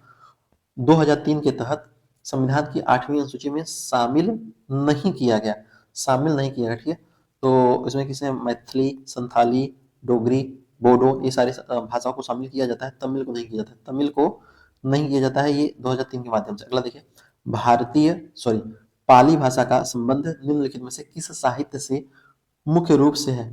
2003 के तहत संविधान की 8वीं अनुसूची में शामिल नहीं किया गया? शामिल नहीं किया गया, ठीक है। तो इसमें किसे मैथिली, संथाली, डोगरी, बोडो, ये सारी भाषाओं को शामिल किया जाता है, तमिल को नहीं किया जाता है। तमिल को नहीं किया जाता है, ये 2003 के माध्यम से। अगला देखिए, पाली भाषा का संबंध निम्नलिखित में से किस साहित्य से मुख्य रूप से है?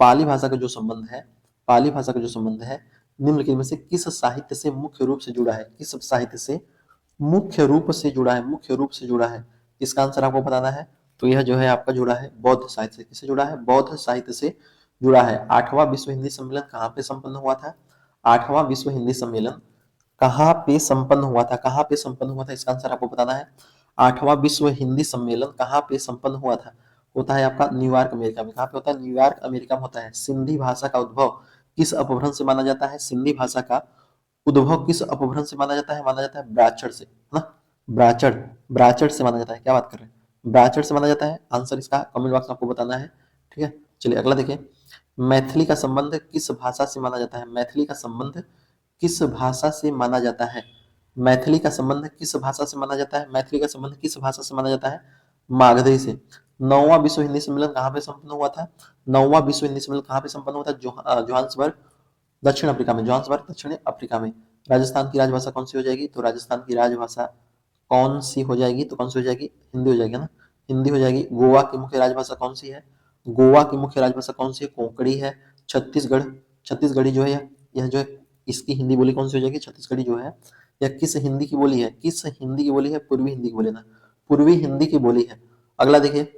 पाली भाषा का जो संबंध है, पाली भाषा का जो संबंध है, निम्नलिखित में से किस साहित्य से मुख्य रूप से जुड़ा है? किस साहित्य से मुख्य रूप से जुड़ा है? मुख्य रूप से जुड़ा है, इसका आंसर आपको बताना है। तो यह जो है आपका जुड़ा है बौद्ध साहित्य से। किससे जुड़ा है? बौद्ध साहित्य से जुड़ा है। 8वां विश्व हिंदी सम्मेलन कहाँ पे संपन्न हुआ था? 8वां विश्व हिंदी सम्मेलन कहाँ पे संपन्न हुआ था? कहाँ पे संपन्न हुआ था, इसका आंसर आपको बताना है। 8वां विश्व हिंदी सम्मेलन कहाँ पे संपन्न हुआ था? होता है आपका न्यूयॉर्क, अमेरिका में। कहाँ पे होता है? न्यूयॉर्क, अमेरिका में होता है। सिंधी भाषा का उद्भव किस अपभ्रंश से माना जाता है? सिंधी भाषा का उद्भव किस अपभ्रंश से माना जाता है? माना जाता है ब्राचड़ से, है ना। ब्राचड़, ब्राचड़ से माना जाता है। क्या बात कर रहे हैं? ब्राचड़ से माना जाता है। आंसर इसका कमेंट बॉक्स में आपको बताना है, ठीक है। चलिए अगला देखिए, मैथिली का संबंध किस भाषा से माना जाता है? मैथिली का संबंध किस भाषा से माना जाता है? मैथिली का संबंध किस भाषा से माना जाता है? मैथिली का संबंध किस भाषा से माना जाता है? मागधी से। 9वां विश्व हिंदी सम्मेलन कहाँ पे संपन्न हुआ था? 9वां विश्व हिंदी सम्मेलन कहाँ पे संपन्न हुआ था? जोहान्सबर्ग, दक्षिण अफ्रीका में। जोहान्सबर्ग, दक्षिण अफ्रीका में। राजस्थान की राजभाषा कौन सी हो जाएगी? तो राजस्थान की राजभाषा कौन सी हो जाएगी? तो कौन सी हो जाएगी? हिंदी हो जाएगी ना, हिंदी हो जाएगी। गोवा की मुख्य राजभाषा कौन सी है? गोवा की मुख्य राजभाषा कौन सी है? कोंकणी है। छत्तीसगढ़, छत्तीसगढ़ी जो है, यह जो है, इसकी हिंदी बोली कौन सी हो जाएगी? छत्तीसगढ़ी जो है, यह किस हिंदी की बोली है? किस हिंदी की बोली है? पूर्वी हिंदी की बोली ना, पूर्वी हिंदी की बोली है। अगला देखिए,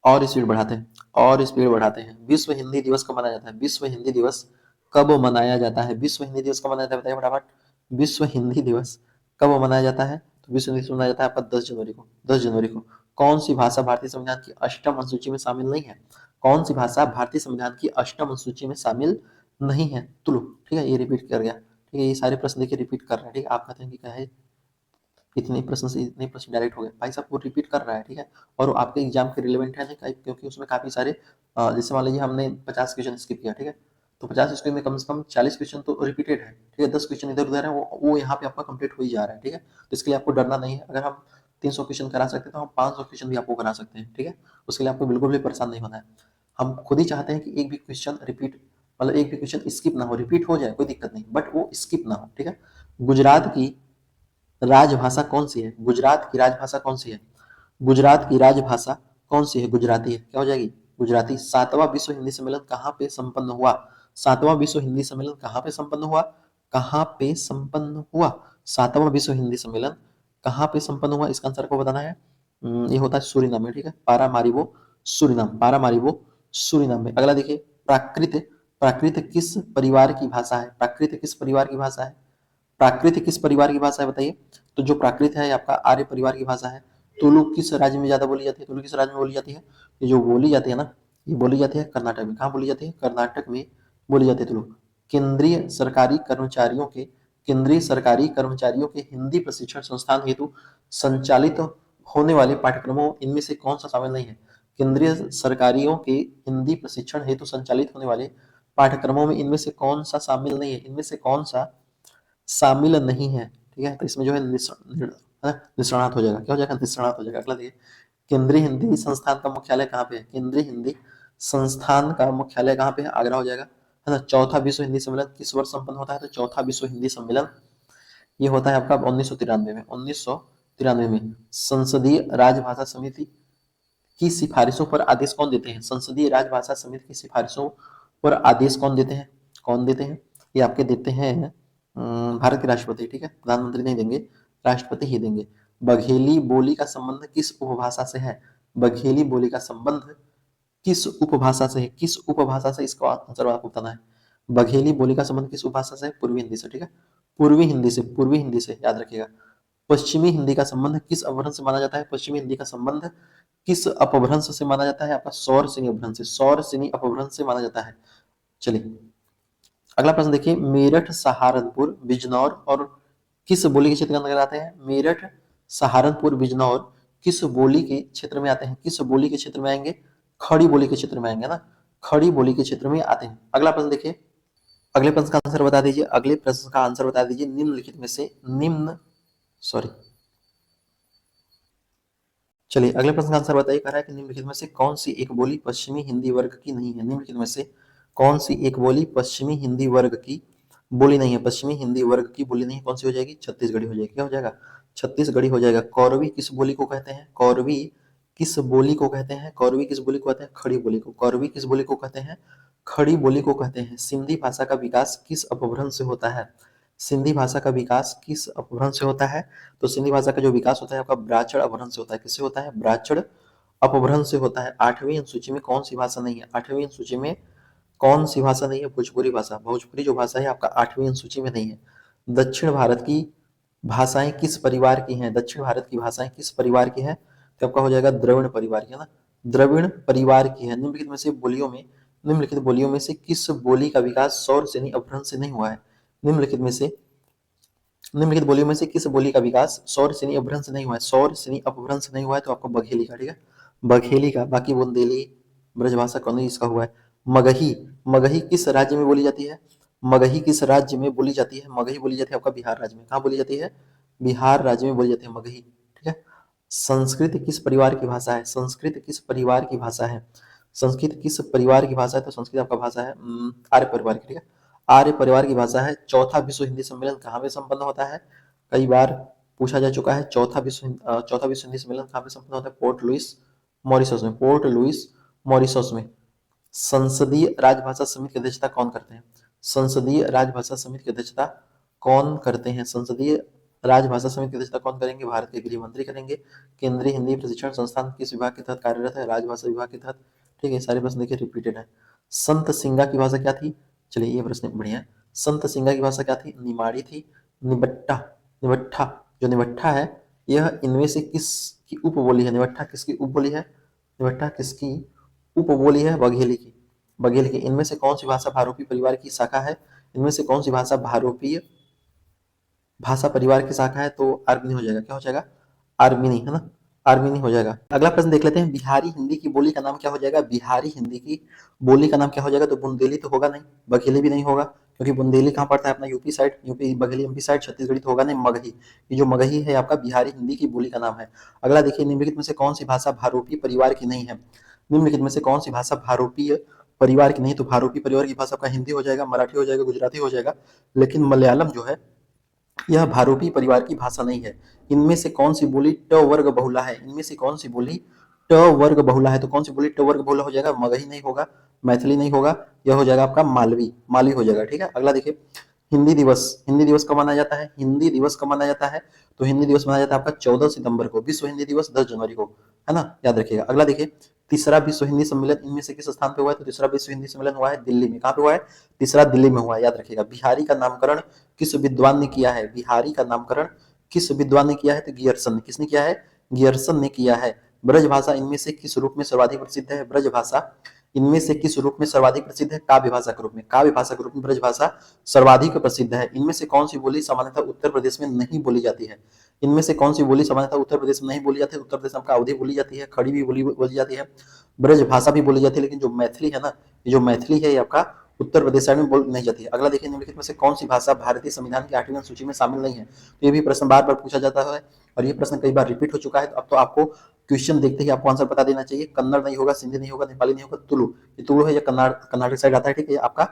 और स्पीड बढ़ाते हैं, और स्पीड बढ़ाते हैं। विश्व हिंदी दिवस कब मनाया जाता है? विश्व हिंदी दिवस कब मनाया जाता है? विश्व हिंदी दिवस कब मनाया जाता है? बताइए फटाफट। विश्व हिंदी दिवस कब मनाया जाता है? तो विश्व हिंदी दिवस मनाया जाता है आपका 10 जनवरी को। 10 जनवरी को। कौन सी भाषा भारतीय संविधान की 8वीं अनुसूची में शामिल नहीं है? कौन सी भाषा भारतीय संविधान की 8वीं अनुसूची में शामिल नहीं है? तुलु, ठीक है, ये रिपीट कर गया, ठीक है। ये सारे प्रश्न देखिए रिपीट कर रहे हैं, ठीक है। आप कहते हैं कि क्या है, इतने प्रश्न से इतने प्रश्न डायरेक्ट हो गए, भाई साहब वो रिपीट कर रहा है, ठीक है। और वो आपके एग्जाम के रिलेवेंट है नहीं, क्योंकि उसमें काफी सारे जैसे मान लीजिए हमने 50 क्वेश्चन स्किप किया, ठीक है, तो 50 क्वेश्चन में कम से कम 40 क्वेश्चन तो रिपीटेड है, ठीक है। 10 क्वेश्चन इधर उधर है, वो यहाँ पे आपका कंप्लीट हो ही जा रहा है, ठीक है। तो इसके लिए आपको डरना नहीं है। अगर हम 300 क्वेश्चन करा सकते हैं तो हम 500 क्वेश्चन भी आपको करा सकते हैं, ठीक है। उसके लिए आपको बिल्कुल भी परेशान नहीं होना है। हम खुद ही चाहते हैं कि एक भी क्वेश्चन रिपीट, मतलब एक भी क्वेश्चन स्किप ना हो, रिपीट हो जाए कोई दिक्कत नहीं, बट वो स्किप ना हो, ठीक है। गुजरात की राजभाषा कौन सी है? गुजरात की राजभाषा कौन सी है? गुजरात की राजभाषा कौन सी है? गुजराती है। क्या हो जाएगी? गुजराती। 7वां विश्व हिंदी सम्मेलन कहाँ पे संपन्न हुआ? 7वां विश्व हिंदी सम्मेलन कहाँ पे संपन्न हुआ? कहाँ पे संपन्न हुआ? 7वां विश्व हिंदी सम्मेलन कहाँ पे संपन्न हुआ? इसका आंसर को बताना है। ये होता है सूरीनाम में, ठीक है। पारामारिबो सूरीनाम, पारामारिबो सूरीनाम में। अगला देखिए, प्राकृत, प्राकृत किस परिवार की भाषा है? प्राकृत किस परिवार की भाषा है? प्राकृत किस परिवार की भाषा है बताइए? तो जो प्राकृत है आपका आर्य परिवार की भाषा है। तुलु किस राज्य में ज्यादा बोली जाती है? तुलु किस राज्य में बोली जाती है? ये जो बोली जाती है ना, ये बोली जाती है कर्नाटक में। कहाँ बोली जाती है? कर्नाटक में बोली जाती है तुलु। केंद्रीय सरकारी कर्मचारियों के, केंद्रीय सरकारी कर्मचारियों के हिंदी प्रशिक्षण संस्थान हेतु संचालित होने वाले पाठ्यक्रमों इनमें से कौन सा शामिल नहीं है? केंद्रीय सरकारियों के हिंदी प्रशिक्षण हेतु संचालित होने वाले पाठ्यक्रमों में इनमें से कौन सा शामिल नहीं है? इनमें से कौन सा शामिल नहीं है, ठीक है। तो इसमें जो है निष्णात हो जाएगा। क्या हो जाएगा? निष्णात हो जाएगा। अगला देखिए, केंद्रीय हिंदी संस्थान का मुख्यालय कहाँ पे है? केंद्रीय हिंदी संस्थान का मुख्यालय कहाँ पे है? आगरा हो जाएगा, है ना। चौथा विश्व हिंदी सम्मेलन किस वर्ष संपन्न होता है? तो चौथा विश्व हिंदी सम्मेलन ये होता है आपका 1993 में। 1993 में। संसदीय राजभाषा समिति की सिफारिशों पर आदेश कौन देते हैं? संसदीय राजभाषा समिति की सिफारिशों पर आदेश कौन देते हैं? कौन देते हैं? ये आपके देते हैं भारत के राष्ट्रपति, ठीक है। प्रधानमंत्री नहीं देंगे, राष्ट्रपति ही देंगे। बघेली बोली का संबंध किस उपभाषा से है? बघेली बोली का संबंध किस उपभाषा से है? किस उपभाषा से, इसका आंसर आपको बताना है। बघेली बोली का संबंध किस उपभाषा से है? पूर्वी हिंदी से, ठीक है। पूर्वी हिंदी से, पूर्वी हिंदी से याद रखिएगा। पश्चिमी हिंदी का संबंध किस अपभ्रंश से माना जाता है? पश्चिमी हिंदी का संबंध किस अपभ्रंश से माना जाता है? आपका सौर सेनी अपभ्रंश से, सौर सेनी अपभ्रंश से माना जाता है। चलिए अगला प्रश्न देखिए, मेरठ, सहारनपुर, बिजनौर और किस बोली के क्षेत्र के अंतर्गत आते हैं? मेरठ, सहारनपुर, बिजनौर किस बोली के क्षेत्र में आते हैं? किस बोली के क्षेत्र में आएंगे? खड़ी बोली के क्षेत्र में आएंगे ना, खड़ी बोली के क्षेत्र में आते हैं। अगला प्रश्न देखिए, अगले प्रश्न का आंसर बता दीजिए, अगले प्रश्न का आंसर बता दीजिए, निम्नलिखित में से चलिए अगले प्रश्न का आंसर बताइए। कह रहा है कि निम्नलिखित में से कौन सी एक बोली पश्चिमी हिंदी वर्ग की नहीं है? निम्नलिखित में से कौन सी एक बोली पश्चिमी हिंदी वर्ग की बोली नहीं है? पश्चिमी हिंदी वर्ग की बोली नहीं, कौन सी हो जाएगी? छत्तीसगढ़ी हो जाएगी। क्या हो जाएगा? छत्तीसगढ़ी हो जाएगा। कौरवी किस बोली को कहते हैं? कौरवी किस बोली को कहते हैं? कौरवी किस बोली को कहते हैं? खड़ी बोली को। कौरवी किस बोली को कहते हैं? खड़ी बोली को कहते हैं। सिंधी भाषा का विकास किस अपभ्रंश से होता है? सिंधी भाषा का विकास किस अपभ्रंश से होता है? तो सिंधी भाषा का जो विकास होता है आपका ब्राह्मण अपभ्रंश से होता है। किससे होता है? ब्राह्मण अपभ्रंश से होता है। 8वीं अनुसूची में कौन सी भाषा नहीं है? 8वीं अनुसूची में कौन सी भाषा नहीं है? भोजपुरी भाषा। भोजपुरी जो भाषा है आपका 8वीं अनुसूची में नहीं है। दक्षिण भारत की भाषाएं किस परिवार की हैं? दक्षिण भारत की भाषाएं किस परिवार की हैं? तो आपका हो जाएगा द्रविड़ परिवार की, है ना, द्रविड़ परिवार की है। निम्नलिखित बोलियों में से किस बोली का विकास सौर सेनी अपभ्रंश से नहीं हुआ है? निम्नलिखित बोलियों में से किस बोली का विकास सौर सेनी अपभ्रंश नहीं हुआ है? सौर सेनी अपभ्रंश नहीं हुआ है तो आपको बघेली का, ठीक है, बघेली का। बाकी बुंदेली, ब्रजभाषा, कौन इसका हुआ है? मगही। मगही किस राज्य में बोली जाती है? मगही किस राज्य में बोली जाती है? मगही बोली जाती है आपका बिहार राज्य में। कहाँ बोली जाती है? बिहार राज्य में बोली जाती है मगही, ठीक है। संस्कृत किस परिवार की भाषा है? संस्कृत किस परिवार की भाषा है? संस्कृत किस परिवार की भाषा है? तो संस्कृत आपका भाषा है आर्य परिवार की, ठीक है, आर्य परिवार की भाषा है। चौथा विश्व हिंदी सम्मेलन कहाँ पे संपन्न होता है? कई बार पूछा जा चुका है। चौथा विश्व हिंदी सम्मेलन कहाँ पे संपन्न होता है? पोर्ट लुइस मॉरिशस में। पोर्ट लुइस मॉरिशस में। संसदीय राजभाषा समिति की अध्यक्षता कौन करते हैं? संसदीय राजभाषा समिति की अध्यक्षता कौन करते हैं? संसदीय राजभाषा समिति की अध्यक्षता कौन करेंगे? भारत के गृह मंत्री करेंगे। केंद्रीय हिंदी प्रशिक्षण संस्थान किस विभाग के तहत कार्यरत है? राजभाषा विभाग के तहत, ठीक है। सारे प्रश्न देखिए रिपीटेड है। संत सिंगा की भाषा क्या थी? चलिए ये प्रश्न बढ़िया है। संत सिंगा की भाषा क्या थी? निमाड़ी थी। निबट्ठा जो निबट्ठा है यह इनमें से किसकी उपबोली है? निबट्ठा किसकी उपबोली है? निबट्ठा किसकी उपबोली है? बघेली की। बघेली की। इनमें से कौन सी भाषा भारोपी परिवार की शाखा है? इनमें से कौन सी भाषा भारोपीय भाषा परिवार की शाखा है? तो आर्मिनी हो जाएगा। क्या हो जाएगा? आर्मिनी, है ना, आर्मिनी हो जाएगा। अगला प्रश्न देख लेते हैं, बिहारी हिंदी की बोली का नाम क्या हो जाएगा? बिहारी हिंदी की बोली का नाम क्या हो जाएगा? तो बुंदेली तो होगा नहीं, बघेली भी नहीं होगा, क्योंकि बुंदेली कहाँ पड़ता है? अपना UP side, UP Bagheli MP side, Chhattisgarhi तो होगा नहीं। मगही, ये जो मगही है आपका बिहारी हिंदी की बोली का नाम है। अगला देखिए, निम्नलिखित में से कौन सी भाषा भारोपी परिवार की नहीं है? निम्नलिखित में से कौन सी भाषा भारोपीय परिवार की नहीं? तो भारोपी परिवार की भाषा का हिंदी हो जाएगा, मराठी हो जाएगा, गुजराती हो जाएगा, लेकिन मलयालम जो है यह भारोपी परिवार की भाषा नहीं है। इनमें से कौन सी बोली ट वर्ग बहुला है? इनमें से कौन सी बोली ट वर्ग बहुला है? तो कौन सी बोली ट वर्ग बहुला हो जाएगा? मगही नहीं होगा, मैथिली नहीं होगा, यह हो जाएगा आपका मालवी, मालवी हो जाएगा, ठीक है। अगला देखिए, हिंदी दिवस कब मनाया जाता है? हिंदी दिवस कब मनाया जाता है? तो हिंदी दिवस मनाया जाता है आपका 14 सितंबर को। विश्व हिंदी दिवस 10 जनवरी को, है ना, याद रखिएगा। अगला देखिए, तीसरा विश्व हिंदी सम्मेलन इनमें से किस स्थान पे हुआ है? तो तीसरा विश्व हिंदी सम्मेलन हुआ है दिल्ली में। कहाँ पे हुआ है? तीसरा दिल्ली में हुआ है, याद रखिएगा। बिहारी का नामकरण किस विद्वान ने किया है? बिहारी का नामकरण किस विद्वान ने किया है? तो गियर्सन ने। किसने किया है? गियर्सन ने किया है। ब्रजभाषा इनमें से किस रूप में सर्वाधिक प्रसिद्ध है? ब्रजभाषा इनमें से किस रूप में सर्वाधिक प्रसिद्ध है? काव्य भाषा के रूप में। काव्य भाषा के रूप में ब्रजभाषा सर्वाधिक प्रसिद्ध है। इनमें से कौन सी बोली सामान्यतः उत्तर प्रदेश में नहीं बोली जाती है? इनमें से कौन सी बोली सामान्यतः उत्तर प्रदेश में नहीं बोली जाती है? उत्तर प्रदेश में आपका अवधी बोली जाती है, खड़ी भी बोली जाती है, ब्रजभाषा भी बोली जाती है, लेकिन जो मैथिली है ना, ये जो मैथिली है ये आपका उत्तर प्रदेश साइड में बोल नहीं जाती है। अगला देखिए, निम्नलिखित में से कौन सी भाषा भारतीय संविधान की 8वीं सूची में शामिल नहीं है? तो ये भी प्रश्न बार बार पूछा जाता है और ये प्रश्न कई बार रिपीट हो चुका है। अब तो आपको क्वेश्चन देखते ही आपको आंसर बता देना चाहिए। कन्नड़ नहीं होगा, सिंधी नहीं होगा, नेपाली नहीं होगा, तुलु। ये तुलु है, ये कर्नाटक साइड आता है, ठीक है। आपका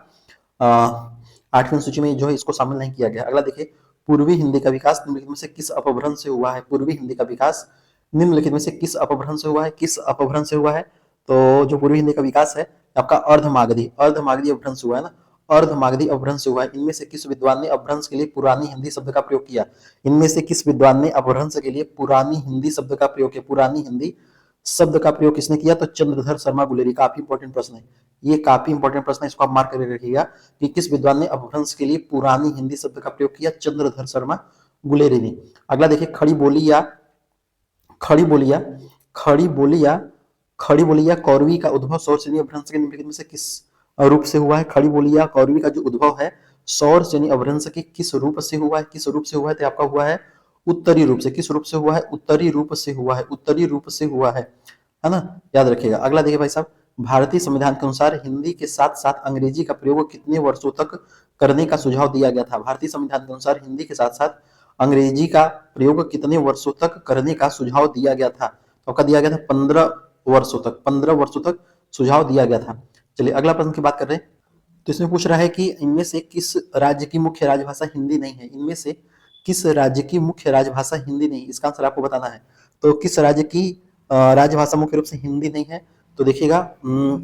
8वीं सूची में जो है इसको शामिल नहीं किया गया। अगला देखिए, पूर्वी हिंदी का विकास निम्नलिखित में से किस अपभ्रंश से हुआ है? पूर्वी हिंदी का विकास निम्नलिखित में से किस अपभ्रंश से हुआ है? किस अपभ्रंश से हुआ है? तो जो पूर्वी हिंदी का विकास है आपका अर्धमागधी अपभ्रंश हुआ है ना, अर्धमागधी अपभ्रंश हुआ है। इनमें से किस विद्वान ने अपभ्रंश के लिए पुरानी हिंदी शब्द का प्रयोग किया? इनमें से किस विद्वान ने अपभ्रंश के लिए पुरानी हिंदी शब्द का प्रयोग किया? पुरानी हिंदी शब्द का प्रयोग किसने किया? तो चंद्रधर शर्मा गुलेरी। काफी इंपॉर्टेंट प्रश्न है ये, काफी इंपॉर्टेंट प्रश्न है, इसको आप मार्क करके रखिएगा कि किस विद्वान ने अपभ्रंश के लिए पुरानी हिंदी शब्द का प्रयोग किया? चंद्रधर शर्मा गुलेरिनी। अगला देखिए, खड़ी बोली या खड़ी बोली या खड़ी बोली या खड़ी बोली या कौरवी का उद्भव सौर श्रेणी अपभ्रंश के निम्नलिखित में से किस रूप से हुआ है? खड़ी बोली या कौरवी का जो उद्भव है सौर श्रेणी अपभ्रंश के किस रूप से हुआ है? किस रूप से हुआ है? तो आपका हुआ है उत्तरी रूप से। किस रूप से हुआ है? उत्तरी रूप से हुआ है। उत्तरी रूप से हुआ है ना, याद रखिएगा। अगला देखिए भाई साहब, भारतीय संविधान के अनुसार हिंदी के साथ साथ अंग्रेजी का प्रयोग कितने वर्षों तक करने का सुझाव दिया गया था? भारतीय संविधान के अनुसार हिंदी के साथ साथ अंग्रेजी का प्रयोग कितने वर्षों तक करने का सुझाव दिया गया था? तो आपका दिया गया था 15 वर्षों तक। 15 वर्षों तक सुझाव दिया गया था। चलिए अगला प्रश्न की बात कर रहे हैं। तो इसमें पूछ रहा है कि इनमें से किस राज्य की मुख्य राजभाषा हिंदी नहीं है? इनमें से किस राज्य की मुख्य राजभाषा हिंदी नहीं? इसका आंसर आपको बताना है। तो किस राज्य की राजभाषा मुख्य रूप से हिंदी नहीं है? तो देखिएगा,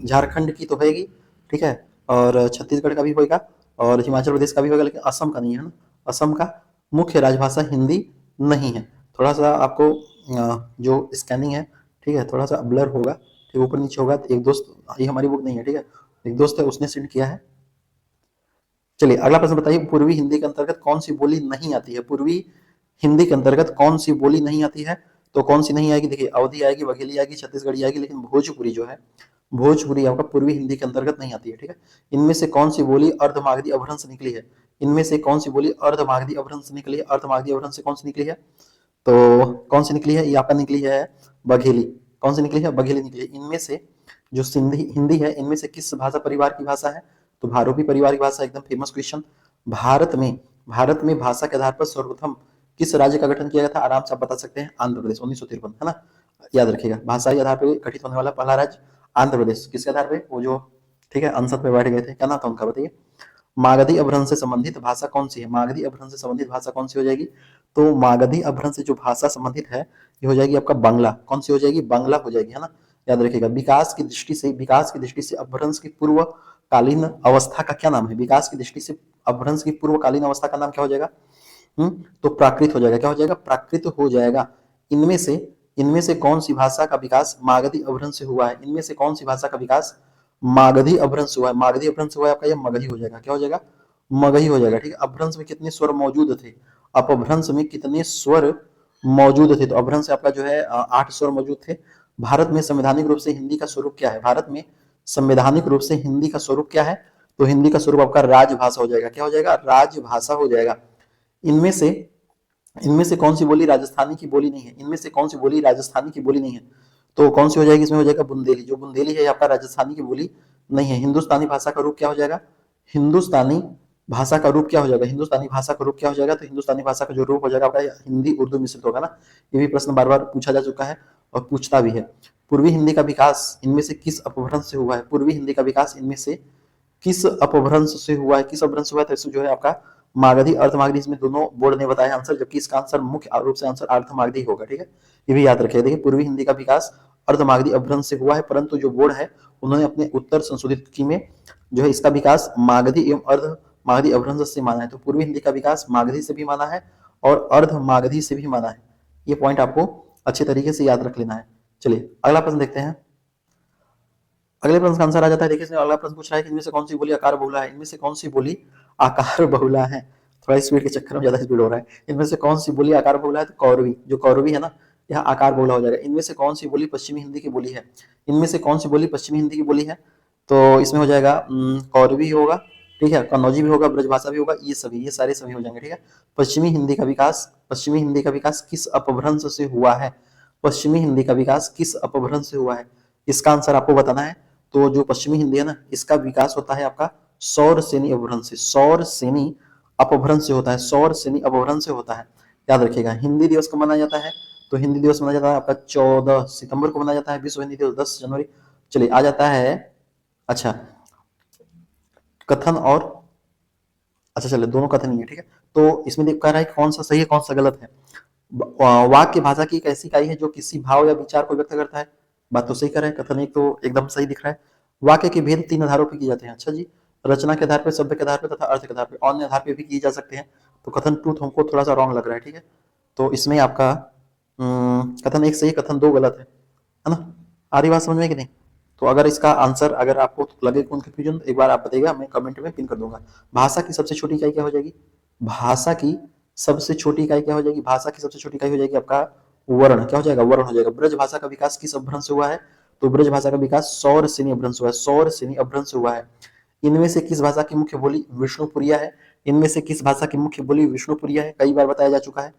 झारखंड की तो होगी, ठीक है, और छत्तीसगढ़ का भी होगा और हिमाचल प्रदेश का भी होगा, लेकिन असम का नहीं है ना। असम का मुख्य राजभाषा हिंदी नहीं है। थोड़ा सा आपको जो स्कैनिंग है, ठीक है, थोड़ा सा ब्लर होगा, ठीक, ऊपर नीचे होगा। एक दोस्त, ये हमारी बुक नहीं है, ठीक है, एक दोस्त है उसने सेंड किया है। चलिए अगला प्रश्न बताइए, पूर्वी हिंदी के अंतर्गत कौन सी बोली नहीं आती है? पूर्वी हिंदी के अंतर्गत कौन सी बोली नहीं आती है? तो कौन सी नहीं आएगी? देखिए, अवधी आएगी, बघेली आएगी, छत्तीसगढ़ी आएगी, लेकिन भोजपुरी जो है, भोजपुरी आपका पूर्वी हिंदी के अंतर्गत नहीं आती है, ठीक है। इनमें से कौन सी बोली अर्धमागधी अपभ्रंश निकली है? इनमें से कौन सी बोली अर्धमागधी अपभ्रंश निकली है? अर्धमागधी अपभ्रंश से कौन सी निकली है? तो कौन सी निकली है? ये आपका निकली है बघेली। कौन सी निकली है? बघेली निकली है। इनमें से जो सिंधी हिंदी है, इनमें से किस भाषा परिवार की भाषा है? तो भारोपी परिवार की भाषा। एकदम फेमस क्वेश्चन। भारत में भाषा के आधार पर सर्वप्रथम किस राज्य का गठन किया गया था? आराम से आप बता सकते हैं, आंध्र प्रदेश, 1953, है ना। याद रखिएगा, भाषाई आधार पर गठित होने वाला पहला राज्य आंध्र प्रदेश। किसके आधार पे? वो जो, ठीक है, अंसद पे बैठ गए थे, क्या नाम था उनका बताइए। मागधी अपभ्रंश से संबंधित भाषा कौन सी है? मागधी अपभ्रंश से संबंधित भाषा कौन सी हो जाएगी? तो मागधी अपभ्रंश से जो भाषा संबंधित है, ये हो जाएगी आपका बांग्ला। कौन सी हो जाएगी? बांग्ला हो जाएगी, है ना। याद रखिएगा, विकास की दृष्टि से अपभ्रंश की पूर्वकालीन अवस्था का क्या नाम है? विकास की दृष्टि से अपभ्रंश की पूर्वकालीन अवस्था का नाम क्या हो जाएगा? तो प्राकृत हो जाएगा। क्या हो जाएगा? प्राकृत हो जाएगा। इनमें से कौन सी भाषा का विकास मागधी अपभ्रंश से हुआ है? इनमें से कौन सी भाषा का विकास मागधी अपभ्रंश हुआ है? मागधी अपभ्रंश हुआ है आपका, यह मगही हो जाएगा। क्या हो जाएगा? मगही हो जाएगा, ठीक है। अपभ्रंश में कितने स्वर मौजूद थे? अपभ्रंश में कितने स्वर मौजूद थे? तो अपभ्रंश से आपका जो है 8 स्वर मौजूद थे। भारत में संवैधानिक रूप से हिंदी का स्वरूप क्या है? भारत में संवैधानिक रूप से हिंदी का स्वरूप क्या है? तो हिंदी का स्वरूप आपका राजभाषा हो जाएगा। क्या हो जाएगा? राजभाषा हो जाएगा। इनमें से कौन सी बोली राजस्थानी की बोली नहीं है? इनमें से कौन सी बोली राजस्थानी की बोली नहीं है? तो कौन सी हो जाएगी? इसमें हो जाएगा बुंदेली। जो बुंदेली है आपका राजस्थानी की बोली नहीं है। हिंदुस्तानी भाषा का रूप क्या हो जाएगा? हिंदुस्तानी भाषा का रूप क्या हो जाएगा? हिंदुस्तानी भाषा का रूप क्या हो जाएगा? तो हिंदुस्तानी भाषा का जो रूप हो जाएगा आपका हिंदी उर्दू मिश्रित होगा ना। ये भी प्रश्न बार बार पूछा जा चुका है और पूछता भी है। पूर्वी हिंदी का विकास इनमें से किस अपभ्रंश से हुआ है? पूर्वी हिंदी का विकास इनमें से किस अपभ्रंश से हुआ है? किस अपभ्रंश से हुआ है? तो इसमें जो है आपका मागधी अर्धमागधी, इसमें दोनों बोर्ड ने बताया आंसर, जबकि इसका आंसर मुख्य रूप से आंसर अर्धमागधी होगा, ठीक है। ये भी याद रखिए। देखिए, पूर्वी हिंदी का विकास अर्धमागधी अपभ्रंश से हुआ है, परंतु जो बोर्ड है उन्होंने अपने उत्तर संशोधित की में जो है इसका विकास मागधी एवं अर्धमागधी अपभ्रंश से माना है। तो पूर्वी हिंदी का विकास मागधी से भी माना है और अर्धमागधी से भी माना है। ये पॉइंट आपको अच्छे तरीके से याद रख लेना है। चलिए अगला प्रश्न देखते हैं। अगले प्रश्न का आंसर आ जाता है। देखिए, इसमें अगला प्रश्न पूछ रहा है कि इनमें से कौन सी बोली आकार बहुला है? इनमें से कौन सी बोली आकार बहुला है? थोड़ा स्पीड के चक्कर में ज्यादा स्पीड हो रहा है। इनमें से कौन सी बोली आकार बहुला है? तो कौरवी, जो कौरवी है ना, यह आकार बहुला हो जाएगा। इनमें से कौन सी बोली पश्चिमी हिंदी की बोली है? इनमें से कौन सी बोली पश्चिमी हिंदी की बोली है? तो इसमें हो जाएगा कौरवी होगा, ठीक है, कन्नौजी भी होगा, ब्रजभाषा भी होगा, ये सारे सभी हो जाएंगे, ठीक है। पश्चिमी हिंदी का विकास किस अपभ्रंश से हुआ है? पश्चिमी हिंदी का विकास किस अपभ्रंश से हुआ है? इसका आंसर आपको बताना है। तो जो पश्चिमी हिंदी है ना, इसका विकास होता है आपका सौर सेनी अपभ्रंश से। सौर सेनी अपभ्रंश से होता है। सौर सेनी अपभ्रंश से होता है। याद रखिएगा। हिंदी दिवस कब मनाया जाता है? तो हिंदी दिवस मनाया जाता है आपका 14 सितंबर को मनाया जाता है। विश्व हिंदी दिवस 10 जनवरी। चलिए आ जाता है, अच्छा, कथन और, अच्छा चलिए दोनों कथन ही है, ठीक है। तो इसमें देख कह रहा है कौन सा सही है कौन सा गलत है। वाक्य भाषा की एक ऐसी इकाई है जो किसी भाव या विचार को व्यक्त करता है। बात तो सही कर रहे हैं। कथन एक तो एकदम सही दिख रहा है। वाक्य के भेद 3 आधारों पर किए जाते हैं। अच्छा जी, रचना के आधार पर, शब्द के आधार पर तथा अर्थ के आधार पर, अन्य आधार पर भी किए जा सकते हैं। तो कथन टू हमको थोड़ा सा रॉन्ग लग रहा है, ठीक है। तो इसमें आपका कथन एक सही, कथन 2 गलत है ना। आ रही बात समझ में कि नहीं? तो अगर इसका आंसर अगर आपको लगे कौन कंफ्यूजन, एक बार आप बताइएगा, मैं कमेंट में पिन कर दूंगा। भाषा की सबसे छोटी इकाई क्या हो जाएगी? भाषा की सबसे छोटी इकाई क्या हो जाएगी, भाषा की सबसे छोटी इकाई हो जाएगी आपका वर्ण, क्या हो जाएगा, वर्ण हो जाएगा। ब्रज भाषा का विकास किस अपभ्रंश से हुआ है, तो ब्रज भाषा का विकास सौर सेनी अपभ्रंश हुआ है, सौर सेनी अपभ्रंश हुआ है। इनमें से किस भाषा की मुख्य बोली विष्णुपुरिया है, इनमें से किस भाषा की मुख्य बोली विष्णुपुरिया है, कई बार बताया जा चुका है,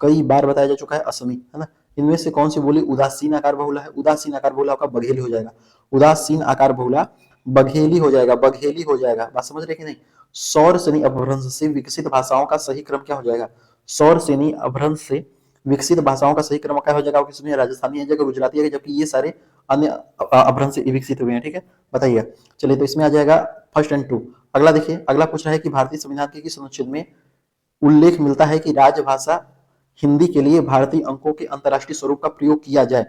कई बार बताया जा चुका है, असमी है ना। इनमें से कौन सी बोली उदासीन आकार बहुला है, उदासीन आकार बहुला आपका बघेली हो जाएगा, उदासीन आकार बहुला बघेली हो जाएगा, बघेली हो जाएगा। बात समझ रहे कि नहीं। सौर सेनी अपभ्रंश से विकसित भाषाओं का सही क्रम क्या हो जाएगा, सौर सेनी अपभ्रंश से विकसित भाषाओं का सही क्रम क्या हो जाएगा, किसमें राजस्थानी है जगह गुजराती है, जबकि ये सारे अन्य अपभ्रंश से विकसित हुए हैं, ठीक है, बताइए। चलिए तो इसमें आ जाएगा फर्स्ट एंड टू। अगला देखिए, अगला पूछ रहा है कि भारतीय संविधान के किस अनुच्छेद में उल्लेख मिलता है कि राजभाषा हिंदी के लिए भारतीय अंकों के अंतरराष्ट्रीय स्वरूप का प्रयोग किया जाए,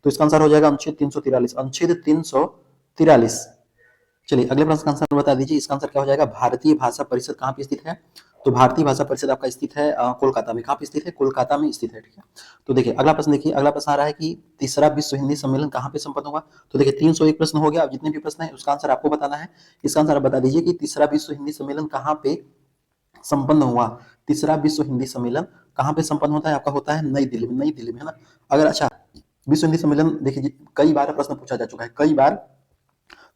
तो इसका आंसर हो जाएगा अनुच्छेद 343, अनुच्छेद 343। चलिए अगले प्रश्न का आंसर बता दीजिए, इसका आंसर क्या हो जाएगा, भारतीय भाषा परिषद कहाँ पे स्थित है, तो भारतीय भाषा परिषद आपका स्थित है कोलकाता में। कहाँ पे स्थित है, कोलकाता में स्थित है, ठीक है। तो देखिए अगला प्रश्न, देखिए अगला प्रश्न आ रहा है कि तीसरा विश्व हिंदी सम्मेलन कहाँ पे संपन्न हुआ, तो देखिए 301 प्रश्न हो गया। अब जितने भी प्रश्न है उसका आंसर आपको बताना है। इसका आंसर आप बता दीजिए कि तीसरा विश्व हिंदी सम्मेलन कहाँ पे संपन्न हुआ। तीसरा विश्व हिंदी सम्मेलन कहाँ पे संपन्न होता है, आपका होता है नई दिल्ली में, नई दिल्ली में, है ना। अगर अच्छा विश्व हिंदी सम्मेलन देखिए कई बार प्रश्न पूछा जा चुका है, कई बार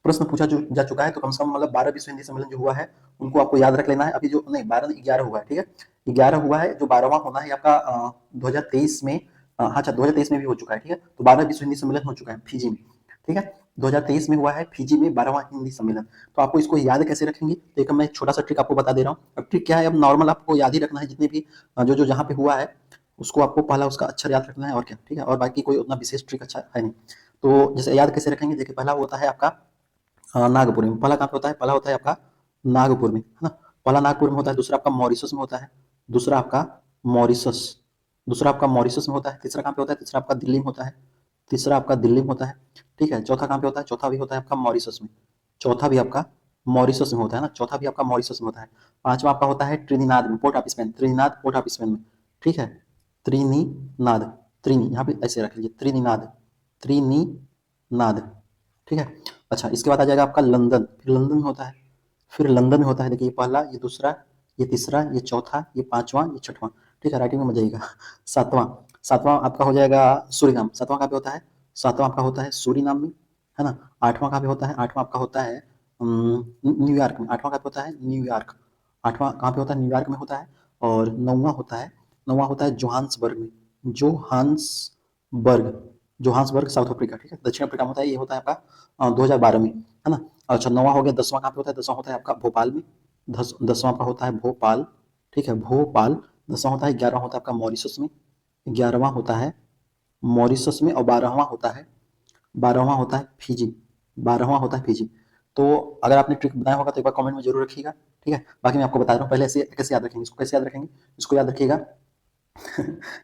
प्रश्न पूछा जा चुका है, तो कम से कम मतलब 12 विश्व हिंदी सम्मेलन जो हुआ है उनको आपको याद रख लेना है। अभी जो नहीं 12 नहीं 11 हुआ है, ठीक है, 11 हुआ है, जो 12वां होना है आपका 2023 में, अच्छा 2023 में भी हो चुका है, ठीक है। तो 12 विश्व हिंदी सम्मेलन हो चुका है फिजी में, ठीक है, 2023 में हुआ है फिजी में 12वां हिंदी सम्मेलन। तो आपको इसको याद कैसे रखेंगे, तो एक मैं छोटा सा ट्रिक आपको बता दे रहा हूँ। अब ट्रिक क्या है, अब नॉर्मल आपको याद ही रखना है, जितने भी जो जो जहाँ पे हुआ है उसको आपको पहला उसका अक्षर याद रखना है, और क्या, ठीक है, और बाकी कोई उतना विशेष ट्रिक अच्छा है नहीं। तो जैसे याद कैसे रखेंगे, देखिए पहला होता है आपका नागपुर में, पहला कहाँ पे होता है, पहला होता है आपका नागपुर में, है ना, पहला नागपुर में होता है। दूसरा आपका मॉरिशस में होता है, दूसरा आपका मॉरिशस, दूसरा आपका मॉरिशस में होता है। तीसरा कहाँ पे होता है, तीसरा आपका दिल्ली में होता है, तीसरा आपका दिल्ली में होता है, ठीक है। चौथा कहाँ पे होता है, चौथा भी होता है आपका मॉरिशस में, चौथा भी आपका मॉरिशस में होता है ना, चौथा भी आपका मॉरिशस में होता है। पांचवा आपका होता है ट्रिनिदाद में, port of Spain, Trinidad port of Spain में, ठीक है, त्रिनिनाद, त्रिनी यहाँ पे ऐसे रख लीजिए, त्रिनिनाद, त्रिनिनाद, ठीक है। अच्छा इसके बाद आ जाएगा आपका लंदन, फिर लंदन में होता है, फिर लंदन में होता है। देखिए ये पहला, ये दूसरा, ये तीसरा, ये चौथा, ये पांचवा, ये छठवां, ठीक है, राइटिंग में मजा आएगा। सातवां, सातवां आपका हो जाएगा सूरीनाम, सातवां कहाँ पे होता है, सातवां आपका होता है सूरीनाम में, है ना। आठवां कहाँ पे होता है, आठवां आपका होता है न्यूयॉर्क में, आठवां कहाँ पे होता है, न्यूयॉर्क, आठवां कहाँ पे होता है, न्यूयॉर्क में होता है। और नौवां होता है, नौवां होता है जोहान्सबर्ग में, जोहान्सबर्ग, जोहान्सबर्ग साउथ अफ्रीका, ठीक है, दक्षिण अफ्रीका में होता है। ये होता है आपका 2012 में, है ना। अच्छा नौवां हो गया। 10वां कहाँ पे होता है, 10वां होता है आपका भोपाल में, 10वां आपका होता है भोपाल, ठीक है, भोपाल। 10वां होता है, 11वां होता है आपका मॉरिशस में, 11वां होता है मॉरिशस में, और 12वां होता है, 12वां होता है फिजी, 12वां होता है फिजी। तो अगर आपने ट्रिक बनाया होगा तो एक बार कमेंट में जरूर रखिएगा, ठीक है। बाकी मैं आपको बता रहा हूँ पहले ऐसे कैसे याद रखेंगे, इसको कैसे याद रखेंगे, इसको याद रखिएगा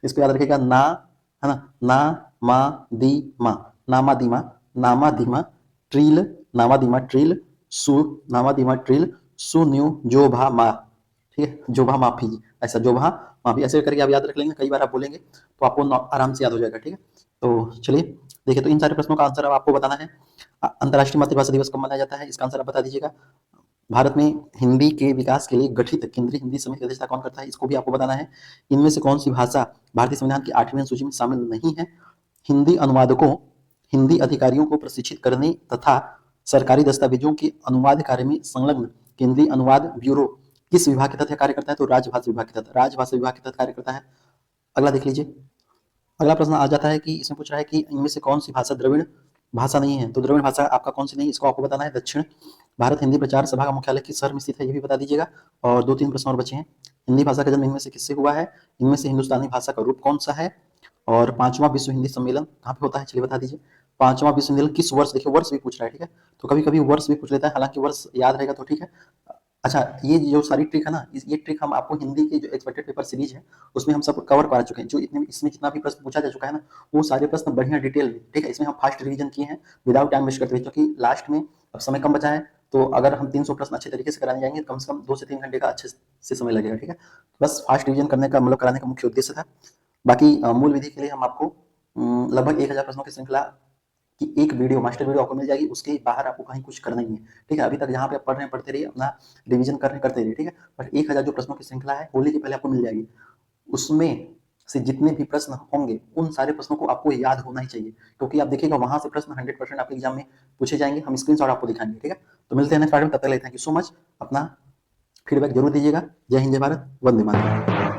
इसको याद रखिएगा ना, है ना, ना मा दी मा, नामा दीमा, नामा दीमा ट्रील, नामा दीमा ट्रील, सु, नामा दीमा ट्रील, सुन्यू जोभा मा, ठीक है, जोभा माफी, ऐसा जोभा माफी, ऐसे करके आप याद रख लेंगे, कई बार आप बोलेंगे तो आपको आराम से याद हो जाएगा, ठीक है। तो चलिए देखिए, तो इन सारे प्रश्नों का आंसर अब आपको बताना है। अंतर्राष्ट्रीय मातृभाषा दिवस कब मनाया जाता है, इसका आंसर आप बता दीजिएगा। भारत में हिंदी के विकास के लिए गठित केंद्रीय हिंदी समिति की अध्यक्षता कौन करता है, इसको भी आपको बताना है। इनमें से कौन सी भाषा भारतीय संविधान की 8वीं सूची में शामिल नहीं है। हिंदी अनुवादकों, हिंदी अधिकारियों को प्रशिक्षित करने तथा सरकारी दस्तावेजों के अनुवाद कार्य में संलग्न केंद्रीय अनुवाद ब्यूरो किस विभाग के तहत कार्य करता है, तो राजभाषा विभाग के तहत, राजभाषा विभाग के तहत कार्य करता है। अगला देख लीजिए, अगला प्रश्न आ जाता है कि इसमें पूछ रहा है कि इनमें से कौन सी भाषा द्रविड़ भाषा नहीं है, तो द्रविड़ भाषा आपका कौन सी नहीं, इसको आपको बताना है। दक्षिण भारत हिंदी प्रचार सभा का मुख्यालय किस शहर में स्थित है, ये भी बता दीजिएगा। और 2-3 प्रश्न और बचे हैं। हिंदी भाषा का जन्म इनमें से किससे हुआ है, इनमें से हिंदुस्तानी भाषा का रूप कौन सा है, और 5वां विश्व हिंदी सम्मेलन कहाँ पे होता है, चलिए बता दीजिए। 5वां विश्व सम्मेलन किस वर्ष, देखिए वर्ष भी पूछ रहा है, ठीक है, तो कभी कभी वर्ष भी पूछ लेता है, हालांकि वर्ष याद रहेगा तो ठीक है। अच्छा ये जो सारी ट्रिक है ना, ये ट्रिक हम आपको हिंदी के जो एक्सपेक्टेड पेपर सीरीज है उसमें हम सब कवर करा चुके हैं। जो इतने इसमें जितना भी प्रश्न पूछा जा चुका है ना, वो सारे प्रश्न बढ़िया डिटेल में, ठीक है, इसमें हम फास्ट रिवीजन किए हैं विदाउट टाइम वेस्ट करते हुए, क्योंकि लास्ट में अब समय कम बचा है। तो अगर हम 300 प्रश्न अच्छे तरीके से कराने जाएंगे, कम से कम 2 से 3 घंटे का अच्छे से समय लगेगा, ठीक है। बस फास्ट रिवीजन करने का मतलब कराने का मुख्य उद्देश्य था। बाकी मूल विधि के लिए हम आपको लगभग 1000 प्रश्नों की श्रृंखला कि एक वीडियो मास्टर वीडियो आपको मिल जाएगी, उसके बाहर आपको कहीं कुछ करना ही नहीं है। ठीक है, अभी तक जहाँ पे आप पढ़ रहे हैं पढ़ते रहिए, अपना रिवीजन कर रहे हैं करते रहिए। ठीक है, पर 1000 जो प्रश्नों की श्रृंखला है होली के पहले आपको मिल जाएगी। उसमें से जितने भी प्रश्न होंगे उन सारे प्रश्नों को आपको याद होना ही चाहिए, क्योंकि आप देखिएगा वहां से प्रश्न 100% आपके एग्जाम में पूछे जाएंगे। हम स्क्रीनशॉट आपको दिखाएंगे। ठीक है, तो मिलते हैं नेक्स्ट पार्ट में, तब तक के लिए थैंक यू सो मच। अपना फीडबैक जरूर दीजिएगा। जय हिंद, जय भारत, वंदे मातरम।